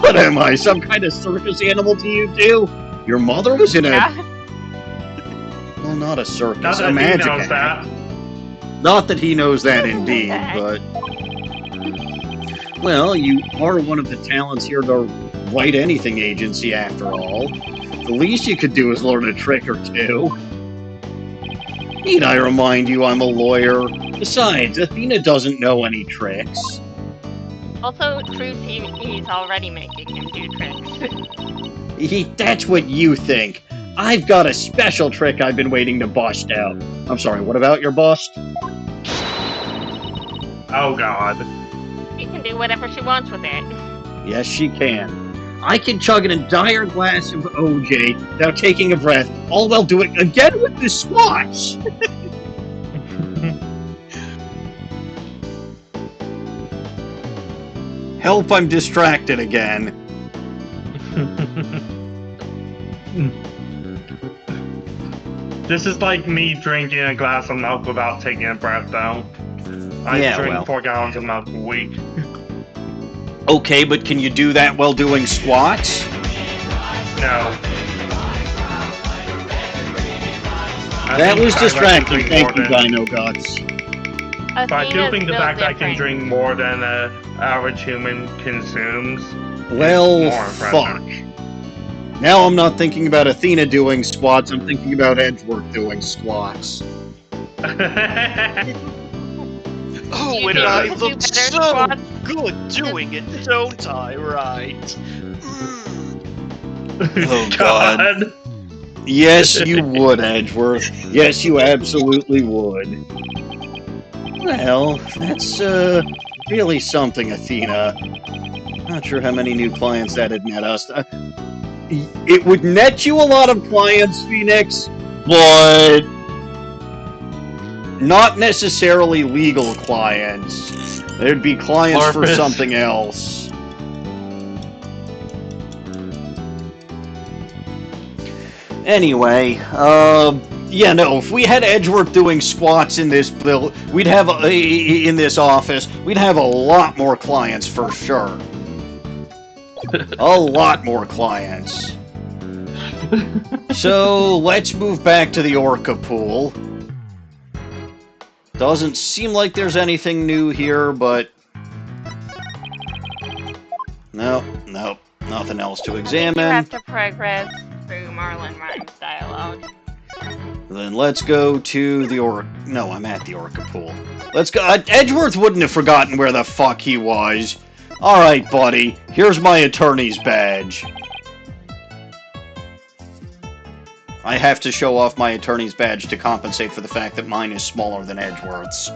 What am I, some kind of circus animal to you two? Your mother was in a... Yeah. Well, not a circus, Not a that he magic knows act. that. Not that he knows that indeed, but... Well, you are one of the talents here to Write Anything Agency, after all. The least you could do is learn a trick or two. Need I remind you I'm a lawyer? Besides, Athena doesn't know any tricks. Also, truth, he's already making him do tricks. That's what you think. I've got a special trick I've been waiting to bust out. I'm sorry, what about your bust? Oh god. She can do whatever she wants with it. Yes, she can. I can chug an entire glass of OJ without taking a breath, all while doing again with the squash. Help, I'm distracted again. This is like me drinking a glass of milk without taking a breath, though. I Yeah, drink well. 4 gallons of milk a week. Okay, but can you do that while doing squats? No. That was distracting. Thank you, Dino Guts. But I do Athena's think the built fact that I can different. drink more than an average human consumes. Well, More impressive. fuck. Now I'm not thinking about Athena doing squats, I'm thinking about Edgeworth doing squats. Oh, You and think I you could do look better so squats? good doing it, don't I, right? Oh, God. Yes, you would, Edgeworth. Yes, you absolutely would. Well, that's, really something, Athena. Not sure how many new clients that'd net us. It would net you a lot of clients, Phoenix, but not necessarily legal clients. There'd be clients for Larpus. something else. Anyway, yeah, no, if we had Edgeworth doing squats in this we'd have in this office, we'd have a lot more clients for sure. A lot more clients. So, let's move back to the Orca pool. Doesn't seem like there's anything new here, but... Nope, nothing else to You examine. have to progress through Marlon Rhymes dialogue. Then let's go to the Orca... No, I'm at the Orca pool. Let's go... Edgeworth wouldn't have forgotten where the fuck he was. Alright, buddy. Here's my attorney's badge. I have to show off my attorney's badge to compensate for the fact that mine is smaller than Edgeworth's.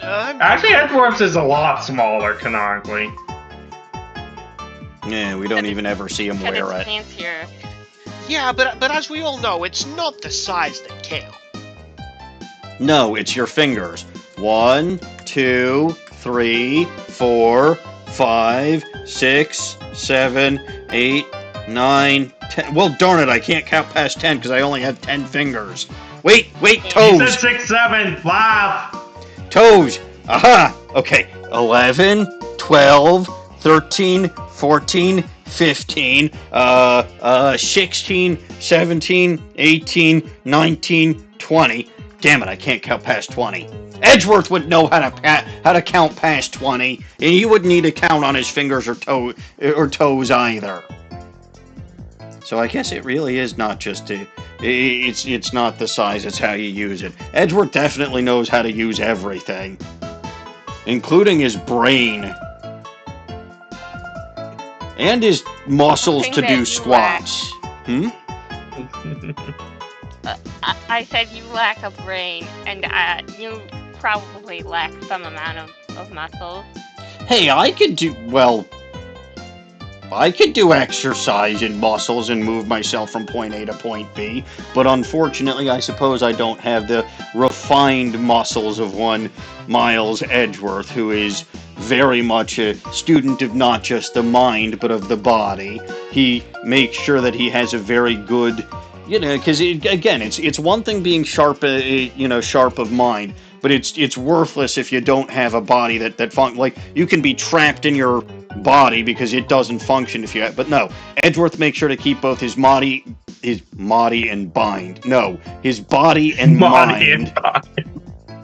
Actually, Edgeworth's is a lot smaller, canonically. Yeah, we don't even ever see him Because wear it's it. fancier. Yeah, but as we all know, it's not the size that count. No, it's your fingers. 1, 2, 3, 4, 5, 6, 7, 8, 9, 10. Well, darn it, I can't count past 10 because I only have 10 fingers. Wait, He said toes! 6, 7, laugh! Toes! Aha! Okay, 11, 12, 13, 14, 15, 16, 17, 18, 19, 20. Damn it, I can't count past 20. Edgeworth would know how to count past 20, and he wouldn't need to count on his fingers or toes either. So I guess it really is not just it's not the size, it's how you use it. Edgeworth definitely knows how to use everything, including his brain and his muscles to Something do that you squats. I said you lack a brain, and you probably lack some amount of muscles. Hey, I could do exercise and muscles and move myself from point A to point B, but unfortunately, I suppose I don't have the refined muscles of one Miles Edgeworth, who is very much a student of not just the mind, but of the body. He makes sure that he has a very good, because again, it's one thing being sharp, sharp of mind, but it's worthless if you don't have a body that like you can be trapped in your body because it doesn't function if you have, but no, Edgeworth makes sure to keep both his body and mind. No, his body and mind.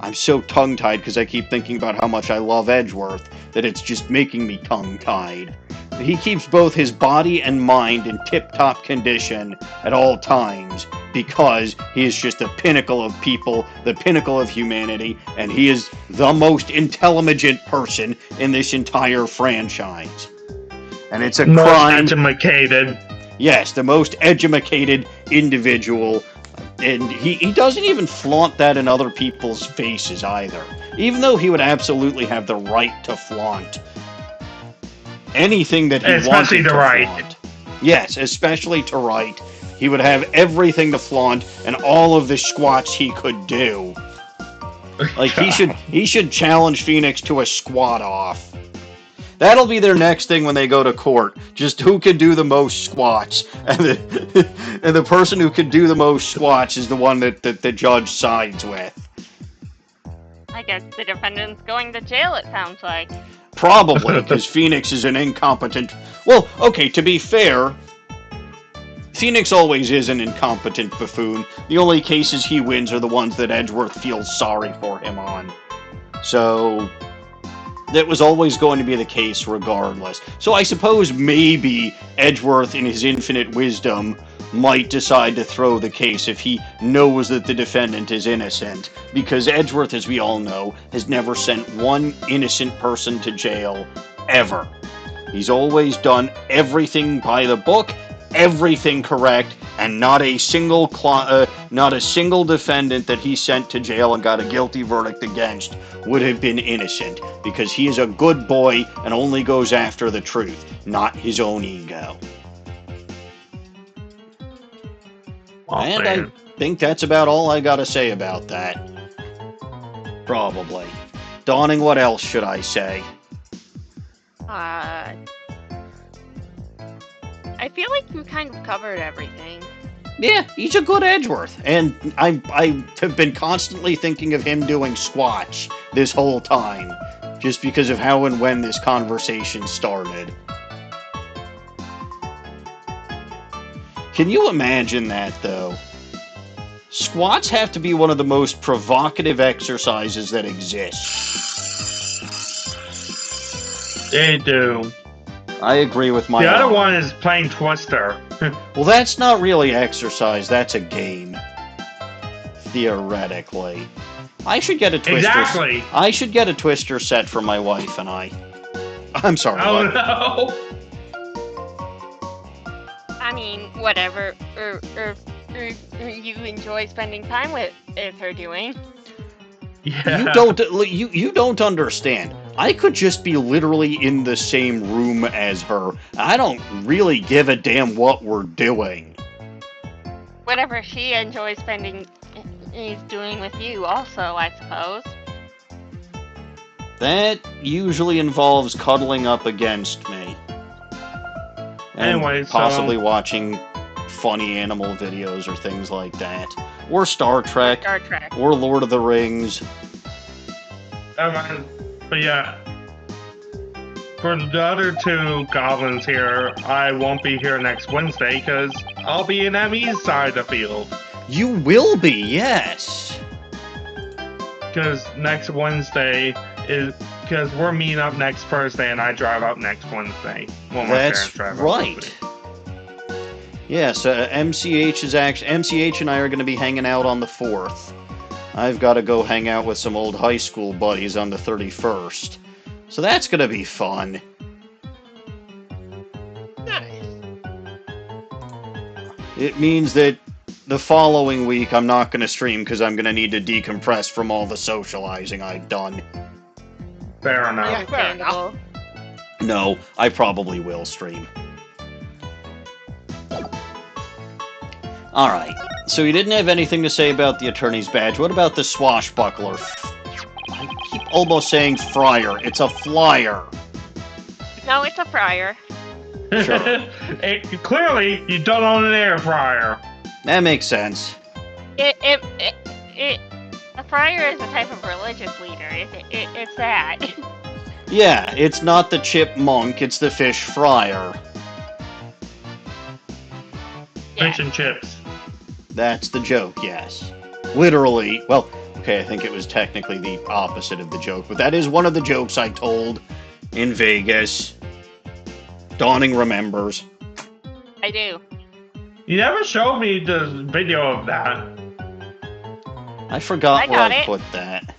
I'm so tongue-tied because I keep thinking about how much I love Edgeworth that it's just making me tongue-tied. He keeps both his body and mind in tip-top condition at all times because he is just the pinnacle of people, the pinnacle of humanity, and he is the most intelligent person in this entire franchise. And it's a crime. Educated. Yes, the most educated individual. And he doesn't even flaunt that in other people's faces either. Even though he would absolutely have the right to flaunt anything that he especially wanted to Wright. flaunt. Yes, especially to Wright. He would have everything to flaunt and all of the squats he could do. Like he should challenge Phoenix to a squat off. That'll be their next thing when they go to court. Just who can do the most squats. And the person who can do the most squats is the one that the judge sides with. I guess the defendant's going to jail, it sounds like. Probably, because Phoenix is an incompetent... Well, okay, to be fair, Phoenix always is an incompetent buffoon. The only cases he wins are the ones that Edgeworth feels sorry for him on. So that was always going to be the case regardless. So I suppose maybe Edgeworth, in his infinite wisdom, might decide to throw the case if he knows that the defendant is innocent, because Edgeworth, as we all know, has never sent one innocent person to jail, ever. He's always done everything by the book, everything correct, and not a single defendant that he sent to jail and got a guilty verdict against would have been innocent, because he is a good boy and only goes after the truth, not his own ego. And I think that's about all I gotta say about that. Probably. Dawning, what else should I say? I feel like we kind of covered everything. Yeah, he's a good Edgeworth, and I have been constantly thinking of him doing squats this whole time, just because of how and when this conversation started. Can you imagine that, though? Squats have to be one of the most provocative exercises that exist. They do. I agree with my The other own. one is playing Twister. Well, that's not really exercise, that's a game. Theoretically. I should get a Twister. Exactly. I should get a Twister set for my wife and I. I'm sorry, Oh what? no! I mean, whatever you enjoy spending time with her doing. Yeah. You don't understand. I could just be literally in the same room as her. I don't really give a damn what we're doing. Whatever she enjoys is doing with you also, I suppose. That usually involves cuddling up against me. And Anyway, possibly watching funny animal videos or things like that. Or Star Trek. Star Trek. Or Lord of the Rings. But yeah, for the other two goblins here, I won't be here next Wednesday because I'll be in ME's side of the field. You will be, yes. Because next Wednesday is because we're meeting up next Thursday and I drive up next Wednesday. Well, my parents That's drive right. up. Yes, MCH and I are going to be hanging out on the 4th. I've got to go hang out with some old high school buddies on the 31st. So that's going to be fun. Nice. It means that the following week I'm not going to stream because I'm going to need to decompress from all the socializing I've done. Fair enough. Yeah, fair enough. Understandable. No, I probably will stream. Alright, so you didn't have anything to say about the attorney's badge. What about the swashbuckler? I keep almost saying friar. It's a flyer. No, it's a fryer. Sure. Clearly, you don't own an air fryer. That makes sense. A friar is a type of religious leader. It's that. Yeah, it's not the chipmunk, it's the fish fryer. Yeah. Fish and chips. That's the joke, yes. Literally, well, okay, I think it was technically the opposite of the joke, but that is one of the jokes I told in Vegas. Dawning remembers. I do. You never showed me the video of that. I forgot I where got I it. put that.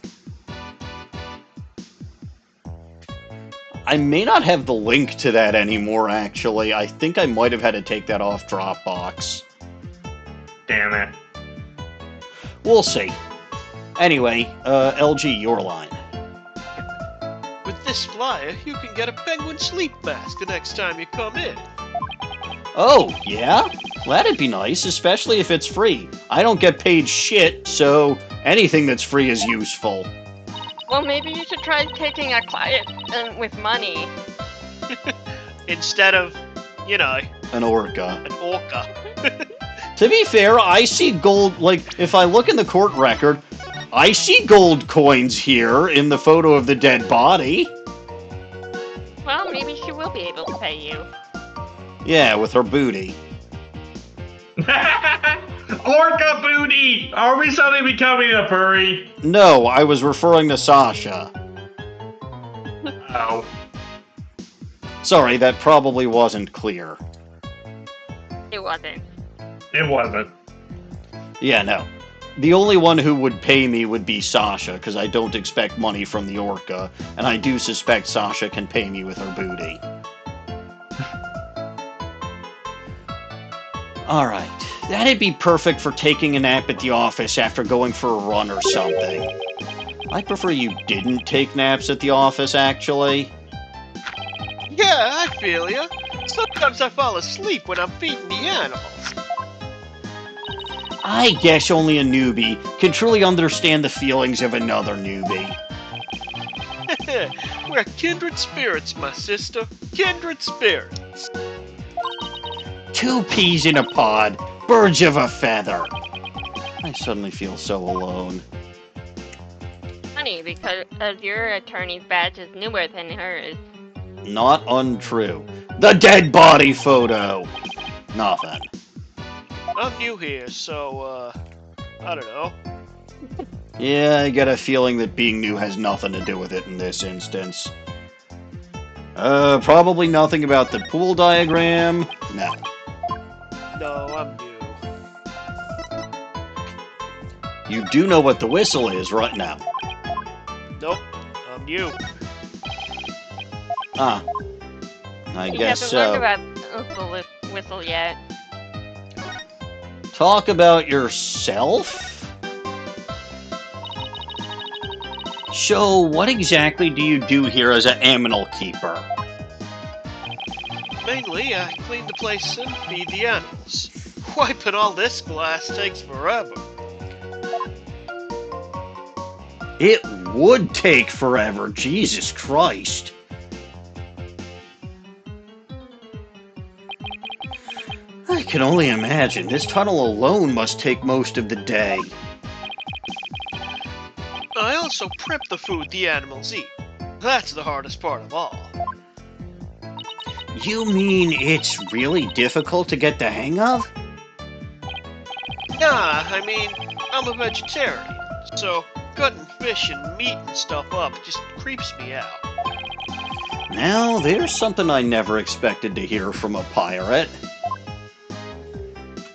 I may not have the link to that anymore, actually. I think I might have had to take that off Dropbox. Damn it. We'll see. Anyway, LG, your line. With this flyer, you can get a penguin sleep mask the next time you come in. Oh, yeah? That'd be nice, especially if it's free. I don't get paid shit, so anything that's free is useful. Well, maybe you should try taking a client with money. Instead of, you know, An orca. an orca. To be fair, I see gold, like, if I look in the court record, I see gold coins here in the photo of the dead body. Well, maybe she will be able to pay you. Yeah, with her booty. Orca booty! Are we suddenly becoming a furry? No, I was referring to Sasha. Oh. Sorry, that probably wasn't clear. It wasn't. It wasn't. Yeah, no. The only one who would pay me would be Sasha, because I don't expect money from the orca, and I do suspect Sasha can pay me with her booty. Alright, that'd be perfect for taking a nap at the office after going for a run or something. I prefer you didn't take naps at the office, actually. Yeah, I feel ya. Sometimes I fall asleep when I'm feeding the animals. I guess only a newbie can truly understand the feelings of another newbie. We're kindred spirits, my sister. Kindred spirits. Two peas in a pod, birds of a feather. I suddenly feel so alone. Funny, because your attorney's badge is newer than hers. Not untrue. The dead body photo! Nothing. I'm new here, so, I don't know. Yeah, I get a feeling that being new has nothing to do with it in this instance. Probably nothing about the pool diagram. No. No, I'm new. You do know what the whistle is right now. Nope, I'm new. Ah. I You guess haven't learned so. about the whistle yet. Talk about yourself? So, what exactly do you do here as an animal keeper? Mainly, I clean the place and feed the animals. Wiping all this glass takes forever. It would take forever, Jesus Christ. I can only imagine. This tunnel alone must take most of the day. I also prep the food the animals eat. That's the hardest part of all. You mean it's really difficult to get the hang of? Nah, I mean, I'm a vegetarian, so cutting fish and meat and stuff up just creeps me out. Now, there's something I never expected to hear from a pirate.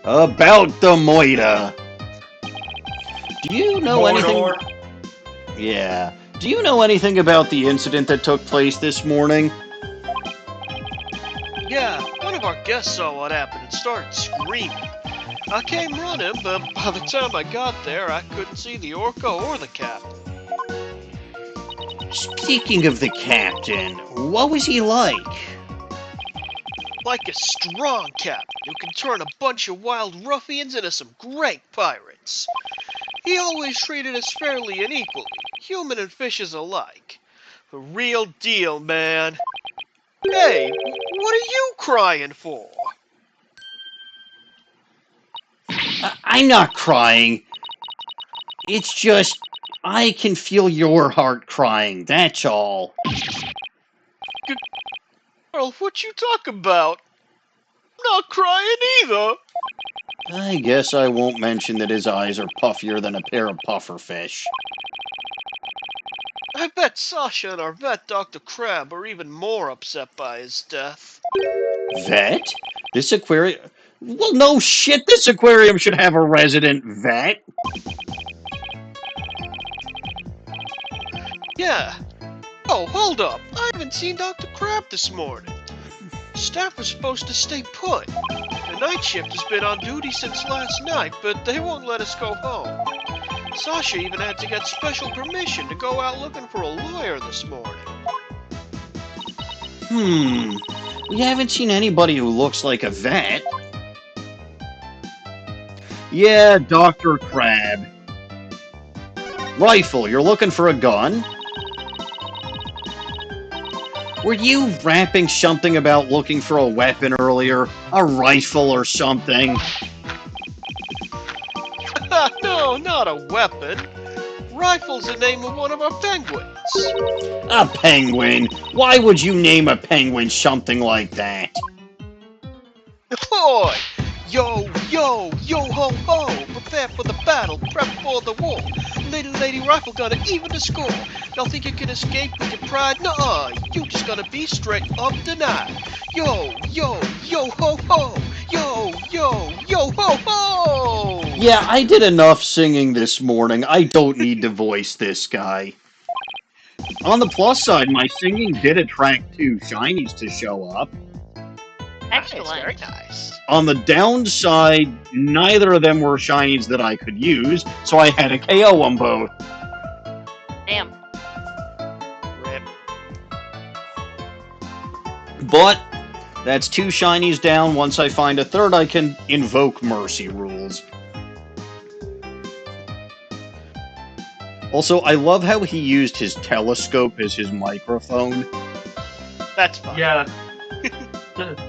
About the Moida. Do you know Mordor. anything? Yeah. Do you know anything about the incident that took place this morning? Yeah, one of our guests saw what happened and started screaming. I came running, but by the time I got there, I couldn't see the Orca or the captain. Speaking of the captain, what was he like? Like a strong captain who can turn a bunch of wild ruffians into some great pirates. He always treated us fairly and equally, human and fishes alike. The real deal, man. Hey, what are you crying for? I'm not crying. It's just, I can feel your heart crying, that's all. Girl, what you talk about? I'm not crying either. I guess I won't mention that his eyes are puffier than a pair of pufferfish. I bet Sasha and our vet, Dr. Crab, are even more upset by his death. Vet? This aquarium... Well, no shit, this aquarium should have a resident vet. Yeah. Oh, hold up. I haven't seen Dr. Crab this morning. Staff was supposed to stay put. The night shift has been on duty since last night, but they won't let us go home. Sasha even had to get special permission to go out looking for a lawyer this morning. We haven't seen anybody who looks like a vet. Yeah, Dr. Crab. Rifle, you're looking for a gun? Were you rapping something about looking for a weapon earlier? A rifle or something? No, not a weapon. Rifle's the name of one of our penguins. A penguin? Why would you name a penguin something like that? Boy! Yo, yo, yo ho ho! Prepare for the battle, prep for the war. Lady rifle gunner, even the score. Y'all think you can escape with your pride? Nuh-uh, you just gonna be straight up denied. Yo, yo, yo ho ho! Yo, yo, yo ho ho! Yeah, I did enough singing this morning. I don't need to voice this guy. On the plus side, my singing did attract 2 shinies to show up. Excellent. Very nice. On the downside, neither of them were shinies that I could use, so I had to KO them both. Damn. Rip. But that's 2 shinies down. Once I find a third, I can invoke mercy rules. Also, I love how he used his telescope as his microphone. That's fine. Yeah.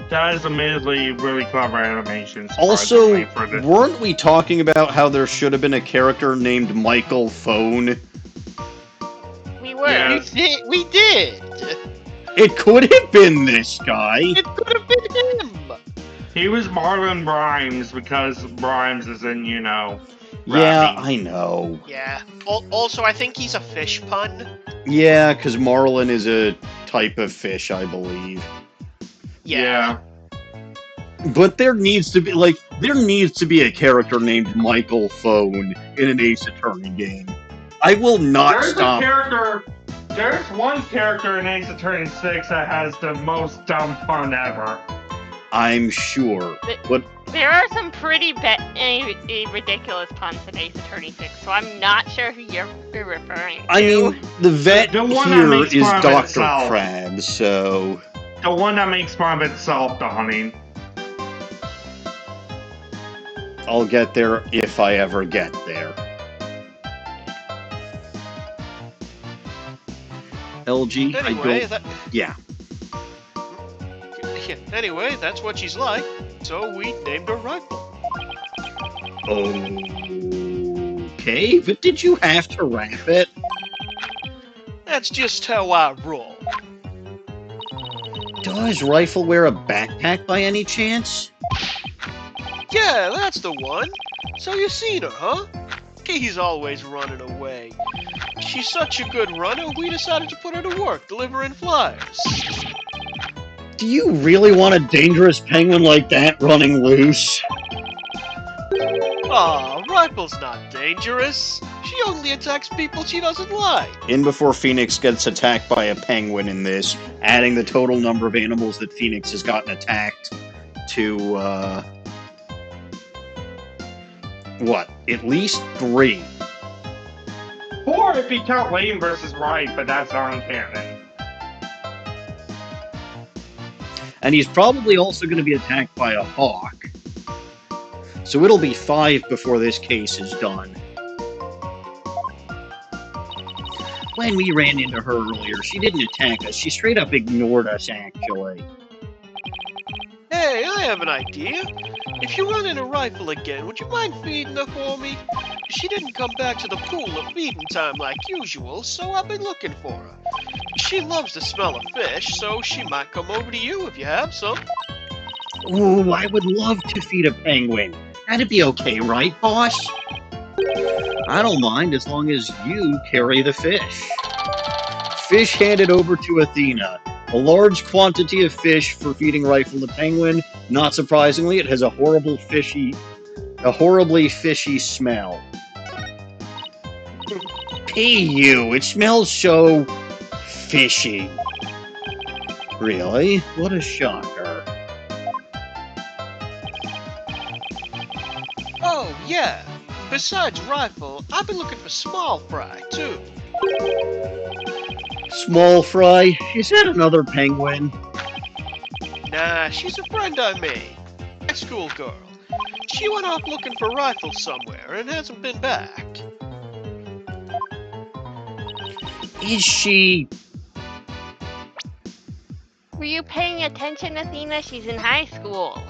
That is admittedly really clever animation. Also, surprisingly, for the- weren't we talking about how there should have been a character named Michael Phone? We were. Yeah. We did! It could have been this guy. It could have been him! He was Marlon Rhymes because Rhymes is in, you know. Yeah, rapping. I know. Yeah. Also, I think he's a fish pun. Yeah, because Marlin is a type of fish, I believe. Yeah. But there needs to be a character named Michael Phone in an Ace Attorney game. I will not stop. There's one character in Ace Attorney 6 that has the most dumb pun ever. I'm sure. But There are some pretty ridiculous puns in Ace Attorney 6, so I'm not sure who you're referring to. I mean, the vet The one that here makes is fun of Dr. itself. Crab, so The one that makes fun of itself, Dawning. I'll get there if I ever get there. LG, Anyway, Yeah. Anyway, that's what she's like, so we named her Rifle. Okay, but did you have to wrap it? That's just how I roll. Does Rifle wear a backpack by any chance? Yeah, that's the one. So you seen her, huh? He's always running away. She's such a good runner, we decided to put her to work delivering flyers. Do you really want a dangerous penguin like that running loose? Aw, Rifle's not dangerous. She only attacks people she doesn't like. In before Phoenix gets attacked by a penguin in this, adding the total number of animals that Phoenix has gotten attacked to, what, at least 3. 4 if you count Lane versus Wright, but that's non-canon. And he's probably also going to be attacked by a hawk. So it'll be 5 before this case is done. When we ran into her earlier, she didn't attack us. She straight up ignored us, actually. Hey, I have an idea. If you run into Rifle again, would you mind feeding her for me? She didn't come back to the pool at feeding time like usual, so I've been looking for her. She loves the smell of fish, so she might come over to you if you have some. Ooh, I would love to feed a penguin. That'd be okay, right, boss? I don't mind as long as you carry the fish. Fish handed over to Athena. A large quantity of fish for feeding Rifle the penguin. Not surprisingly, it has a horribly fishy smell. P.U. It smells so fishy. Really? What a shocker. Oh, yeah. Besides Rifle, I've been looking for Small Fry, too. Small Fry? Is that another penguin? Nah, she's a friend I made. High school girl. She went off looking for Rifle somewhere and hasn't been back. Is she... Were you paying attention, Athena? She's in high school.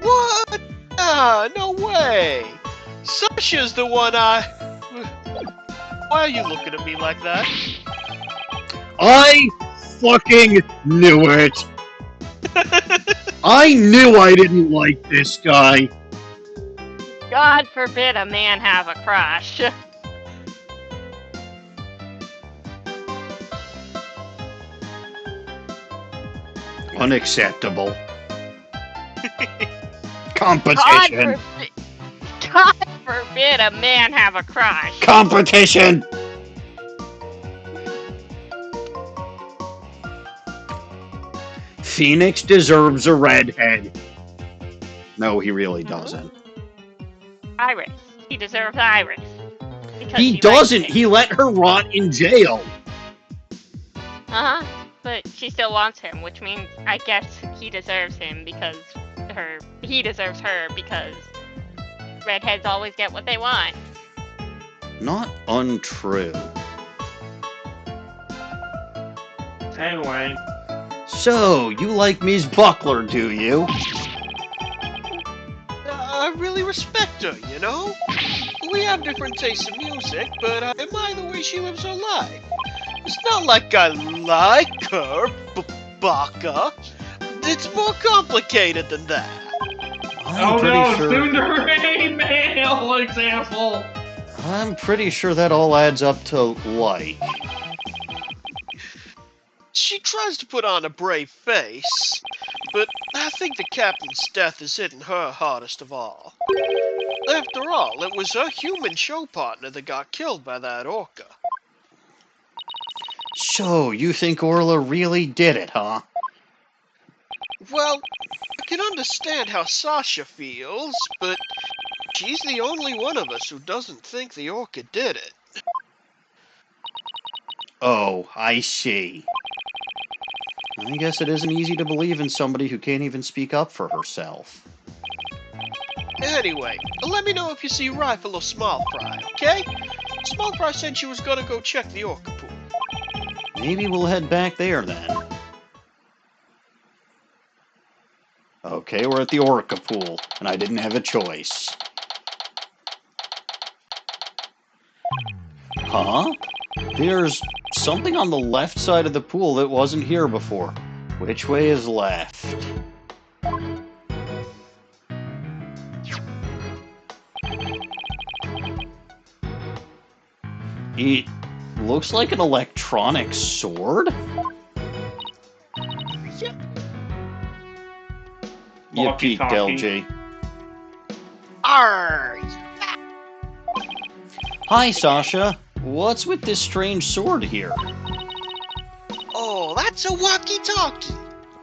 What? Ah, no way! Sasha's the one I... Why are you looking at me like that? I fucking knew it! I knew I didn't like this guy. God forbid a man have a crush. Unacceptable. Competition. God forbid a man have a crush. Competition. Phoenix deserves a redhead. No, he really doesn't. Iris. He deserves Iris. Because He doesn't. He let her rot in jail. Uh-huh. But she still wants him, which means I guess he deserves him because he deserves her because redheads always get what they want. Not untrue. Anyway. So, you like Ms. Buckler, do you? I really respect her, you know? We have different tastes in music, but I admire the way she lives her life. It's not like I like her, Baka. It's more complicated than that. Oh no, soon to remain male example. I'm pretty sure that all adds up to like. She tries to put on a brave face, but I think the captain's death is hitting her hardest of all. After all, it was her human show partner that got killed by that orca. So, you think Orla really did it, huh? Well, I can understand how Sasha feels, but she's the only one of us who doesn't think the orca did it. Oh, I see. I guess it isn't easy to believe in somebody who can't even speak up for herself. Anyway, let me know if you see Rifle or Small Fry, okay? Small Fry said she was gonna go check the orca pool. Maybe we'll head back there then. Okay, we're at the Orca pool, and I didn't have a choice. Huh? There's something on the left side of the pool that wasn't here before. Which way is left? It looks like an electronic sword? You peeked, LG. Arr! Hi, Sasha. What's with this strange sword here? Oh, that's a walkie-talkie.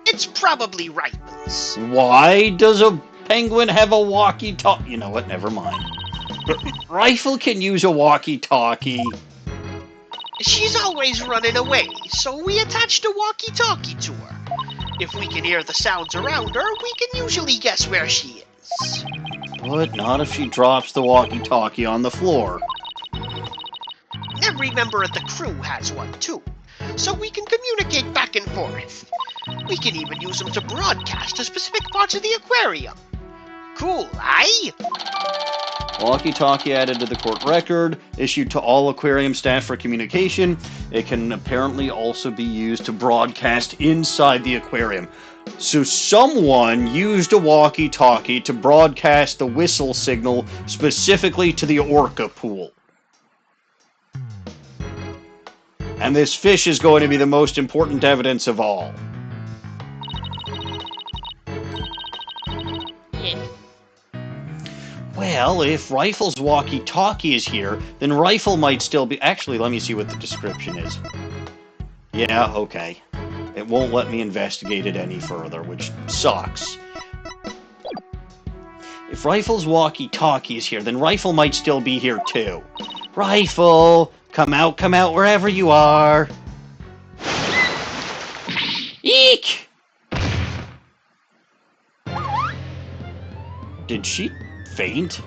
It's probably Rifle. is. Why does a penguin have a walkie-talkie? You know what? Never mind. But Rifle can use a walkie-talkie. She's always running away, so we attached a walkie-talkie to her. If we can hear the sounds around her, we can usually guess where she is. But not if she drops the walkie-talkie on the floor. Every member of the crew has one too, so we can communicate back and forth. We can even use them to broadcast to specific parts of the aquarium. Cool, eh? Walkie-talkie added to the court record, issued to all aquarium staff for communication. It can apparently also be used to broadcast inside the aquarium. So someone used a walkie-talkie to broadcast the whistle signal specifically to the Orca pool. And this fish is going to be the most important evidence of all. Yes. Well, if Rifle's walkie-talkie is here, then Rifle might still be... Actually, let me see what the description is. Yeah, okay. It won't let me investigate it any further, which sucks. If Rifle's walkie-talkie is here, then Rifle might still be here too. Rifle! Come out, wherever you are! Eek! Did she faint?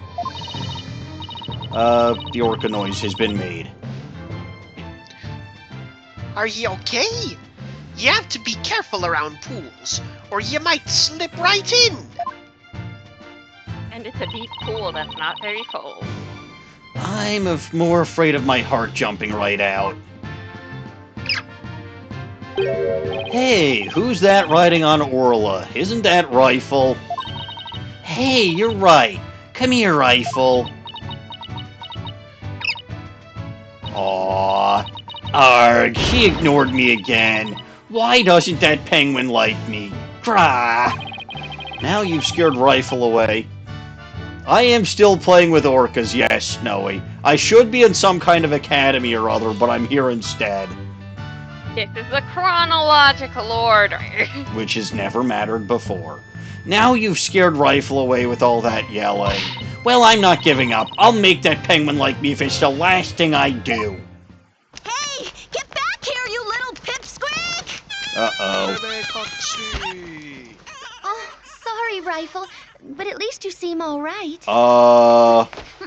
The Orca noise has been made. Are you okay? You have to be careful around pools, or you might slip right in. And it's a deep pool that's not very full. I'm more afraid of my heart jumping right out. Hey, who's that riding on Orla? Isn't that Rifle? Hey, you're right. Come here, Rifle. Aww. Arg, she ignored me again. Why doesn't that penguin like me? Grah! Now you've scared Rifle away. I am still playing with orcas, yes, Snowy. I should be in some kind of academy or other, but I'm here instead. This is the chronological order. Which has never mattered before. Now you've scared Rifle away with all that yelling. Well, I'm not giving up. I'll make that penguin like me if it's the last thing I do. Hey, get back here, you little pipsqueak! Uh-oh. Oh, sorry, Rifle, but at least you seem all right.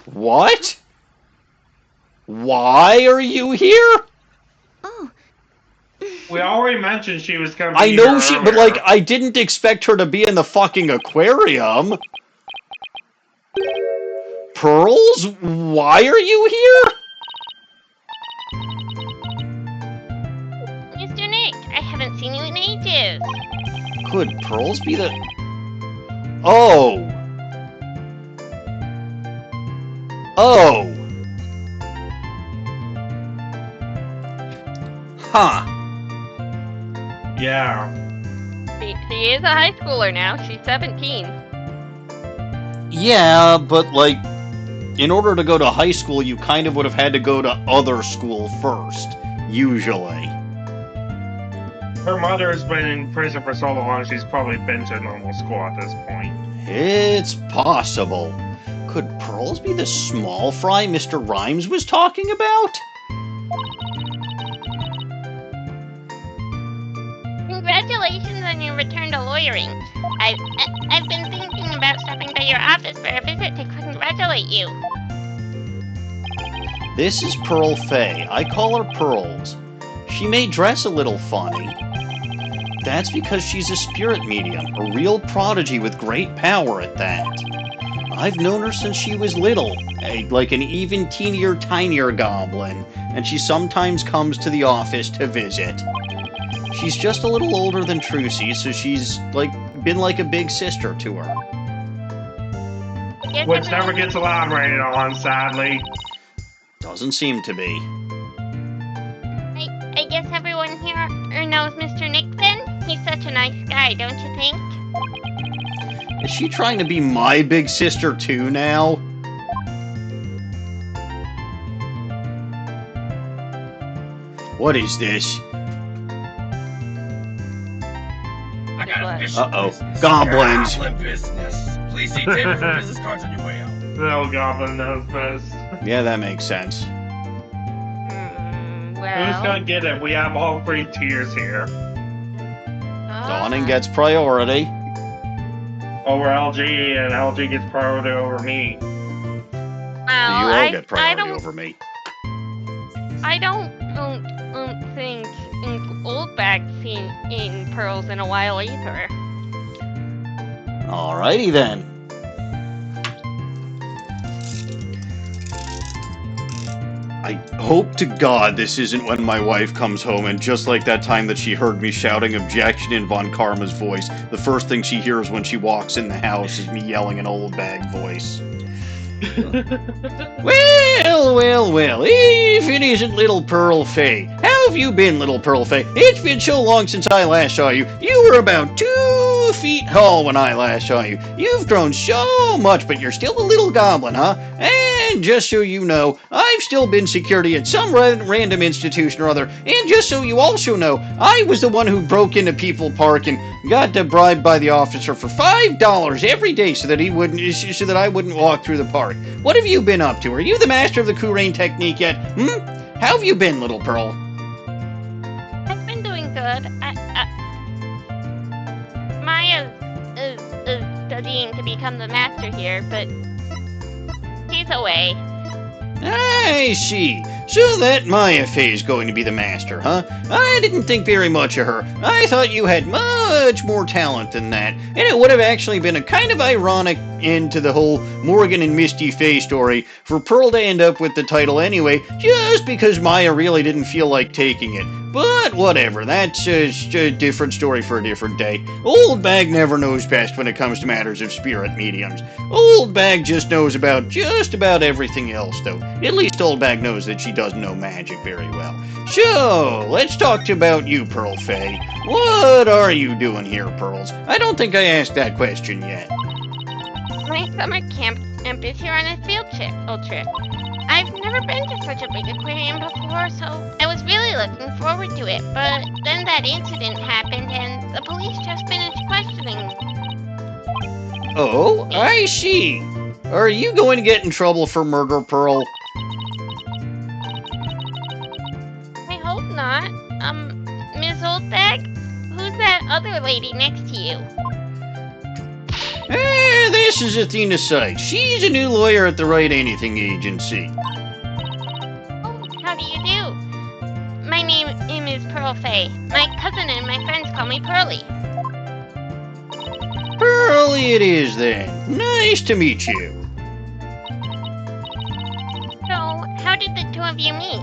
What? Why are you here? Oh, We already mentioned she was coming. I know she, but like, I didn't expect her to be in the fucking aquarium. Pearls? Why are you here? Mr. Nick, I haven't seen you in ages. Could Pearls be the... Oh. Oh. Huh. Yeah. She is a high schooler now. She's 17. Yeah, but like, in order to go to high school, you kind of would have had to go to other school first, usually. Her mother's been in prison for so long, she's probably been to normal school at this point. It's possible. Could Pearls be the small fry Mr. Rhymes was talking about? Congratulations on your return to lawyering. I've been thinking about stopping by your office for a visit to congratulate you. This is Pearl Fay. I call her Pearls. She may dress a little funny. That's because she's a spirit medium, a real prodigy with great power at that. I've known her since she was little, like an even tinier goblin, and she sometimes comes to the office to visit. She's just a little older than Trucy, so she's been like a big sister to her. Which never gets elaborated on, sadly. Doesn't seem to be. I guess everyone here knows Mr. Nick then? He's such a nice guy, don't you think? Is she trying to be my big sister too now? What is this? I got Uh-oh. Goblins. Goblin business. Please see table for business cards on your way out. No goblin knows best. Yeah, that makes sense. Who's Well, gonna get it? We have all 3 tiers here. Dawning gets priority. Over LG, and LG gets priority over me. Well, You all get I priority don't, over me. I don't think old bag's seen in pearls in a while either. Alrighty then. I hope to God this isn't when my wife comes home and just like that time that she heard me shouting objection in Von Karma's voice, the first thing she hears when she walks in the house is me yelling an old bag voice. Well, if it isn't little Pearl Fay. How have you been, little Pearl Fay? It's been so long since I last saw you. You were about 2 feet tall when I last saw you. You've grown so much, but you're still a little goblin, huh? And just so you know, I've still been security at some random institution or other. And just so you also know, I was the one who broke into People Park and got bribed by the officer for $5 every day so that I wouldn't walk through the park. What have you been up to? Are you the master of the Kurain technique yet? How have you been, little Pearl? I've been doing good. Maya is studying to become the master here, but she's away. I see. So that Maya Fey is going to be the master, huh? I didn't think very much of her. I thought you had much more talent than that. And it would have actually been a kind of ironic end to the whole Morgan and Misty Fey story for Pearl to end up with the title anyway, just because Maya really didn't feel like taking it. But whatever, that's just a different story for a different day. Old Bag never knows best when it comes to matters of spirit mediums. Old Bag just knows about just about everything else, though. At least Old Bag knows that she doesn't know magic very well. So, let's talk about you, Pearl Fay. What are you doing here, Pearls? I don't think I asked that question yet. My summer camp is here on a field trip. I've never been to such a big aquarium before, so I was really looking forward to it. But then that incident happened, and the police just finished questioning. Oh, I see. Are you going to get in trouble for murder, Pearl? I hope not. Miss Oldbag, who's that other lady next to you? This is Athena Sykes. She's a new lawyer at the Wright Anything Agency. Oh, how do you do? My name is Pearl Fay. My cousin and my friends call me Pearly. Pearly it is, then. Nice to meet you. So, how did the two of you meet?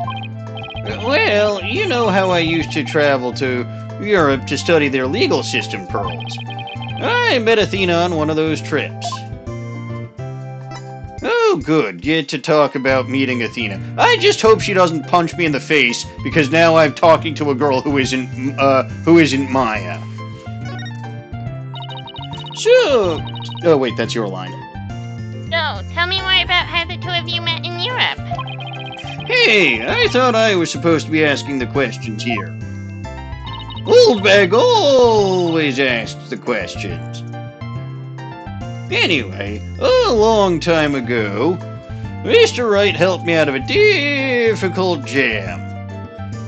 Well, you know how I used to travel to Europe to study their legal system, Pearls. I met Athena on one of those trips. Oh, good. Get to talk about meeting Athena. I just hope she doesn't punch me in the face, because now I'm talking to a girl who isn't Maya. So... Oh, wait, that's your line. So, tell me more about how the two of you met in Europe. Hey, I thought I was supposed to be asking the questions here. Old Bag always asks the questions. Anyway, a long time ago, Mr. Wright helped me out of a difficult jam.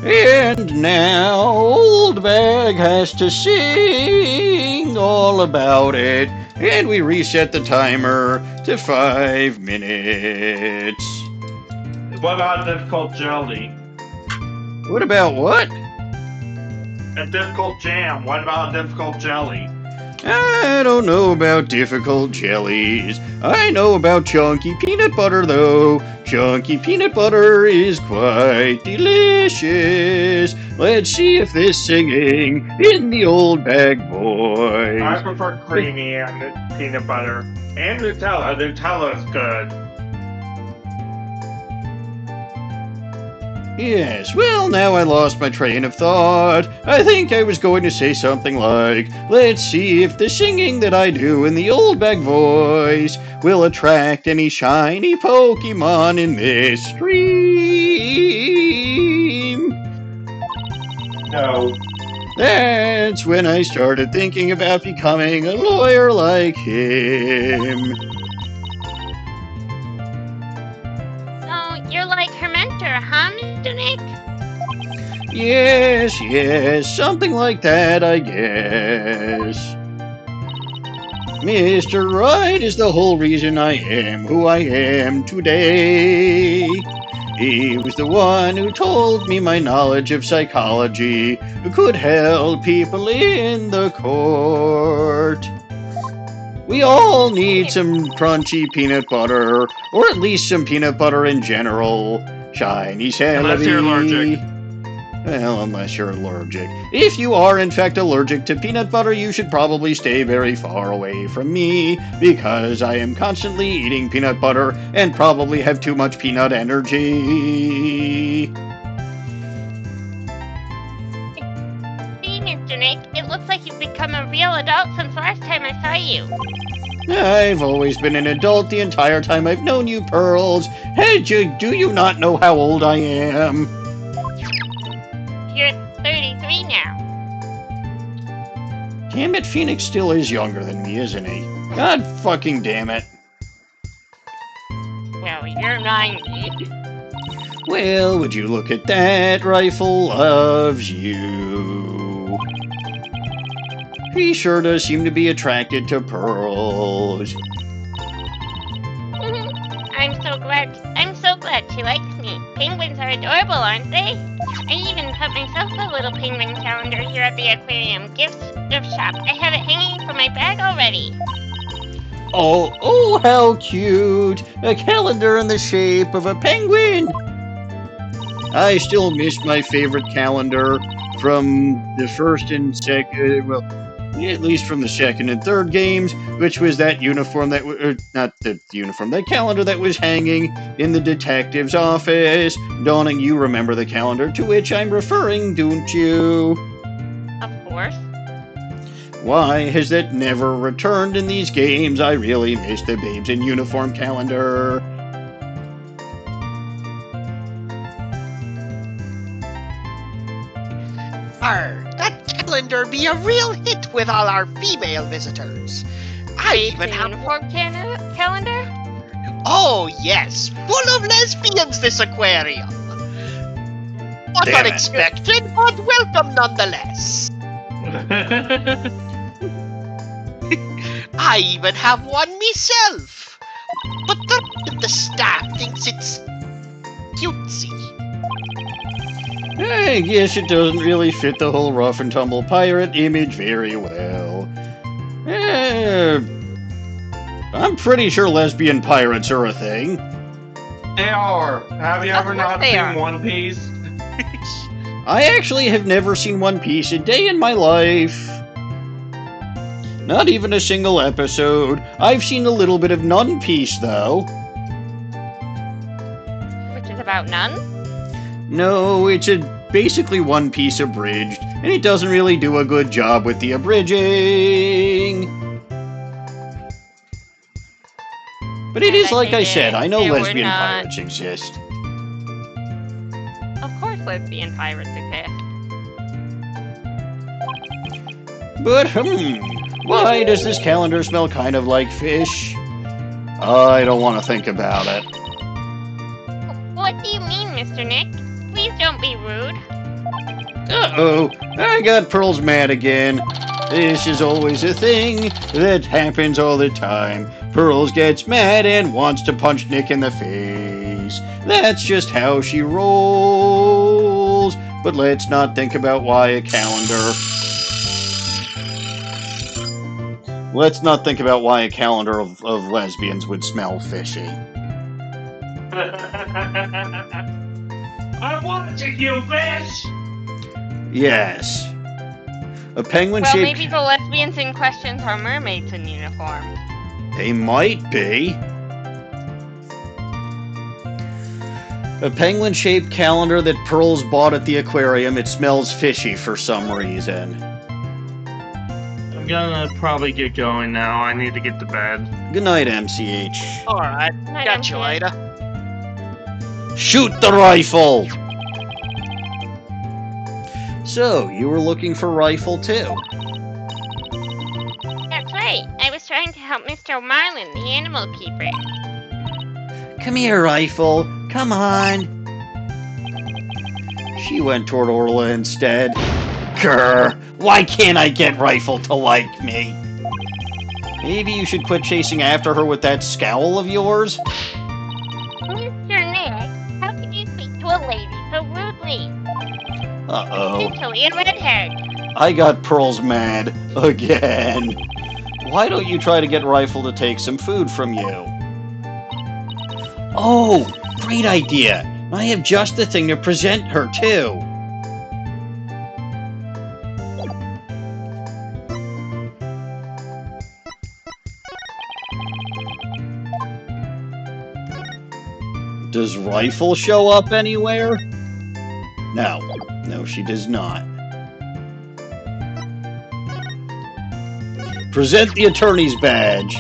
And now Old Bag has to sing all about it. And we reset the timer to 5 minutes. What about difficult jelly? What about what? A difficult jam. What about a difficult jelly? I don't know about difficult jellies. I know about chunky peanut butter, though. Chunky peanut butter is quite delicious. Let's see if this singing in the Old Bag voice. I prefer creamy and peanut butter. And Nutella. Nutella's good. Yes, well, now I lost my train of thought. I think I was going to say something like, let's see if the singing that I do in the Old Bag voice will attract any shiny Pokemon in this stream. No. And That's when I started thinking about becoming a lawyer like him. So, you're like her mentor, huh, Mr. Nick? Yes, something like that, I guess. Mr. Wright is the whole reason I am who I am today. He was the one who told me my knowledge of psychology could help people in the court. We all need some crunchy peanut butter, or at least some peanut butter in general. Shiny celery. Unless you're allergic. Well, unless you're allergic. If you are in fact allergic to peanut butter, you should probably stay very far away from me, because I am constantly eating peanut butter and probably have too much peanut energy. See, Mr. Nick, it looks like you've become a real adult since last time I saw you. I've always been an adult the entire time I've known you, Pearls. Hey, do you not know how old I am? You're 33 now. Damn it, Phoenix still is younger than me, isn't he? God fucking damn it. Well, you're 90. Well, would you look at that? Rifle loves you. He sure does seem to be attracted to Pearls. I'm so glad she likes me. Penguins are adorable, aren't they? I even put myself a little penguin calendar here at the aquarium gift shop. I have it hanging from my bag already. Oh, how cute! A calendar in the shape of a penguin! I still miss my favorite calendar from the first and second, well, at least from the second and third games, which was that uniform that, not the uniform, that calendar that was hanging in the detective's office. Dawning, you remember the calendar to which I'm referring, don't you? Of course. Why has that never returned in these games? I really miss the Babes in Uniform calendar. That calendar be a real hit with all our female visitors. I even have uniform calendar? Oh yes, full of lesbians this aquarium. What Damn it. unexpected, but welcome nonetheless. I even have one myself. But the staff thinks it's cutesy. I guess it doesn't really fit the whole rough and tumble pirate image very well. I'm pretty sure lesbian pirates are a thing. They are. Have you ever not they seen are. One Piece? I actually have never seen One Piece a day in my life. Not even a single episode. I've seen a little bit of Nun Piece, though. Which is about none? No, it's basically One Piece abridged, and it doesn't really do a good job with the abridging. But it is like I said, I know lesbian pirates exist. Of course lesbian pirates exist. But, why does this calendar smell kind of like fish? I don't want to think about it. What do you mean, Mr. Nick? Please don't be rude. Uh-oh, I got Pearls mad again. This is always a thing that happens all the time. Pearls gets mad and wants to punch Nick in the face. That's just how she rolls. But let's not think about why a calendar... Let's not think about why a calendar of lesbians would smell fishy. I want to, you fish! Yes. A penguin Well, shaped... maybe the lesbians in question are mermaids in uniform. They might be. A penguin-shaped calendar that Pearls bought at the aquarium. It smells fishy for some reason. I'm gonna probably get going now. I need to get to bed. Good night, MCH. Alright, Night, got you, MCH. Ida. Shoot the rifle! So, you were looking for Rifle too? That's right. I was trying to help Mr. Marlin, the animal keeper. Come here, Rifle. Come on. She went toward Orla instead. Grr, why can't I get Rifle to like me? Maybe you should quit chasing after her with that scowl of yours? Mr. Nick, how could you speak to a lady so rudely? Uh-oh. Especially a redhead. I got Pearls mad again. Why don't you try to get Rifle to take some food from you? Oh, great idea. I have just the thing to present her, too. Does Rifle show up anywhere? No. No, she does not. Present the attorney's badge.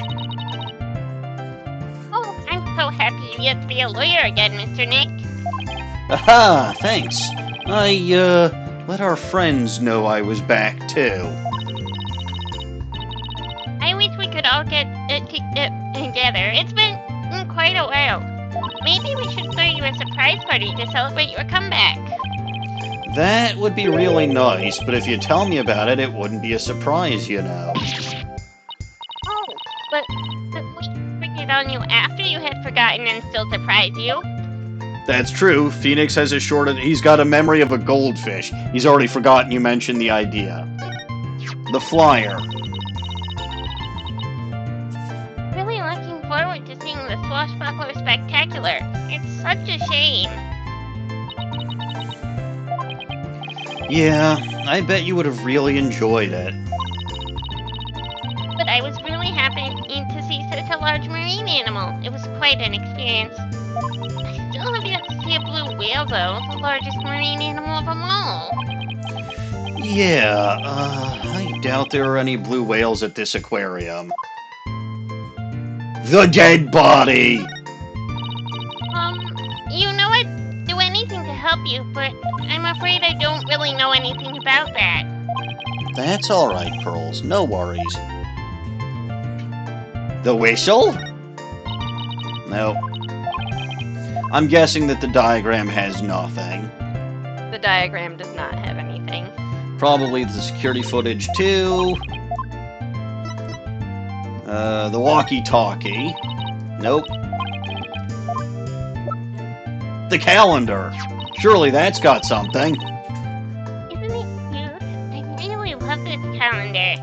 Oh, I'm so happy you get to be a lawyer again, Mr. Nick. Aha, thanks. I, let our friends know I was back, too. I wish we could all get together. It's been quite a while. Maybe we should throw you a surprise party to celebrate your comeback. That would be really nice, but if you tell me about it, it wouldn't be a surprise, you know. Oh, but we bring it on you after you had forgotten and still surprise you. That's true. Phoenix has he's got a memory of a goldfish. He's already forgotten you mentioned the idea. The flyer. Really looking forward to seeing the Swashbuckler Spectacular. It's such a shame. Yeah, I bet you would have really enjoyed it. But I was really happy to see such a large marine animal. It was quite an experience. I still have yet to see a blue whale, though, the largest marine animal of them all. Yeah, I doubt there are any blue whales at this aquarium. The dead body! You know I'd do anything to help you, but I'm afraid I don't really know anything about that. That's alright, Pearls. No worries. The whistle? Nope. I'm guessing that the diagram has nothing. The diagram does not have anything. Probably the security footage, too. The walkie-talkie. Nope. The calendar. Surely that's got something. Isn't it cute? I really love this calendar.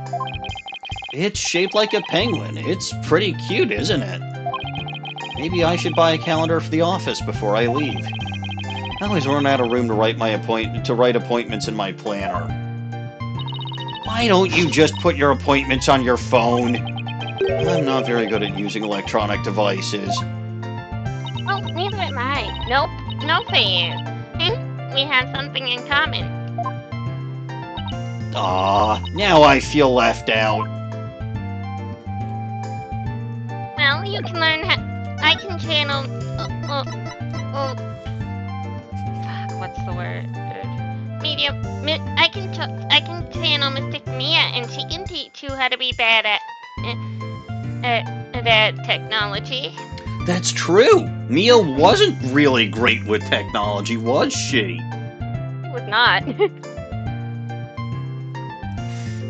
It's shaped like a penguin. It's pretty cute, isn't it? Maybe I should buy a calendar for the office before I leave. I always run out of room to write appointments in my planner. Why don't you just put your appointments on your phone? I'm not very good at using electronic devices. Oh, neither am I. Nope, no fan. We have something in common. Aw, now I feel left out. Well, you can learn how. I can channel. Fuck, what's the word? I can channel Mystic Mia, and she can teach you how to be bad at technology. That's true. Mia wasn't really great with technology, was she? It was not.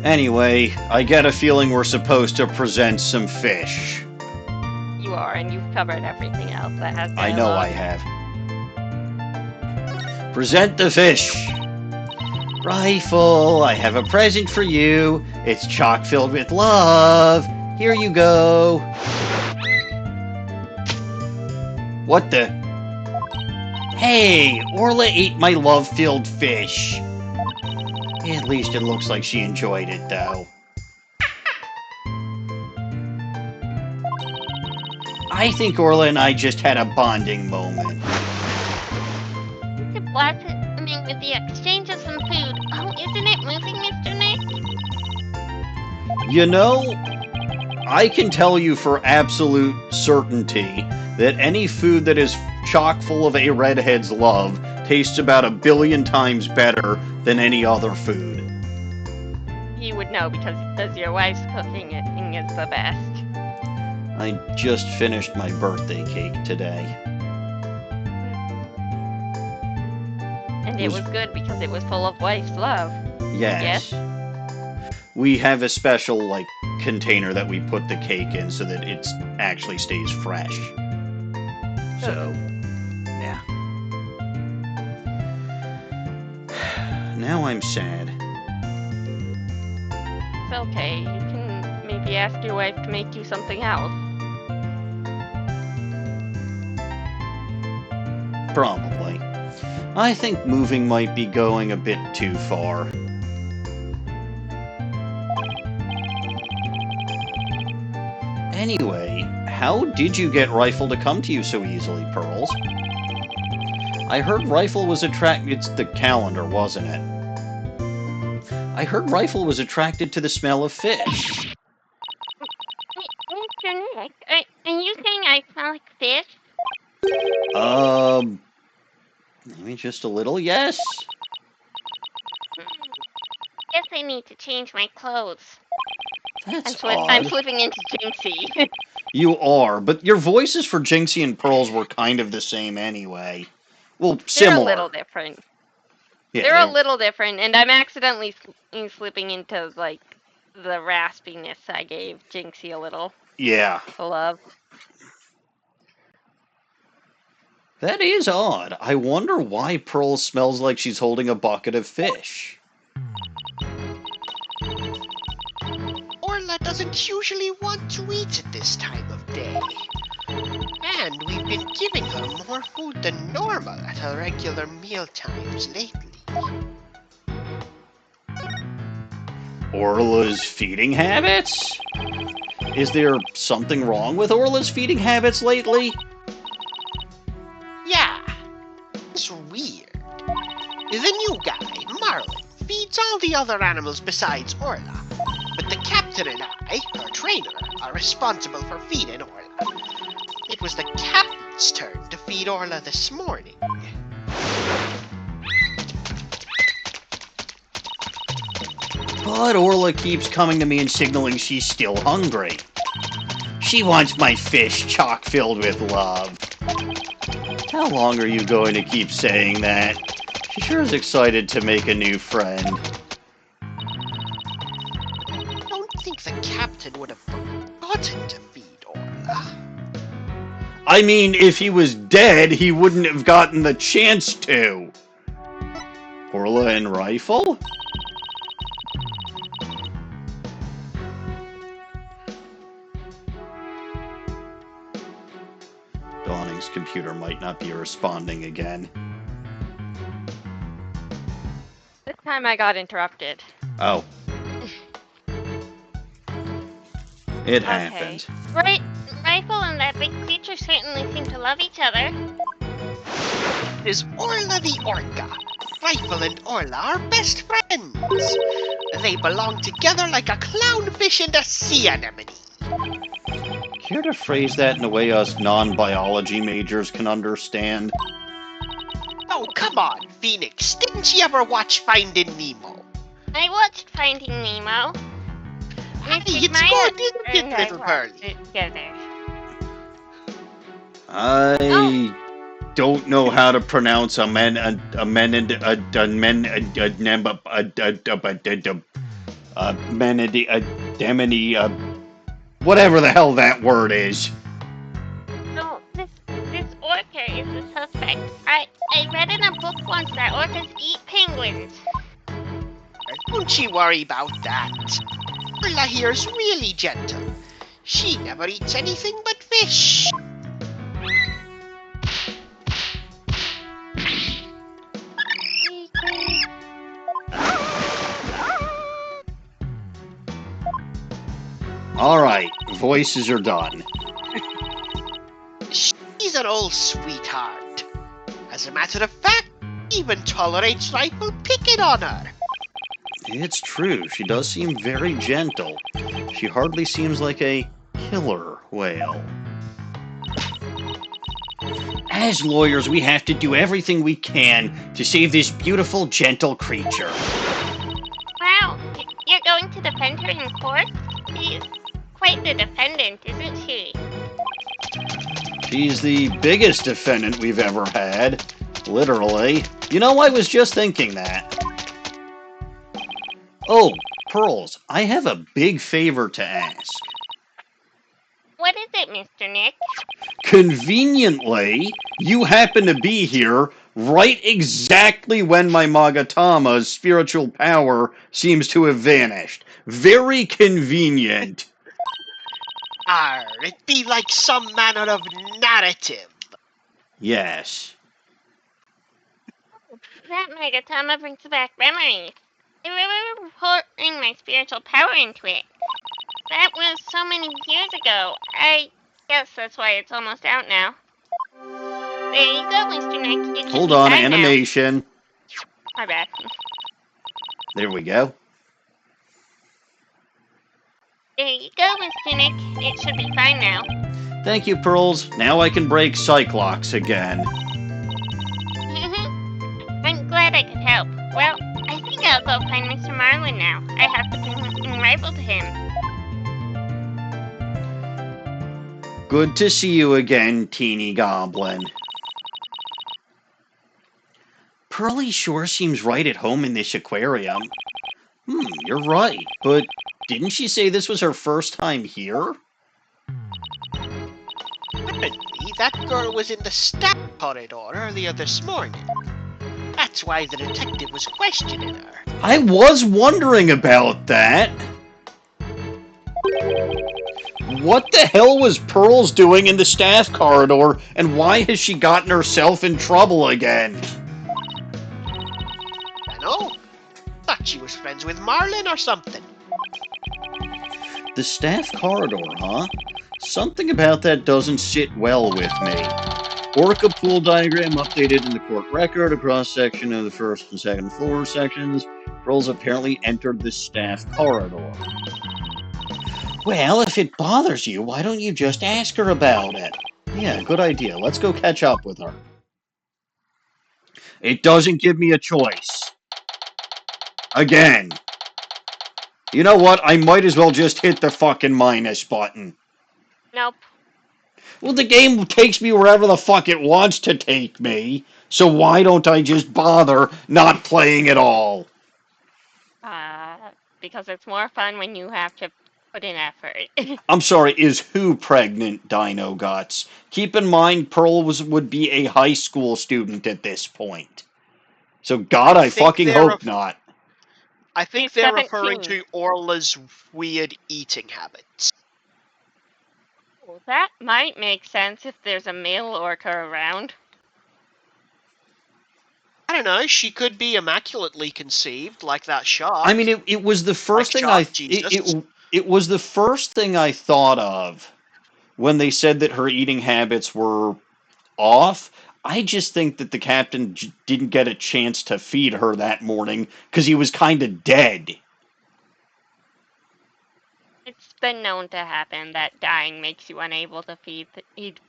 Anyway, I get a feeling we're supposed to present some fish. You are, and you've covered everything else that has I know I have. Present the fish. Rifle, I have a present for you. It's chock filled with love. Here you go. What the? Hey, Orla ate my love-filled fish. At least it looks like she enjoyed it, though. I think Orla and I just had a bonding moment. It's blossoming with the exchange of some food. Oh, isn't it moving, Mr. Nick? You know, I can tell you for absolute certainty that any food that is chock full of a redhead's love tastes about 1 billion times better than any other food. You would know because your wife's cooking it and it's the best. I just finished my birthday cake today. And it was good because it was full of wife's love. Yes. We have a special, like, container that we put the cake in so that it actually stays fresh. So, yeah. Now I'm sad. It's okay. You can maybe ask your wife to make you something else. Probably. I think moving might be going a bit too far. Anyway, how did you get Rifle to come to you so easily, Pearls? I heard Rifle was It's the calendar, wasn't it? I heard Rifle was attracted to the smell of fish. Mr. Nick, are you saying I smell like fish? Maybe just a little, yes? Guess I need to change my clothes. That's I'm odd. slipping into Jinxie. You are, but your voices for Jinxie and Pearls were kind of the same anyway. Well, similar. They're a little different. Yeah, they're a little different, and I'm accidentally slipping into, like, the raspiness I gave Jinxie a little. Yeah. Love. That is odd. I wonder why Pearl smells like she's holding a bucket of fish. Orla doesn't usually want to eat at this time of day. And we've been giving her more food than normal at her regular meal times lately. Orla's feeding habits? Is there something wrong with Orla's feeding habits lately? Yeah, it's weird. The new guy, Marlin, feeds all the other animals besides Orla. But the captain and I, her trainer, are responsible for feeding Orla. It was the captain's turn to feed Orla this morning. But Orla keeps coming to me and signaling she's still hungry. She wants my fish chock-filled with love. How long are you going to keep saying that? She sure is excited to make a new friend. I don't think the captain would have forgotten to feed Orla. I mean, if he was dead, he wouldn't have gotten the chance to. Orla and Rifle? Dawning's computer might not be responding again. This time I got interrupted. Oh. It happened. Right, Rifle and that big creature certainly seem to love each other. Is Orla the Orca. Rifle and Orla are best friends. They belong together like a clownfish and a sea anemone. Care to phrase that in a way us non-biology majors can understand? Oh, come on, Phoenix. Didn't you ever watch Finding Nemo? I watched Finding Nemo. Hey, it's good, isn't it, little Pearly? I don't know how to pronounce whatever the hell that word is. No, this orca is the suspect. I read in a book once that orcas eat penguins. Don't you worry about that. Orla here's really gentle. She never eats anything but fish. Alright, voices are done. She's an old sweetheart. As a matter of fact, even tolerates Rifle picking on her. It's true, she does seem very gentle. She hardly seems like a killer whale. As lawyers, we have to do everything we can to save this beautiful, gentle creature. Wow, you're going to defend her in court? She's quite the defendant, isn't she? She's the biggest defendant we've ever had. Literally. You know, I was just thinking that. Oh, Pearls, I have a big favor to ask. What is it, Mr. Nick? Conveniently, you happen to be here right exactly when my Magatama's spiritual power seems to have vanished. Very convenient. It be like some manner of narrative. Yes. That Megatama brings back memories. I remember pouring my spiritual power into it. That was so many years ago. I guess that's why it's almost out now. There you go, Mr. Nick. It should Hold be on, fine animation. Now. My bad. There we go. There you go, Mr. Nick. It should be fine now. Thank you, Pearls. Now I can break Cyclops again. I'm glad I could help. Well, I think I'll go find Mr. Marlin now. I have to bring rival to him. Good to see you again, teeny goblin. Pearlie sure seems right at home in this aquarium. You're right, but didn't she say this was her first time here? Apparently, that girl was in the staff corridor earlier this morning. That's why the detective was questioning her. I was wondering about that. What the hell was Pearls doing in the staff corridor, and why has she gotten herself in trouble again? I know. Thought she was friends with Marlin or something. The staff corridor, huh? Something about that doesn't sit well with me. Orca pool diagram updated in the court record, a cross-section of the first and second floor sections. Pearls apparently entered the staff corridor. Well, if it bothers you, why don't you just ask her about it? Yeah, good idea. Let's go catch up with her. It doesn't give me a choice. Again. You know what? I might as well just hit the fucking minus button. Nope. Well, the game takes me wherever the fuck it wants to take me, so why don't I just bother not playing at all? Because it's more fun when you have to put in effort. I'm sorry, is who pregnant, Dino Guts? Keep in mind, Pearl would be a high school student at this point. So, God, I fucking hope not. I think they're referring to Orla's weird eating habits. Well, that might make sense if there's a male orca around. I don't know, she could be immaculately conceived, like that shark. I mean, it was the first thing it was the first thing I thought of when they said that her eating habits were off. I just think that the captain didn't get a chance to feed her that morning because he was kind of dead. It's been known to happen that dying makes you unable to eat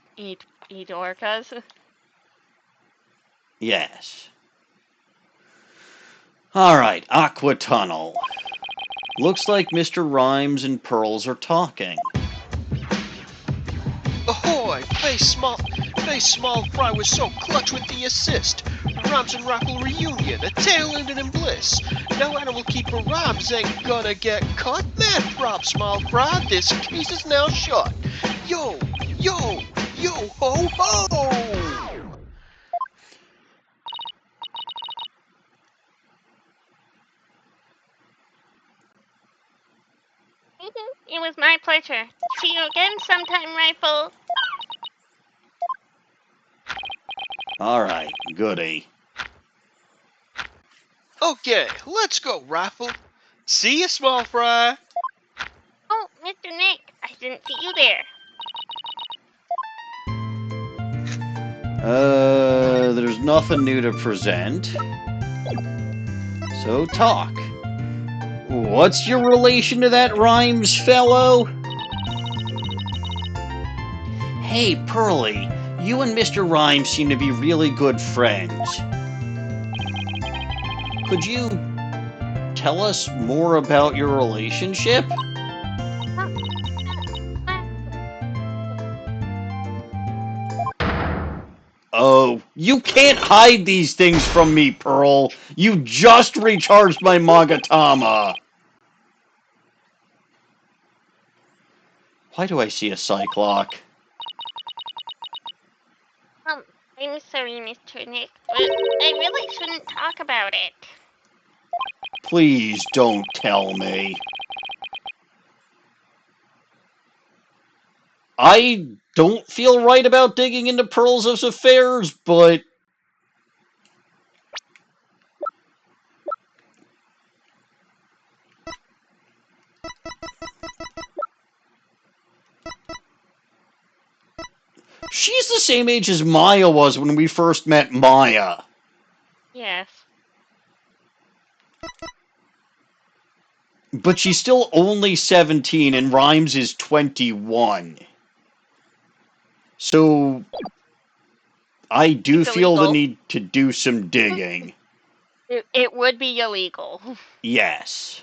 orcas. Yes. Alright, Aqua Tunnel. Looks like Mr. Rhymes and Pearls are talking. Ahoy! Face Small Fry was so clutch with the assist. Rhymes and Raffle reunion, a tail ended in bliss. No animal keeper Rhymes ain't gonna get caught. Man, prop Small Fry, this case is now shut. Yo, yo, yo, ho, ho! It was my pleasure. See you again sometime, Rifle. Alright, goody. Okay, let's go, Rifle. See ya, Small Fry. Oh, Mr. Nick, I didn't see you there. There's nothing new to present. So talk. What's your relation to that Rhymes fellow? Hey, Pearlie, You and Mr. Rhymes seem to be really good friends. Could you tell us more about your relationship? Oh, you can't hide these things from me, Pearl. You just recharged my Magatama. Why do I see a Cyclock? I'm sorry, Mr. Nick, but I really shouldn't talk about it. Please don't tell me. I don't feel right about digging into Pearl's affairs, but... She's the same age as Maya was when we first met Maya. Yes. But she's still only 17 and Rhymes is 21. So I do It's feel the illegal. need to do some digging. It would be illegal. Yes.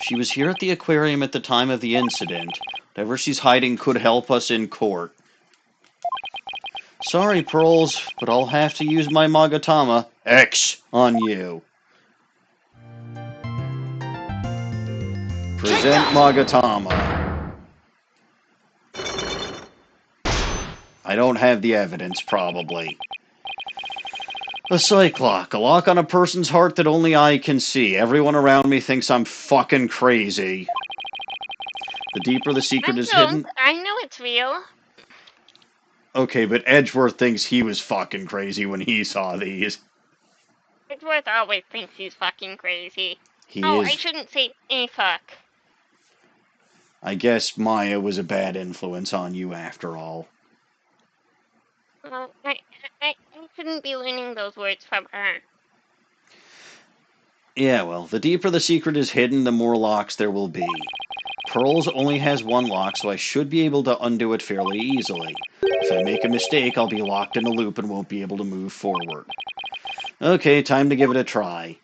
She was here at the aquarium at the time of the incident. Whatever she's hiding could help us in court. Sorry, Pearls, but I'll have to use my Magatama X on you. Present Magatama. I don't have the evidence, probably. A Cyclock, a lock on a person's heart that only I can see. Everyone around me thinks I'm fucking crazy. The deeper the secret is hidden... I know it's real. Okay, but Edgeworth thinks he was fucking crazy when he saw these. Edgeworth always thinks he's fucking crazy. He Oh, is... I shouldn't say fuck. I guess Maya was a bad influence on you after all. Well, I shouldn't be learning those words from her. Yeah, well, the deeper the secret is hidden, the more locks there will be. Pearls only has one lock, so I should be able to undo it fairly easily. If I make a mistake, I'll be locked in a loop and won't be able to move forward. Okay, time to give it a try.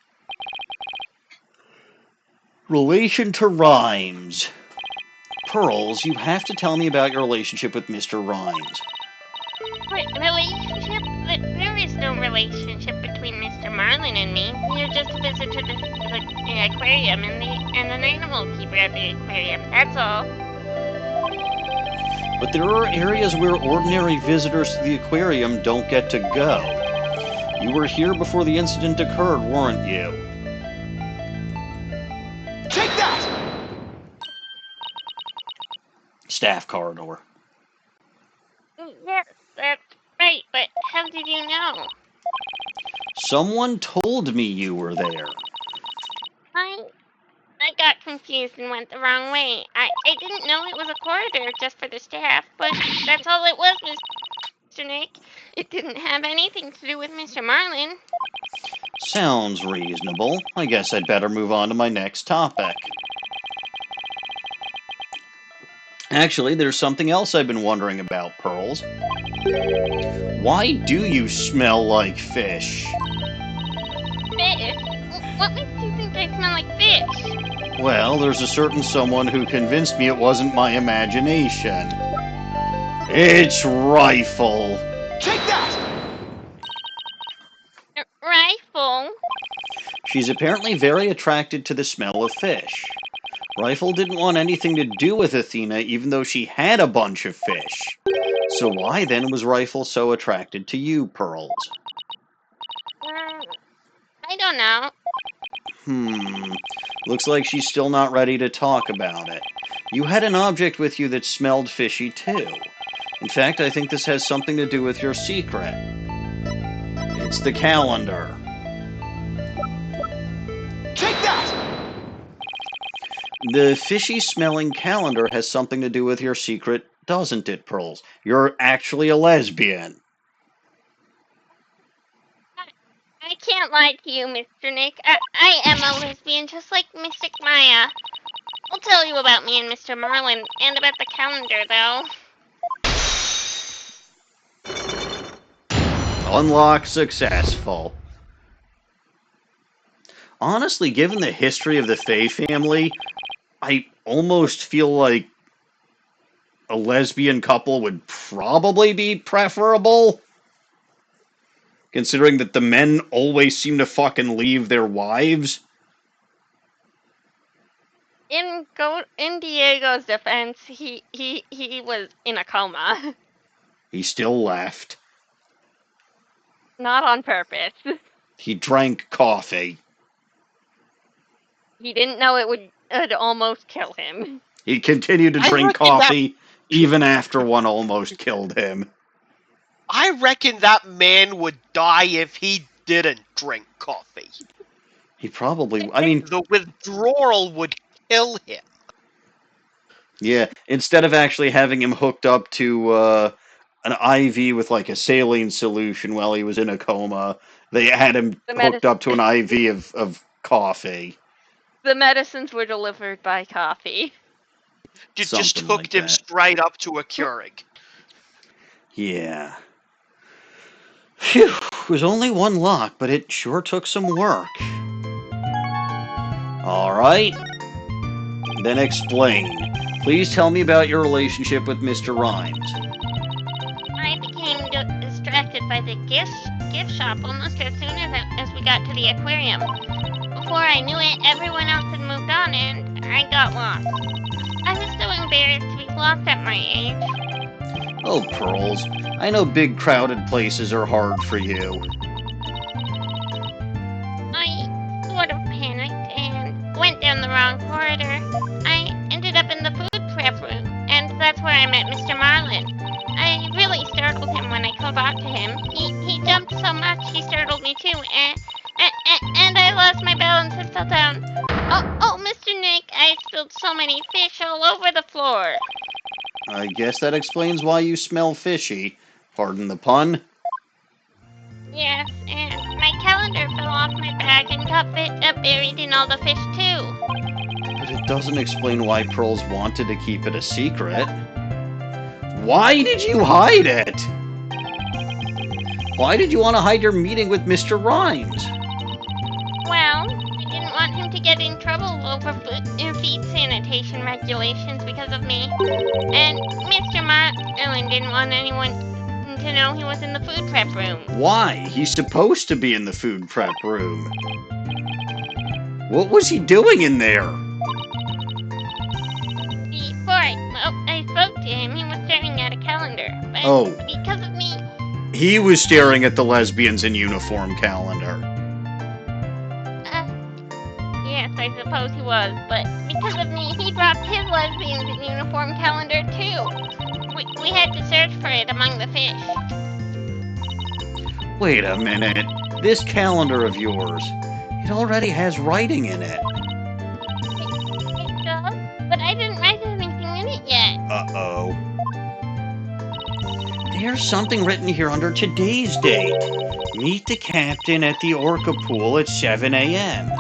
Relation to Rhymes. Pearls, you have to tell me about your relationship with Mr. Rhymes. Relationship? There is no relationship between Mr. Marlin and me. You're just a visitor to the aquarium and an animal keeper at the aquarium. That's all. But there are areas where ordinary visitors to the aquarium don't get to go. You were here before the incident occurred, weren't you? Take that! Staff corridor. Yes, that's right, but how did you know? Someone told me you were there. I got confused and went the wrong way. I didn't know it was a corridor just for the staff, but that's all it was, Mr. Nick. It didn't have anything to do with Mr. Marlin. Sounds reasonable. I guess I'd better move on to my next topic. Actually, there's something else I've been wondering about, Pearls. Why do you smell like fish? Fish? What makes you think I smell like fish? Well, there's a certain someone who convinced me it wasn't my imagination. It's Rifle. Take that! Rifle? She's apparently very attracted to the smell of fish. Rifle didn't want anything to do with Athena, even though she had a bunch of fish. So why then was Rifle so attracted to you, Pearls? I don't know. Looks like she's still not ready to talk about it. You had an object with you that smelled fishy, too. In fact, I think this has something to do with your secret. It's the calendar. Take that! The fishy-smelling calendar has something to do with your secret, doesn't it, Pearls? You're actually a lesbian. I can't lie to you, Mr. Nick. I am a lesbian, just like Mystic Maya. I'll tell you about me and Mr. Marlin, and about the calendar, though. Unlock successful. Honestly, given the history of the Fae family, I almost feel like a lesbian couple would probably be preferable. Considering that the men always seem to fucking leave their wives. In Diego's defense, he was in a coma. He still left. Not on purpose. He drank coffee. He didn't know it would almost kill him. He continued to I drink reckon that- coffee even after one almost killed him. I reckon that man would die if he didn't drink coffee. He probably... I mean... The withdrawal would kill him. Yeah, instead of actually having him hooked up to an IV with like a saline solution while he was in a coma, they had him hooked up to an IV of coffee. The medicines were delivered by coffee. Just Something hooked like him that. straight up to a Keurig. Yeah. Phew, it was only one lock, but it sure took some work. Alright. Then explain. Please tell me about your relationship with Mr. Rhymes. I became distracted by the gift shop almost as soon as we got to the aquarium. Before I knew it, everyone else had moved on and I got lost. I was so embarrassed to be lost at my age. Oh, Pearls. I know big crowded places are hard for you. I sort of panicked and went down the wrong corridor. I ended up in the food prep room, and that's where I met Mr. Marlin. I really startled him when I called out to him. He jumped so much he startled me too, and I lost my balance and fell down. Oh, Mr. Nick, I spilled so many fish all over the floor. I guess that explains why you smell fishy. Pardon the pun. Yes, and my calendar fell off my bag and got buried in all the fish too. But it doesn't explain why Pearls wanted to keep it a secret. Why did you hide it? Why did you want to hide your meeting with Mr. Rhymes? Well, I didn't want him to get in trouble over feet sanitation regulations because of me. And Mr. Marlin didn't want anyone to know he was in the food prep room. Why? He's supposed to be in the food prep room. What was he doing in there? Before I spoke to him, he was staring at a calendar. But Oh. because of me, He was staring at the lesbians in uniform calendar. yes, I suppose he was. But because of me, he dropped his lesbians in uniform calendar too. We had to search for it among the fish. Wait a minute. This calendar of yours, it already has writing in it. It does, but I didn't write anything in it yet. Uh-oh. There's something written here under today's date. Meet the captain at the Orca pool at 7 a.m.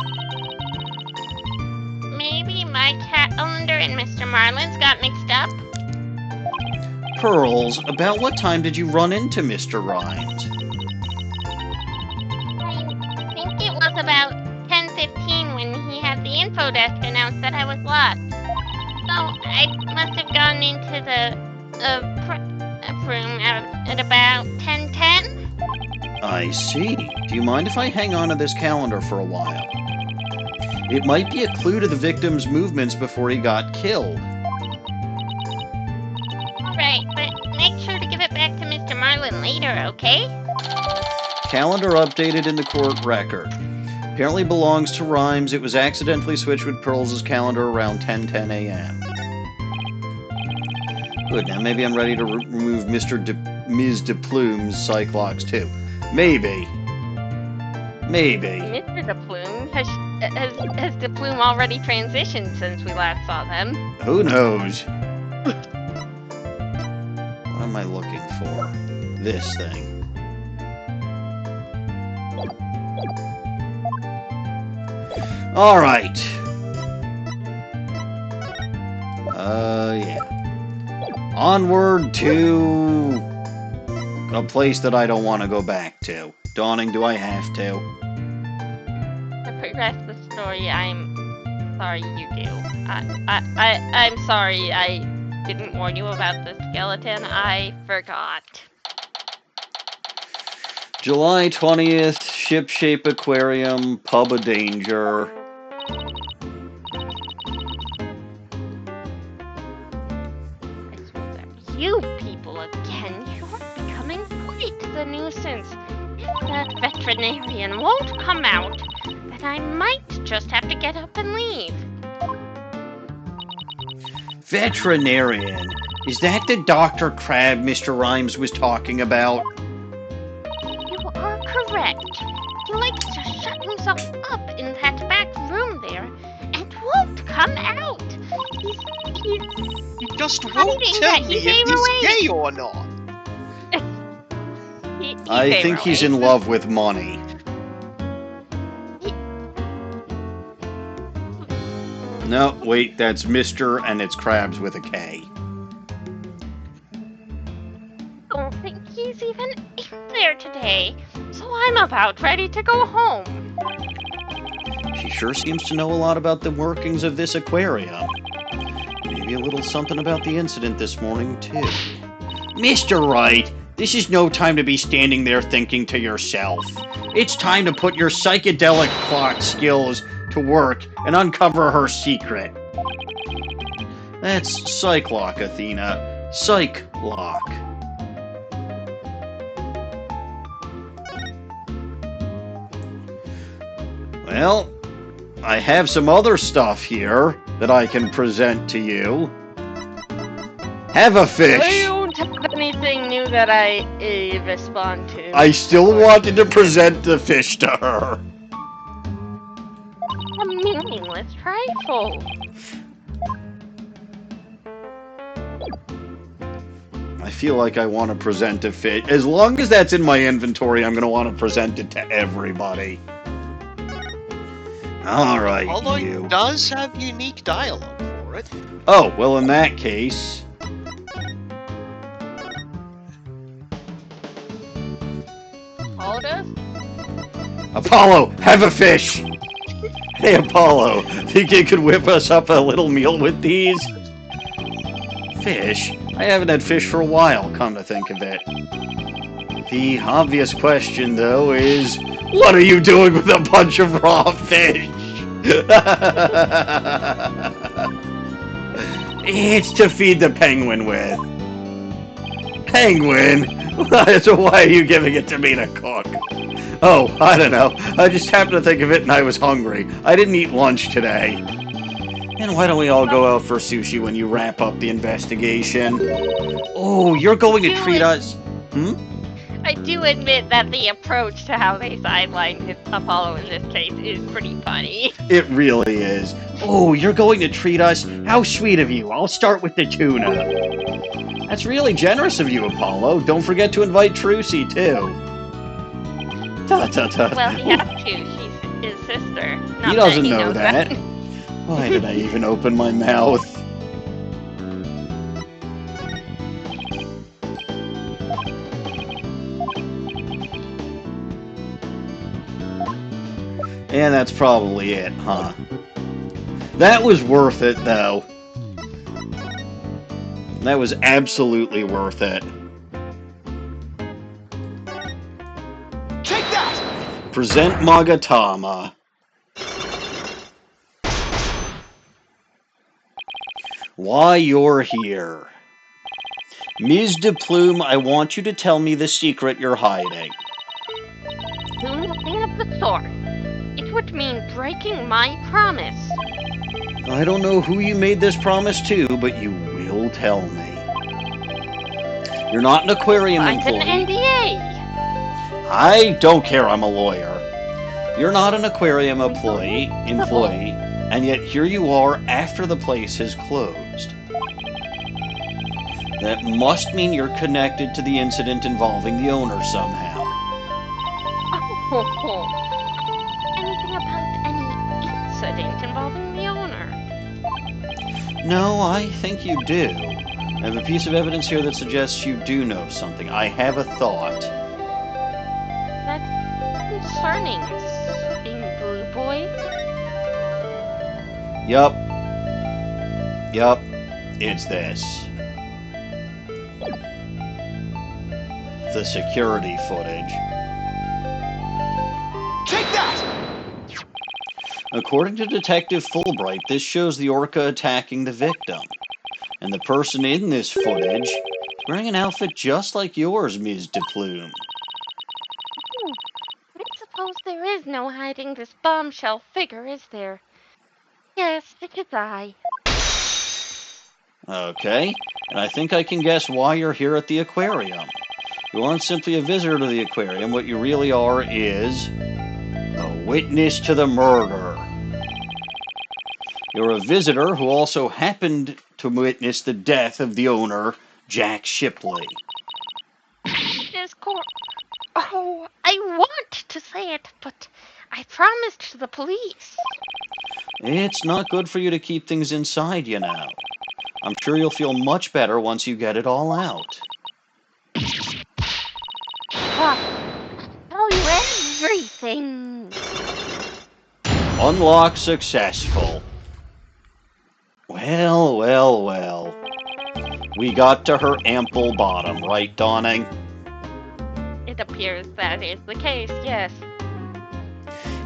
Maybe my calendar and Mr. Marlin's got mixed up. Pearls, about what time did you run into Mr. Rhymes? I think it was about 10:15 when he had the info desk announce that I was lost. So I must have gone into the prep room at about 10:10. I see. Do you mind if I hang on to this calendar for a while? It might be a clue to the victim's movements before he got killed. Alright, but make sure to give it back to Mr. Marlin later, okay? Calendar updated in the court record. Apparently belongs to Rhymes. It was accidentally switched with Pearls' calendar around 10:10 a.m. Good, now maybe I'm ready to remove Ms. De Plume's Cyclops too. Maybe. Maybe. Mr. De Plume, has De Plume already transitioned since we last saw them? Who knows? What am I looking for? This thing. Alright. Yeah. Onward to a place that I don't want to go back to. Dawning, do I have to? To progress the story, I'm sorry you do. I'm sorry I didn't warn you about the skeleton. I forgot. July 20th, Ship-Shape Aquarium, Pub of Danger. I suppose that you people again. You're becoming quite the nuisance. If that veterinarian won't come out, then I might just have to get up and leave. Veterinarian? Is that the Dr. Crab Mr. Rhymes was talking about? You are correct. He likes to shut himself up in that back room there and won't come out. He just won't hiding tell that me he if gave he's gay or not. I think he's in love with money. No, wait, that's Mr. and it's Crabs with a K. I don't think he's even in there today, so I'm about ready to go home. She sure seems to know a lot about the workings of this aquarium. Maybe a little something about the incident this morning, too. Mr. Wright, this is no time to be standing there thinking to yourself. It's time to put your psychedelic clock skills to work and uncover her secret. That's Psych Lock, Athena. Psych Lock. Well, I have some other stuff here that I can present to you. Have a fish! I don't have anything new that I respond to. I still wanted to present the fish to her. A meaningless trifle. I feel like I want to present a fish. As long as that's in my inventory, I'm going to want to present it to everybody. Alright, Although you. it does have unique dialogue for it. Oh, well, in that case... All does? Apollo, have a fish! Hey, Apollo, think you could whip us up a little meal with these? Fish? I haven't had fish for a while, come to think of it. The obvious question, though, is... What are you doing with a bunch of raw fish? It's to feed the penguin with. Penguin? So why are you giving it to me to cook? Oh, I don't know. I just happened to think of it and I was hungry. I didn't eat lunch today. And why don't we all go out for sushi when you wrap up the investigation? Oh, you're going to treat us... I do admit that the approach to how they sidelined Apollo in this case is pretty funny. It really is. Oh, you're going to treat us? How sweet of you. I'll start with the tuna. That's really generous of you, Apollo. Don't forget to invite Trucy, too. Well, he has to. She's his sister. Not He doesn't that know knows that. Why did I even open my mouth? And that's probably it, huh? That was worth it, though. That was absolutely worth it. Take that! Present Magatama. Why you're here. Ms. de Plume, I want you to tell me the secret you're hiding. Do nothing of the sort. It would mean breaking my promise. I don't know who you made this promise to, but you will tell me. You're not an aquarium Find employee. an NDA. I don't care, I'm a lawyer. You're not an aquarium employee, and yet here you are after the place has closed. That must mean you're connected to the incident involving the owner somehow. Anything about any incident involving the owner? No, I think you do. I have a piece of evidence here that suggests you do know something. I have a thought. That's concerning, Blue Boy. Yup. It's this. The security footage. Take that! According to Detective Fulbright, this shows the Orca attacking the victim. And the person in this footage is wearing an outfit just like yours, Ms. DePlume. I suppose there is no hiding this bombshell figure, is there? Yes, it is I. Okay, and I think I can guess why you're here at the aquarium. You aren't simply a visitor to the aquarium. What you really are is a witness to the murder. You're a visitor who also happened to witness the death of the owner, Jack Shipley. Oh, I want to say it, but I promised to the police. It's not good for you to keep things inside, you know. I'm sure you'll feel much better once you get it all out. I'll tell you everything. Unlock successful. Well. We got to her ample bottom, right, Dawning? It appears that is the case, yes.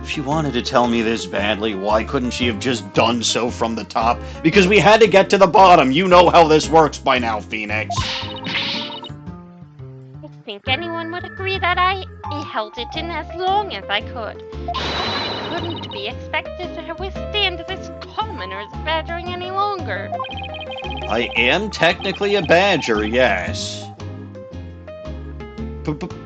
If she wanted to tell me this badly, why couldn't she have just done so from the top? Because we had to get to the bottom. You know how this works by now, Phoenix. I think anyone would agree that I held it in as long as I could. I couldn't be expected to withstand this commoner's badgering any longer. I am technically a badger, yes.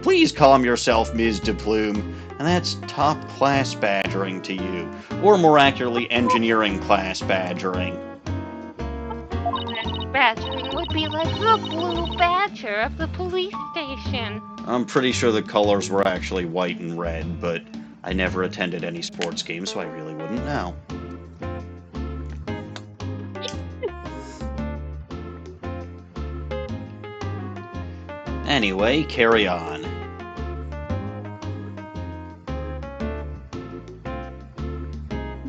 Please calm yourself, Ms. DePlume. And that's top-class badgering to you. Or more accurately, engineering class badgering. Badgering would be like the blue badger of the police station. I'm pretty sure the colors were actually white and red, but I never attended any sports games, so I really wouldn't know. Anyway, carry on.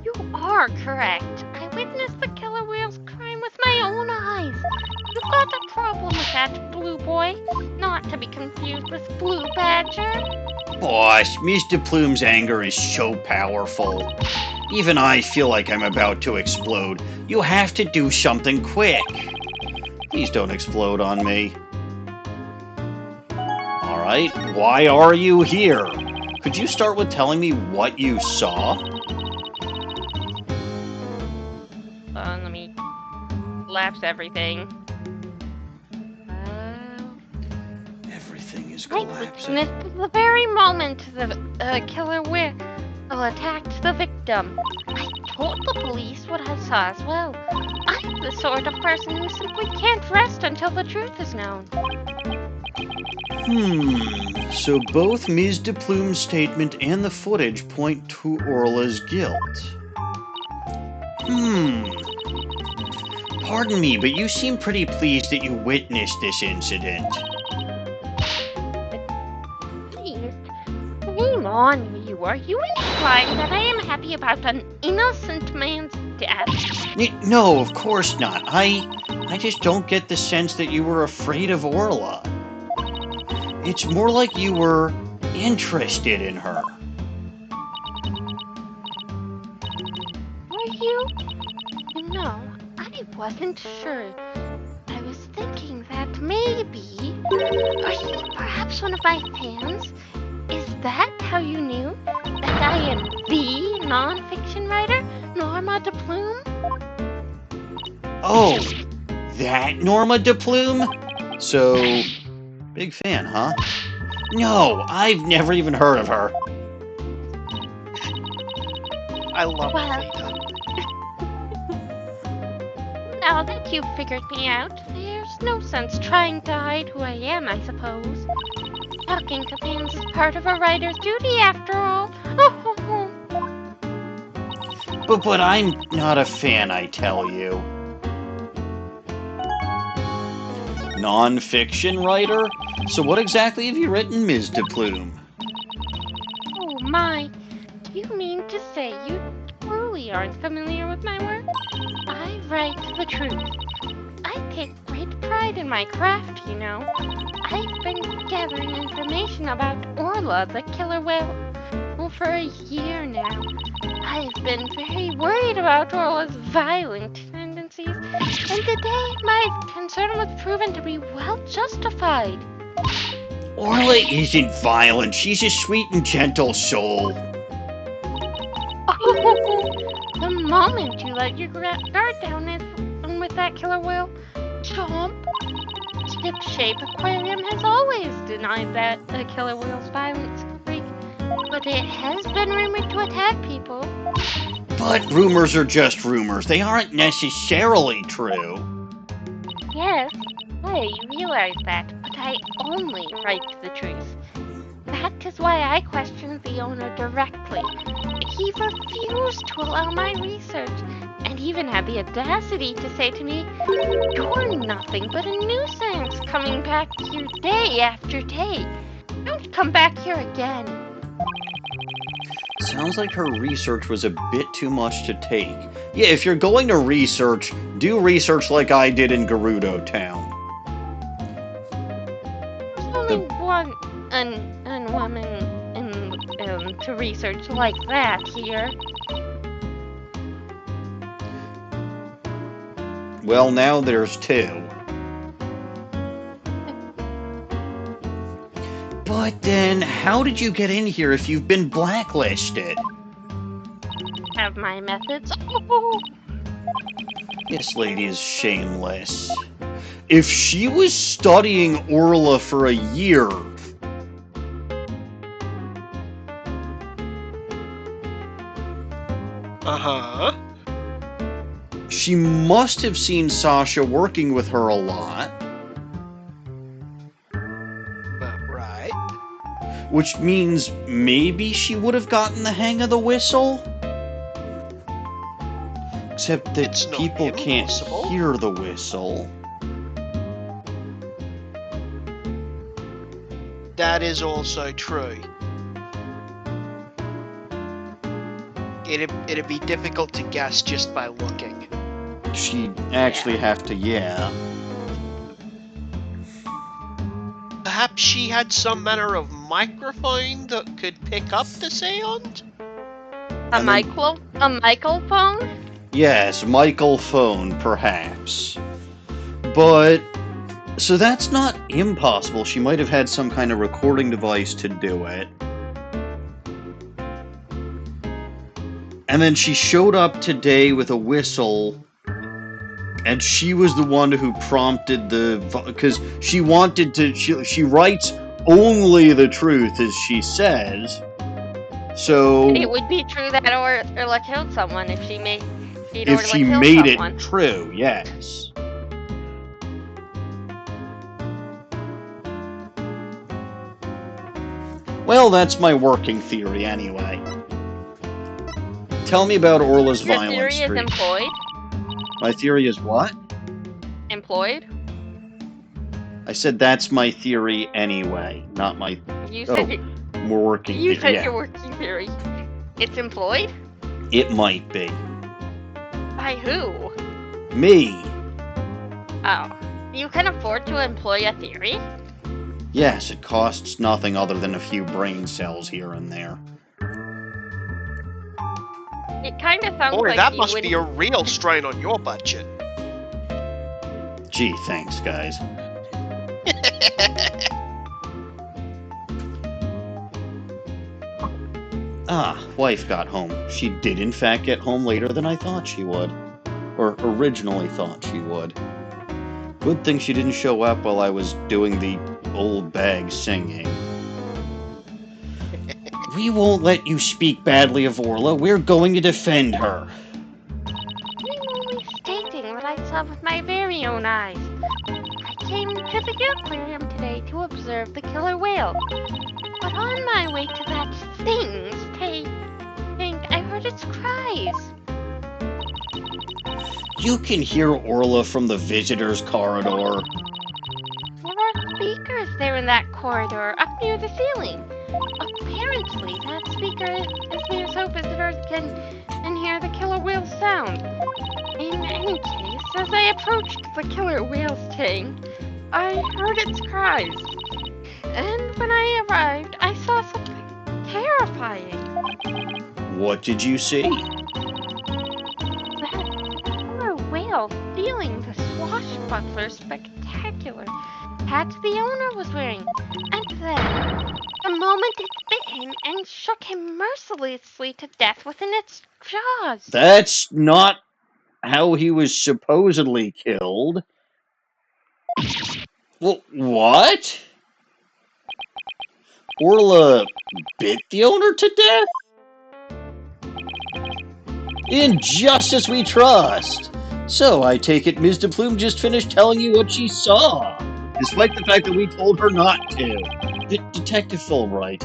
You are correct. I witnessed the killer whale's crime with my own eyes. You've got a problem with that, Blue Boy. Not to be confused with Blue Badger. Boss, Ms. DePlume's anger is so powerful. Even I feel like I'm about to explode. You have to do something quick. Please don't explode on me. Alright, why are you here? Could you start with telling me what you saw? Let me lapse everything. Everything is I collapsing. witnessed the very moment the killer whale attacked the victim. I told the police what I saw as well. I'm the sort of person who simply can't rest until the truth is known. So both Ms. DePlume's statement and the footage point to Orla's guilt. Pardon me, but you seem pretty pleased that you witnessed this incident. Please, shame on you. Are you implying that I am happy about an innocent man's death? No, of course not. I just don't get the sense that you were afraid of Orla. It's more like you were interested in her. Were you? No, I wasn't sure. I was thinking that maybe... Are you perhaps one of my fans? Is that how you knew that I am the non-fiction writer, Norma DePlume? Oh, that Norma DePlume? So, big fan, huh? No, I've never even heard of her. I love Well. Veda. Now that you've figured me out, there's no sense trying to hide who I am, I suppose. Talking to fans is part of a writer's duty, after all. But I'm not a fan, I tell you. non-fiction writer? So what exactly have you written, Ms. de Plume? Oh my, do you mean to say you truly aren't familiar with my work? I write the truth. I take great pride in my craft, you know. I've been gathering information about Orla, the killer whale, for a year now. I've been very worried about Orla's violent tendencies, and today my concern was proven to be well justified. Orla isn't violent. She's a sweet and gentle soul. The moment you let your guard down with that killer whale, chomp. Ship-Shape Aquarium has always denied that the killer whale's violent streak, but it has been rumored to attack people. But rumors are just rumors. They aren't necessarily true. Yes, I realize that, but I only write the truth. That is why I questioned the owner directly. He refused to allow my research, and even had the audacity to say to me, "You're nothing but a nuisance, coming back here day after day. Don't come back here again." Sounds like her research was a bit too much to take. Yeah, if you're going to research, do research like I did in Gerudo Town. There's only one woman to research like that here. Well, now there's two. But then, how did you get in here if you've been blacklisted? Have my methods. This lady is shameless. If she was studying Orla for a year... Uh-huh. She must have seen Sasha working with her a lot. Right. Which means maybe she would have gotten the hang of the whistle? Except that It's not people can't impossible. hear the whistle. That is also true. It'd be difficult to guess just by looking. She'd actually have to, yeah. Perhaps she had some manner of microphone that could pick up the sound? A microphone? Yes, Michael phone, perhaps. But, so that's not impossible. She might have had some kind of recording device to do it. And then she showed up today with a whistle, and she was the one who prompted the... Because she wanted to... She writes only the truth, as she says. So... It would be true that Orla killed someone if she made... If she made it true, yes. Well, that's my working theory, anyway. Tell me about Orla's violence Your theory streak. is employed? My theory is what? Employed? I said that's my theory anyway, not my... You said more working theory. You said yeah. your working theory. It's employed? It might be. By who? Me. Oh. You can afford to employ a theory? Yes, it costs nothing other than a few brain cells here and there. It kind of sounds Boy, like that you must wouldn't... be a real strain on your budget. Gee, thanks, guys. Wife got home. She did in fact get home later than I thought she would. Or originally thought she would. Good thing she didn't show up while I was doing the old bag singing. We won't let you speak badly of Orla. We're going to defend her. I'm only stating what I saw with my very own eyes. I came to the aquarium today to observe the killer whale. But on my way to that thing's tank, I heard its cries. You can hear Orla from the visitor's corridor. speaker in that corridor up near the ceiling. Apparently, that speaker is near so visitors can hear the killer whale's sound. In any case, as I approached the killer whale's tank, I heard its cries. And when I arrived, I saw something terrifying. What did you see? That killer whale stealing the swashbuckler spectacular hat the owner was wearing. And then, the moment it bit him and shook him mercilessly to death within its jaws. That's not how he was supposedly killed. Well, what? Orla bit the owner to death? In justice we trust. So, I take it Ms. DePlume just finished telling you what she saw, despite the fact that we told her not to. Detective Fulbright,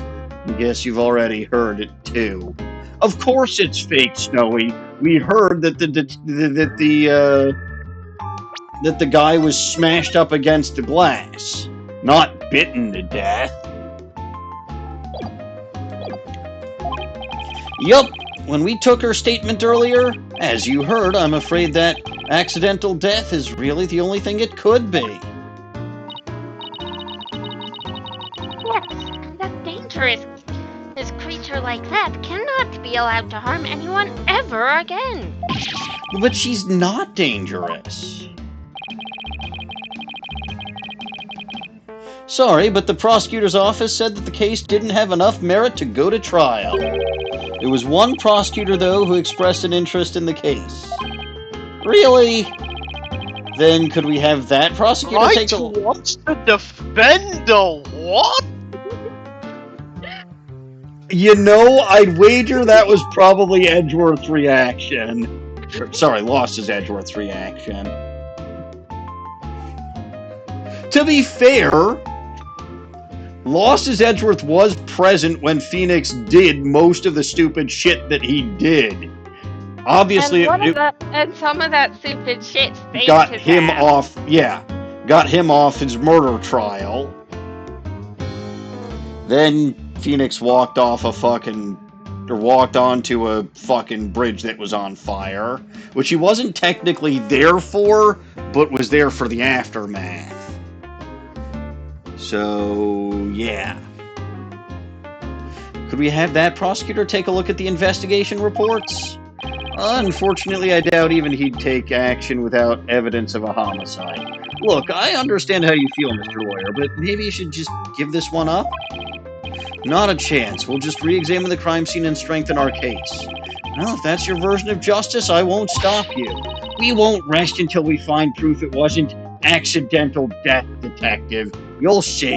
I guess you've already heard it too. Of course it's fake, Snowy. We heard that the guy was smashed up against the glass, not bitten to death. Yup, when we took her statement earlier, as you heard, I'm afraid that accidental death is really the only thing it could be. Yes, and a dangerous creature like that cannot be allowed to harm anyone ever again. But she's not dangerous. Sorry, but the prosecutor's office said that the case didn't have enough merit to go to trial. There was one prosecutor, though, who expressed an interest in the case. Really? Then could we have that prosecutor take a... Wright wants to defend the what? You know, I'd wager that was probably Edgeworth's reaction. Sorry, Loss's Edgeworth's reaction. To be fair, Loss's Edgeworth was present when Phoenix did most of the stupid shit that he did. Obviously, and some of that stupid shit got him off. Yeah, got him off his murder trial. Then Phoenix walked onto a fucking bridge that was on fire, which he wasn't technically there for, but was there for the aftermath. So, yeah. Could we have that prosecutor take a look at the investigation reports? Unfortunately, I doubt even he'd take action without evidence of a homicide. Look, I understand how you feel, Mr. Lawyer, but maybe you should just give this one up? Not a chance. We'll just re-examine the crime scene and strengthen our case. Well, if that's your version of justice, I won't stop you. We won't rest until we find proof it wasn't accidental death, Detective. You'll see.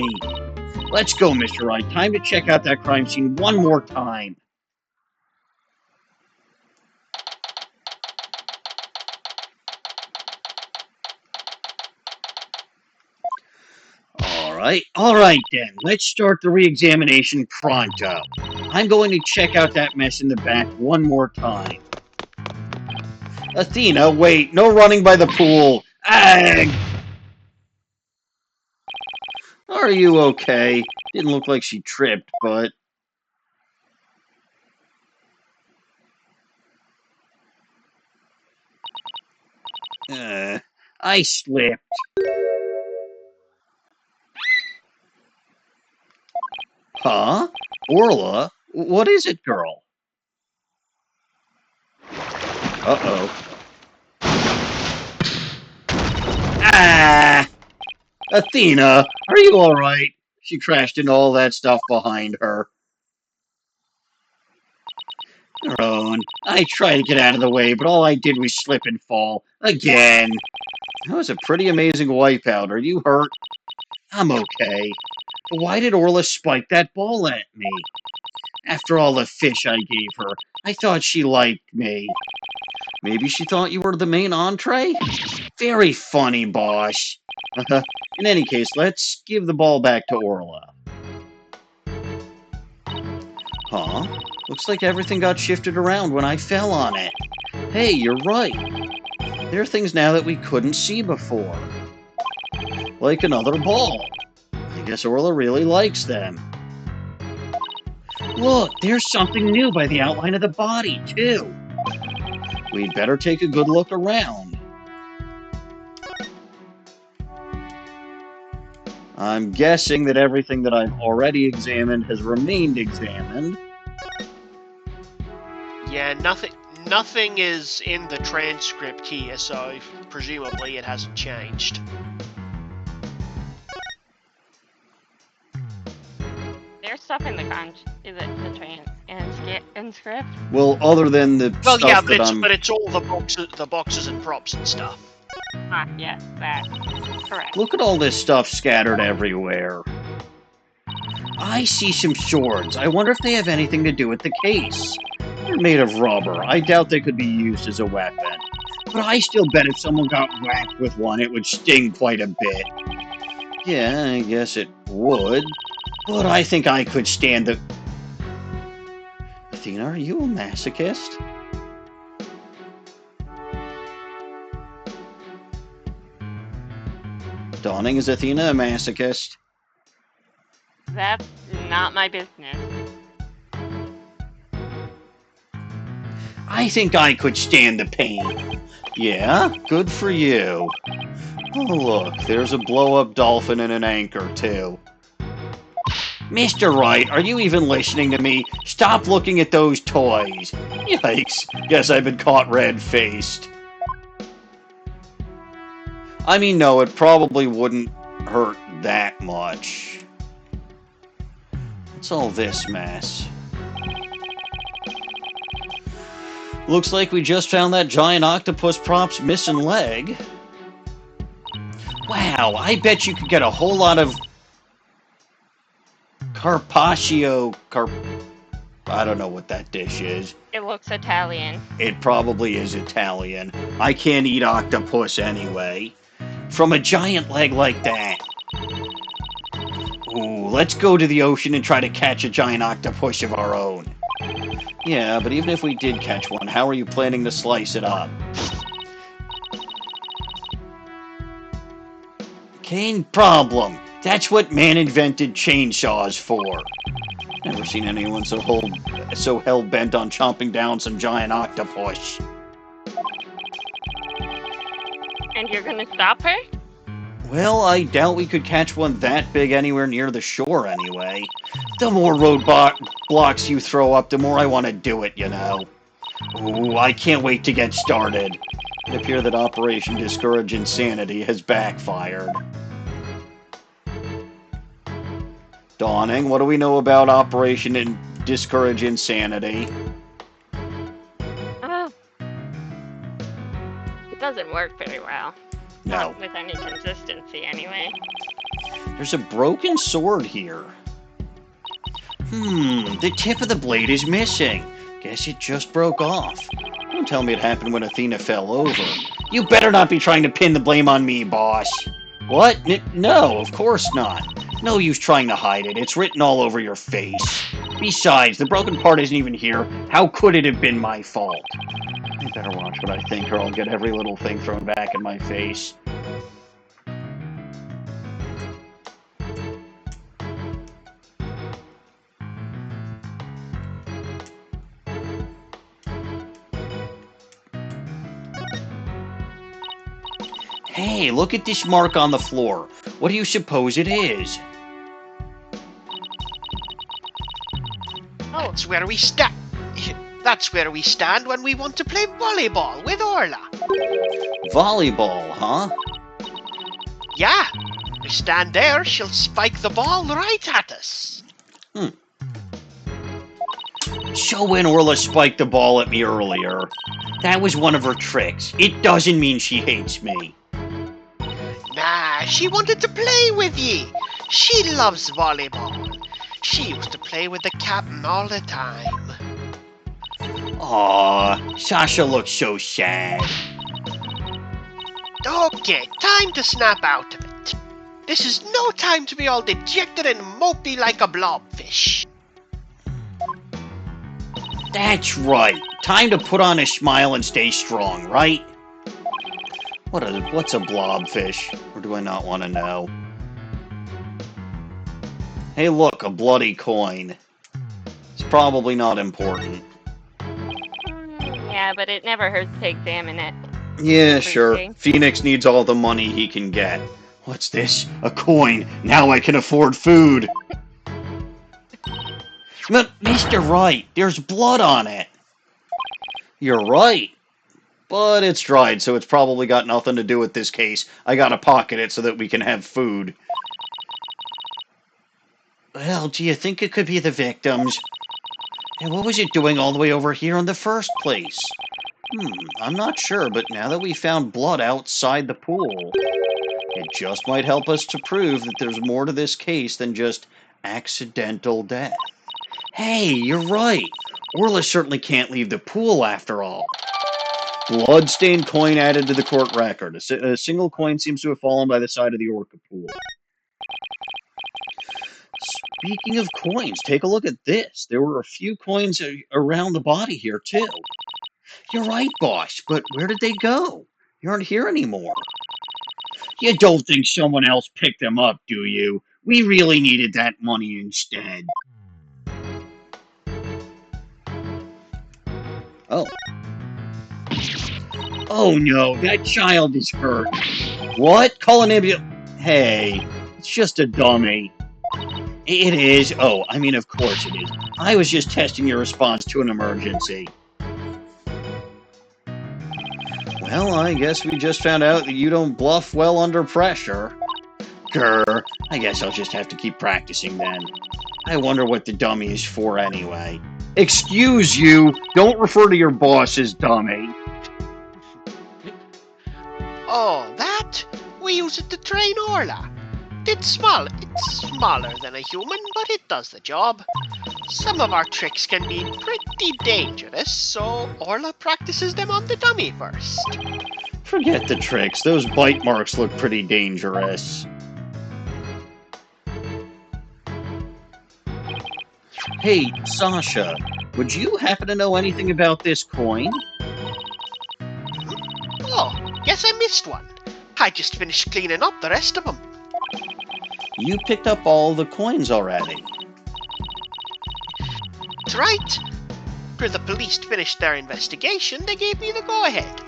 Let's go, Mr. Wright. Time to check out that crime scene one more time. All right then. Let's start the re-examination pronto. I'm going to check out that mess in the back one more time. Athena, wait. No running by the pool. Ag! Are you okay? Didn't look like she tripped, but... I slipped. Huh? Orla? What is it, girl? Uh-oh. Ah! Athena, are you alright? She crashed into all that stuff behind her. Roan, I tried to get out of the way, but all I did was slip and fall. Again. That was a pretty amazing wipeout. Are you hurt? I'm okay. But why did Orla spike that ball at me? After all the fish I gave her, I thought she liked me. Maybe she thought you were the main entree? Very funny, boss. In any case, let's give the ball back to Orla. Huh? Looks like everything got shifted around when I fell on it. Hey, you're right. There are things now that we couldn't see before. Like another ball. I guess Orla really likes them. Look, there's something new by the outline of the body, too. We'd better take a good look around. I'm guessing that everything that I've already examined has remained examined. Yeah, nothing is in the transcript here, so presumably it hasn't changed. There's stuff in the script. Well, other than the Well, stuff yeah, that I'm... but it's all the boxes and props and stuff. Ah, yes, that. Correct. Look at all this stuff scattered everywhere. I see some swords. I wonder if they have anything to do with the case. They're made of rubber. I doubt they could be used as a weapon. But I still bet if someone got whacked with one, it would sting quite a bit. Yeah, I guess it would. But I think I could stand the... Athena, are you a masochist? Dawning, is Athena a masochist? That's not my business. I think I could stand the pain. Yeah, good for you. Oh, look, there's a blow-up dolphin and an anchor, too. Mr. Wright, are you even listening to me? Stop looking at those toys. Yikes, guess I've been caught red-faced. I mean, no, it probably wouldn't hurt that much. What's all this mess? Looks like we just found that giant octopus prop's missing leg. Wow, I bet you could get a whole lot of carpaccio. I don't know what that dish is. It looks Italian. It probably is Italian. I can't eat octopus anyway. From a giant leg like that. Ooh, let's go to the ocean and try to catch a giant octopus of our own. Yeah, but even if we did catch one, how are you planning to slice it up? Cane problem. That's what man invented chainsaws for. Never seen anyone so hell-bent on chomping down some giant octopus. And you're gonna stop her? Well, I doubt we could catch one that big anywhere near the shore anyway. The more roadblocks you throw up, the more I want to do it, you know. Ooh, I can't wait to get started. It appears that Operation Discourage Insanity has backfired. Dawning, what do we know about Operation Discourage Insanity? Oh. It doesn't work very well. No. Not with any consistency, anyway. There's a broken sword here. The tip of the blade is missing. Guess it just broke off. Don't tell me it happened when Athena fell over. You better not be trying to pin the blame on me, boss. What? No, of course not. No use trying to hide it. It's written all over your face. Besides, the broken part isn't even here. How could it have been my fault? I better watch what I think or I'll get every little thing thrown back in my face. Hey, look at this mark on the floor. What do you suppose it is? Oh, That's where we stand. That's where we stand when we want to play volleyball with Orla. Volleyball, huh? Yeah, we stand there, she'll spike the ball right at us. So when Orla spiked the ball at me earlier, that was one of her tricks. It doesn't mean she hates me. Nah, she wanted to play with ye. She loves volleyball. She used to play with the captain all the time. Aww, Sasha looks so sad. Okay, time to snap out of it. This is no time to be all dejected and mopey like a blobfish. That's right. Time to put on a smile and stay strong, right? What's a blobfish? Or do I not want to know? Hey, look, a bloody coin. It's probably not important. Yeah, but it never hurts to examine it. Yeah, sure. Everything. Phoenix needs all the money he can get. What's this? A coin. Now I can afford food. But, Mr. Wright, there's blood on it. You're right. But it's dried, so it's probably got nothing to do with this case. I gotta pocket it so that we can have food. Well, do you think it could be the victims? And what was it doing all the way over here in the first place? I'm not sure, but now that we found blood outside the pool, it just might help us to prove that there's more to this case than just accidental death. Hey, you're right. Orla certainly can't leave the pool after all. Blood-stained coin added to the court record. A single coin seems to have fallen by the side of the Orca pool. Speaking of coins, take a look at this. There were a few coins around the body here, too. You're right, boss, but where did they go? You aren't here anymore. You don't think someone else picked them up, do you? We really needed that money instead. Oh. Oh no, that child is hurt. What? Call an ambulance. Hey, it's just a dummy. It is. Oh, I mean, of course it is. I was just testing your response to an emergency. Well, I guess we just found out that you don't bluff well under pressure. Grr, I guess I'll just have to keep practicing then. I wonder what the dummy is for anyway. Excuse you, don't refer to your boss as dummy. Oh, that? We use it to train Orla. It's smaller than a human, but it does the job. Some of our tricks can be pretty dangerous, so Orla practices them on the dummy first. Forget the tricks, those bite marks look pretty dangerous. Hey, Sasha, would you happen to know anything about this coin? Oh, guess I missed one. I just finished cleaning up the rest of them. You picked up all the coins already. That's right. After the police finished their investigation, they gave me the go-ahead.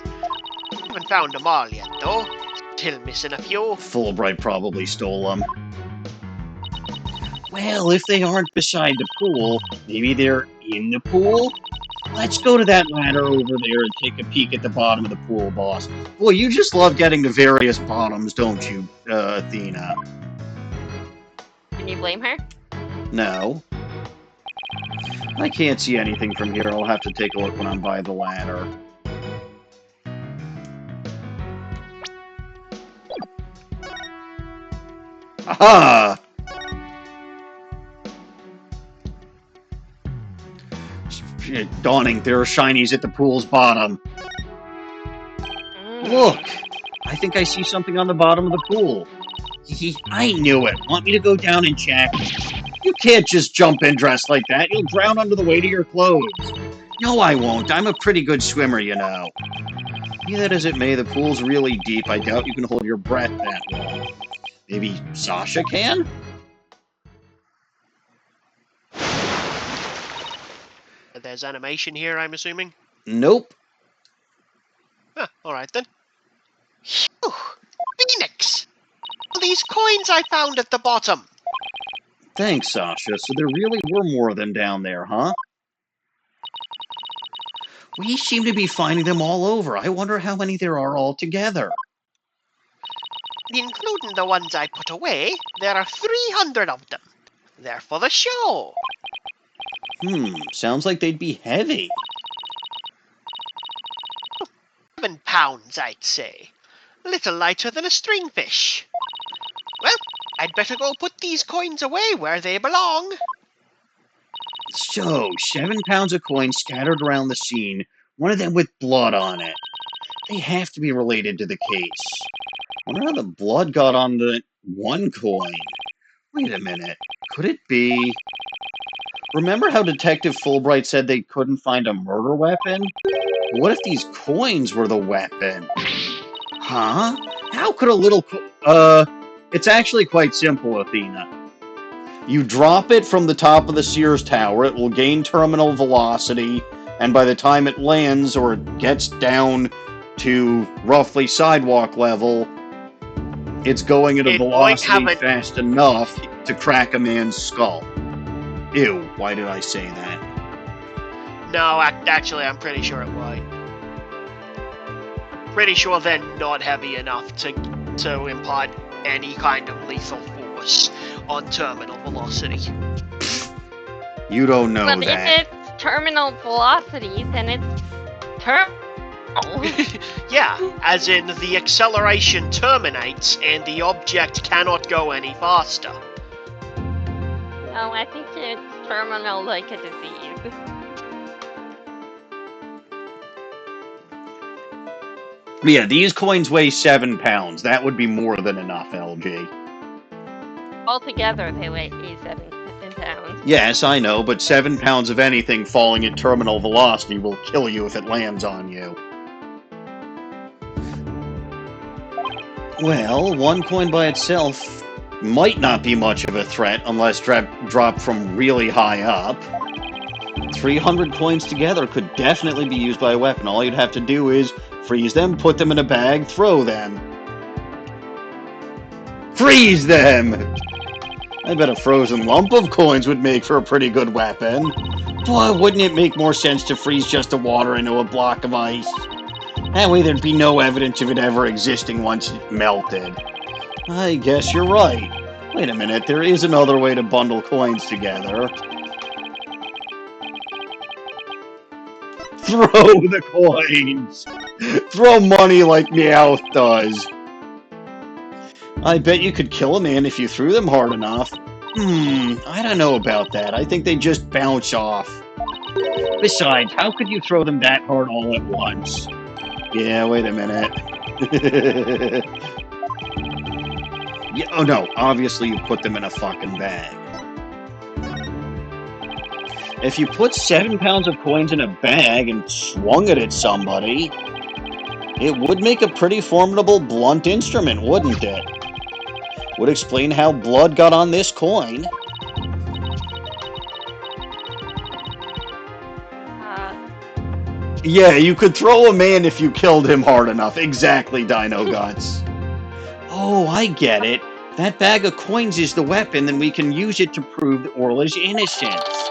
Haven't found them all yet, though. Still missing a few. Fulbright probably stole them. Well, if they aren't beside the pool, maybe they're in the pool? Let's go to that ladder over there and take a peek at the bottom of the pool, boss. Boy, you just love getting to various bottoms, don't you, Athena? Can you blame her? No. I can't see anything from here. I'll have to take a look when I'm by the ladder. Aha! Dawning, there are shinies at the pool's bottom. Look! I think I see something on the bottom of the pool. I knew it. Want me to go down and check? You can't just jump in dressed like that. You'll drown under the weight of your clothes. No, I won't. I'm a pretty good swimmer, you know. Be that as it may, the pool's really deep. I doubt you can hold your breath that long. Maybe Sasha can? There's animation here, I'm assuming? Nope. Huh, alright then. Phew! Phoenix! All these coins I found at the bottom! Thanks, Sasha. So there really were more of them down there, huh? We seem to be finding them all over. I wonder how many there are altogether. Including the ones I put away, there are 300 of them. They're for the show. Sounds like they'd be heavy. 7 pounds, I'd say. A little lighter than a stringfish. Well, I'd better go put these coins away where they belong. So, 7 pounds of coins scattered around the scene, one of them with blood on it. They have to be related to the case. Wonder how the blood got on the one coin. Wait a minute. Could it be... Remember how Detective Fulbright said they couldn't find a murder weapon? What if these coins were the weapon? Huh? How could a little... It's actually quite simple, Athena. You drop it from the top of the Sears Tower, it will gain terminal velocity, and by the time it lands or it gets down to roughly sidewalk level, it's going at a It might velocity have fast enough to crack a man's skull. Ew, why did I say that? No, actually, I'm pretty sure it would. Pretty sure they're not heavy enough to impart any kind of lethal force on terminal velocity. You don't know But that. if it's terminal velocity, then it's terminal. Yeah, as in the acceleration terminates and the object cannot go any faster. No, I think it's terminal like a disease. Yeah, these coins weigh 7 pounds. That would be more than enough, LG. Altogether, they weigh 7 pounds. Yes, I know, but 7 pounds of anything falling at terminal velocity will kill you if it lands on you. Well, one coin by itself might not be much of a threat unless dropped from really high up. 300 coins together could definitely be used by a weapon. All you'd have to do is freeze them, put them in a bag, throw them. Freeze them! I bet a frozen lump of coins would make for a pretty good weapon. Why wouldn't it make more sense to freeze just the water into a block of ice? That way there'd be no evidence of it ever existing once it melted. I guess you're right. Wait a minute, there is another way to bundle coins together. Throw the coins! Throw money like Meowth does. I bet you could kill a man if you threw them hard enough. I don't know about that. I think they just bounce off. Besides, how could you throw them that hard all at once? Yeah, wait a minute. Yeah, oh no, obviously you put them in a fucking bag. If you put 7 pounds of coins in a bag and swung it at somebody, it would make a pretty formidable blunt instrument, wouldn't it? Would explain how blood got on this coin. Yeah, you could throw a man if you killed him hard enough. Exactly, Dino Guts. Oh, I get it. That bag of coins is the weapon, then we can use it to prove Orla's innocence.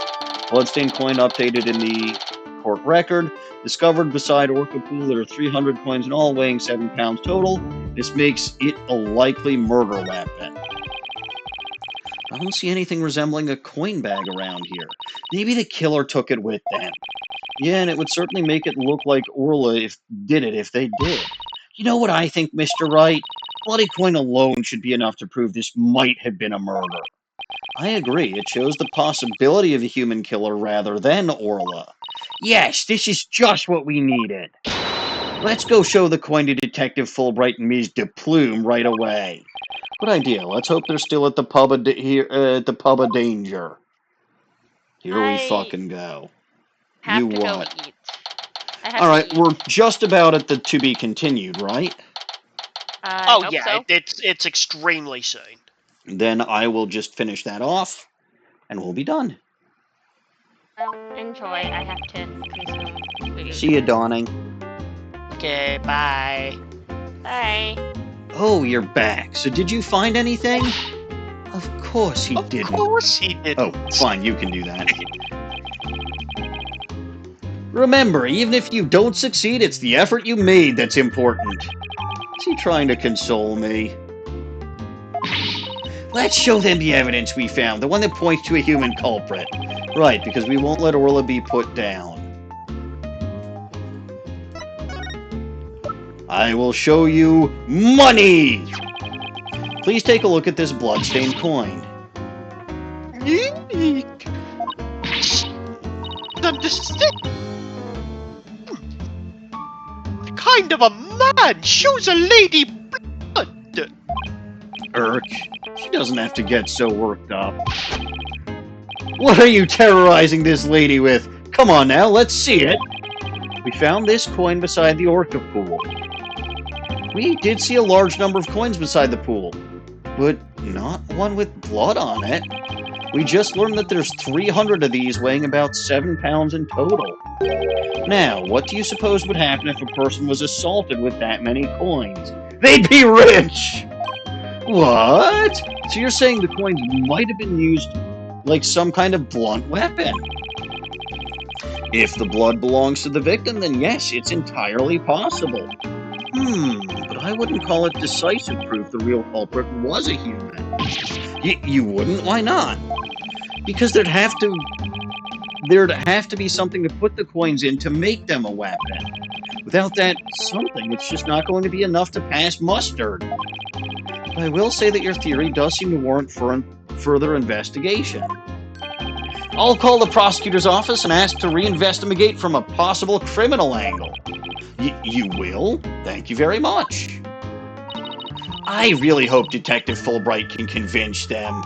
Bloodstained coin updated in the court record. Discovered beside Orca pool, there are 300 coins in all, weighing 7 pounds total. This makes it a likely murder weapon. I don't see anything resembling a coin bag around here. Maybe the killer took it with them. Yeah, and it would certainly make it look like Orla did it if they did. You know what I think, Mr. Wright? Bloody coin alone should be enough to prove this might have been a murder. I agree. It shows the possibility of a human killer rather than Orla. Yes, this is just what we needed. Let's go show the coin to Detective Fulbright and Ms. DePlume right away. Good idea. Let's hope they're still at the pub of danger. Here we fucking go. Have You to what? go eat. All right, we're just about at the to be continued, right? Oh yeah, So. it's extremely soon. Then I will just finish that off, and we'll be done. Well, enjoy. I have to consume food. See you, Dawning. Okay, bye. Bye. Oh, you're back. So did you find anything? Of course he didn't. Of course he didn't. Oh, fine, you can do that. Remember, even if you don't succeed, it's the effort you made that's important. Is he trying to console me? Let's show them the evidence we found, the one that points to a human culprit. Right, because we won't let Orla be put down. I will show you money! Please take a look at this bloodstained coin. What kind of a man shows a lady blood? She doesn't have to get so worked up. What are you terrorizing this lady with? Come on now, let's see it. We found this coin beside the Orca pool. We did see a large number of coins beside the pool, but not one with blood on it. We just learned that there's 300 of these weighing about 7 pounds in total. Now, what do you suppose would happen if a person was assaulted with that many coins? They'd be rich! What? So you're saying the coins might have been used like some kind of blunt weapon? If the blood belongs to the victim, then yes, it's entirely possible. But I wouldn't call it decisive proof the real culprit was a human. You wouldn't? Why not? Because there'd have to be something to put the coins in to make them a weapon. Without that something, it's just not going to be enough to pass mustard. But I will say that your theory does seem to warrant further investigation. I'll call the prosecutor's office and ask to reinvestigate from a possible criminal angle. You will? Thank you very much. I really hope Detective Fulbright can convince them.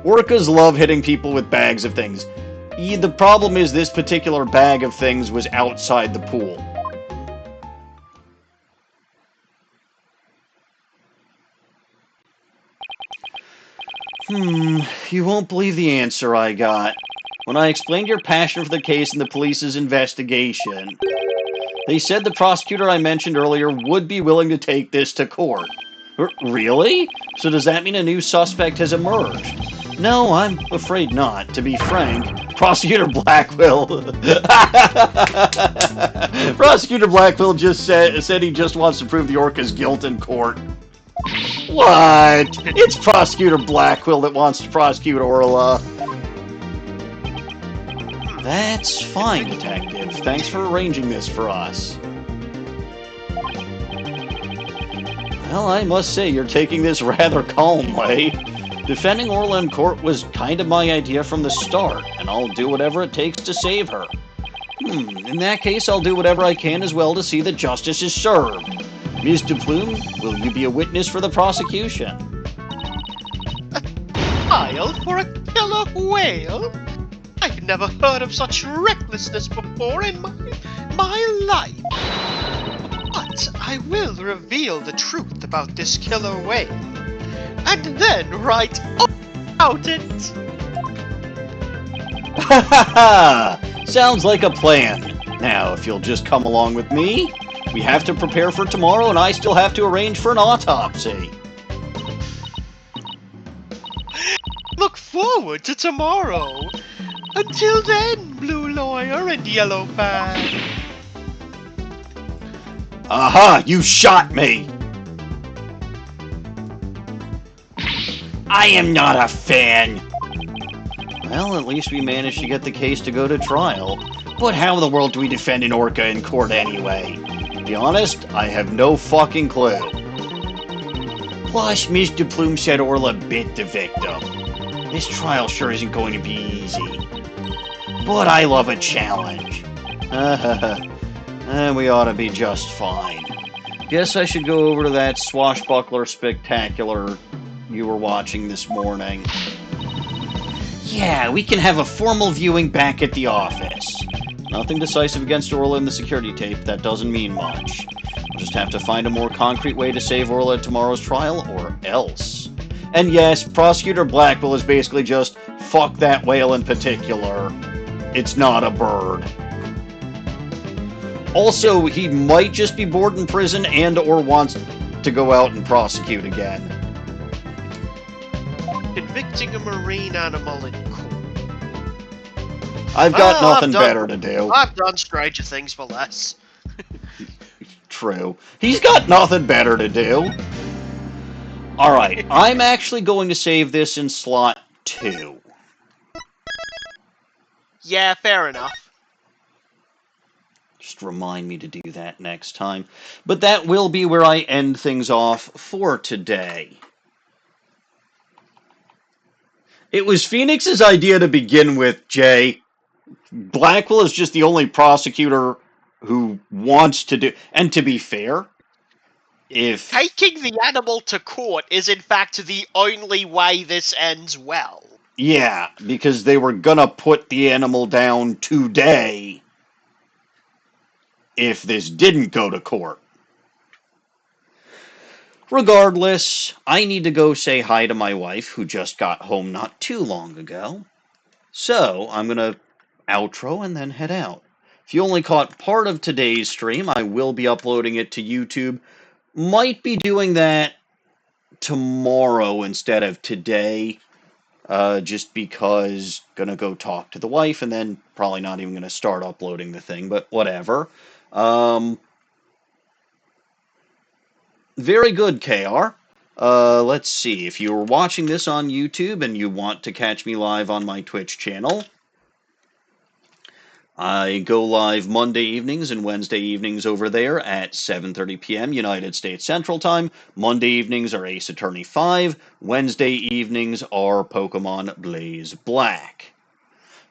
Orcas love hitting people with bags of things. The problem is this particular bag of things was outside the pool. You won't believe the answer I got. When I explained your passion for the case and the police's investigation, they said the prosecutor I mentioned earlier would be willing to take this to court. Really? So does that mean a new suspect has emerged? No, I'm afraid not. To be frank, Prosecutor Blackwell... Prosecutor Blackwell just said he just wants to prove the Orca's guilt in court. What? It's Prosecutor Blackwell that wants to prosecute Orla. That's fine, Detective. Thanks for arranging this for us. Well, I must say, you're taking this rather calmly. Defending Orla in court was kind of my idea from the start, and I'll do whatever it takes to save her. In that case, I'll do whatever I can as well to see that justice is served. Ms. Duplume, will you be a witness for the prosecution? A trial for a killer whale? I've never heard of such recklessness before in my life. But I will reveal the truth about this killer whale, and then write all about it. Ha ha ha! Sounds like a plan. Now, if you'll just come along with me, we have to prepare for tomorrow, and I still have to arrange for an autopsy. Look forward to tomorrow. Until then, blue lawyer and yellow bag. Aha! You shot me! I am not a fan! Well, at least we managed to get the case to go to trial. But how in the world do we defend an Orca in court anyway? To be honest, I have no fucking clue. Plus, Mr. Plume said Orla bit the victim. This trial sure isn't going to be easy. But I love a challenge. And we ought to be just fine. Guess I should go over to that swashbuckler spectacular you were watching this morning. Yeah, we can have a formal viewing back at the office. Nothing decisive against Orla in the security tape. That doesn't mean much. We'll just have to find a more concrete way to save Orla at tomorrow's trial, or else. And yes, Prosecutor Blackwell is basically just, fuck that whale in particular. It's not a bird. Also, he might just be bored in prison and or wants to go out and prosecute again. Convicting a marine animal in court. I've got nothing better to do. I've done stranger things for less. True. He's got nothing better to do. Alright, I'm actually going to save this in slot 2. Yeah, fair enough. Just remind me to do that next time. But that will be where I end things off for today. It was Phoenix's idea to begin with, Jay. Blackwell is just the only prosecutor who wants to do... And to be fair, if... Taking the animal to court is in fact the only way this ends well. Yeah, because they were gonna put the animal down today if this didn't go to court. Regardless, I need to go say hi to my wife, who just got home not too long ago. So, I'm going to outro and then head out. If you only caught part of today's stream, I will be uploading it to YouTube. Might be doing that tomorrow instead of today, just because gonna go talk to the wife and then probably not even gonna start uploading the thing, but whatever. Very good, KR. Let's see, if you were watching this on YouTube and you want to catch me live on my Twitch channel, I go live Monday evenings and Wednesday evenings over there at 7:30 p.m. United States Central Time. Monday evenings are Ace Attorney 5. Wednesday evenings are Pokemon Blaze Black.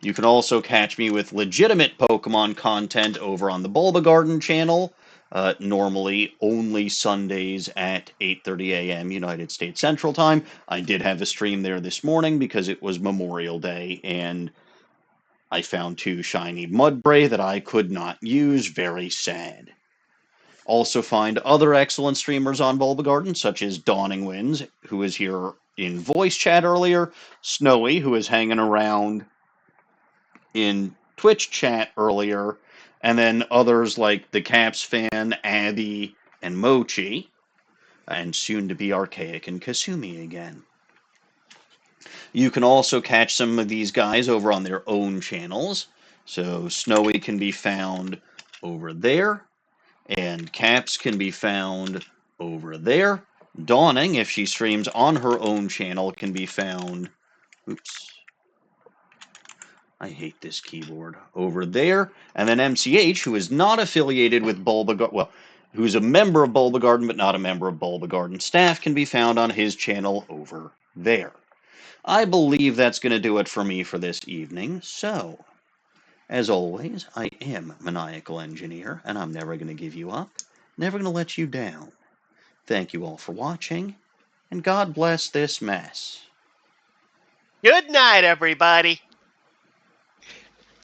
You can also catch me with legitimate Pokemon content over on the Bulba Garden channel, normally only Sundays at 8:30 a.m. United States Central Time. I did have a stream there this morning because it was Memorial Day, and I found 2 shiny Mudbray that I could not use. Very sad. Also find other excellent streamers on Bulba Garden, such as DawningWinds, who was here in voice chat earlier, Snowy, who was hanging around in Twitch chat earlier, and then others like the Caps fan, Abby, and Mochi, and soon to be Archaic and Kasumi again. You can also catch some of these guys over on their own channels. So Snowy can be found over there, and Caps can be found over there. Dawning, if she streams on her own channel, can be found, oops, I hate this keyboard, over there. And then MCH, who is not affiliated with Bulba, well, who's a member of Bulba Garden but not a member of Bulba Garden staff, can be found on his channel over there. I believe that's going to do it for me for this evening. So, as always, I am Maniacal Engineer, and I'm never going to give you up, never going to let you down. Thank you all for watching, and God bless this mess. Good night, everybody.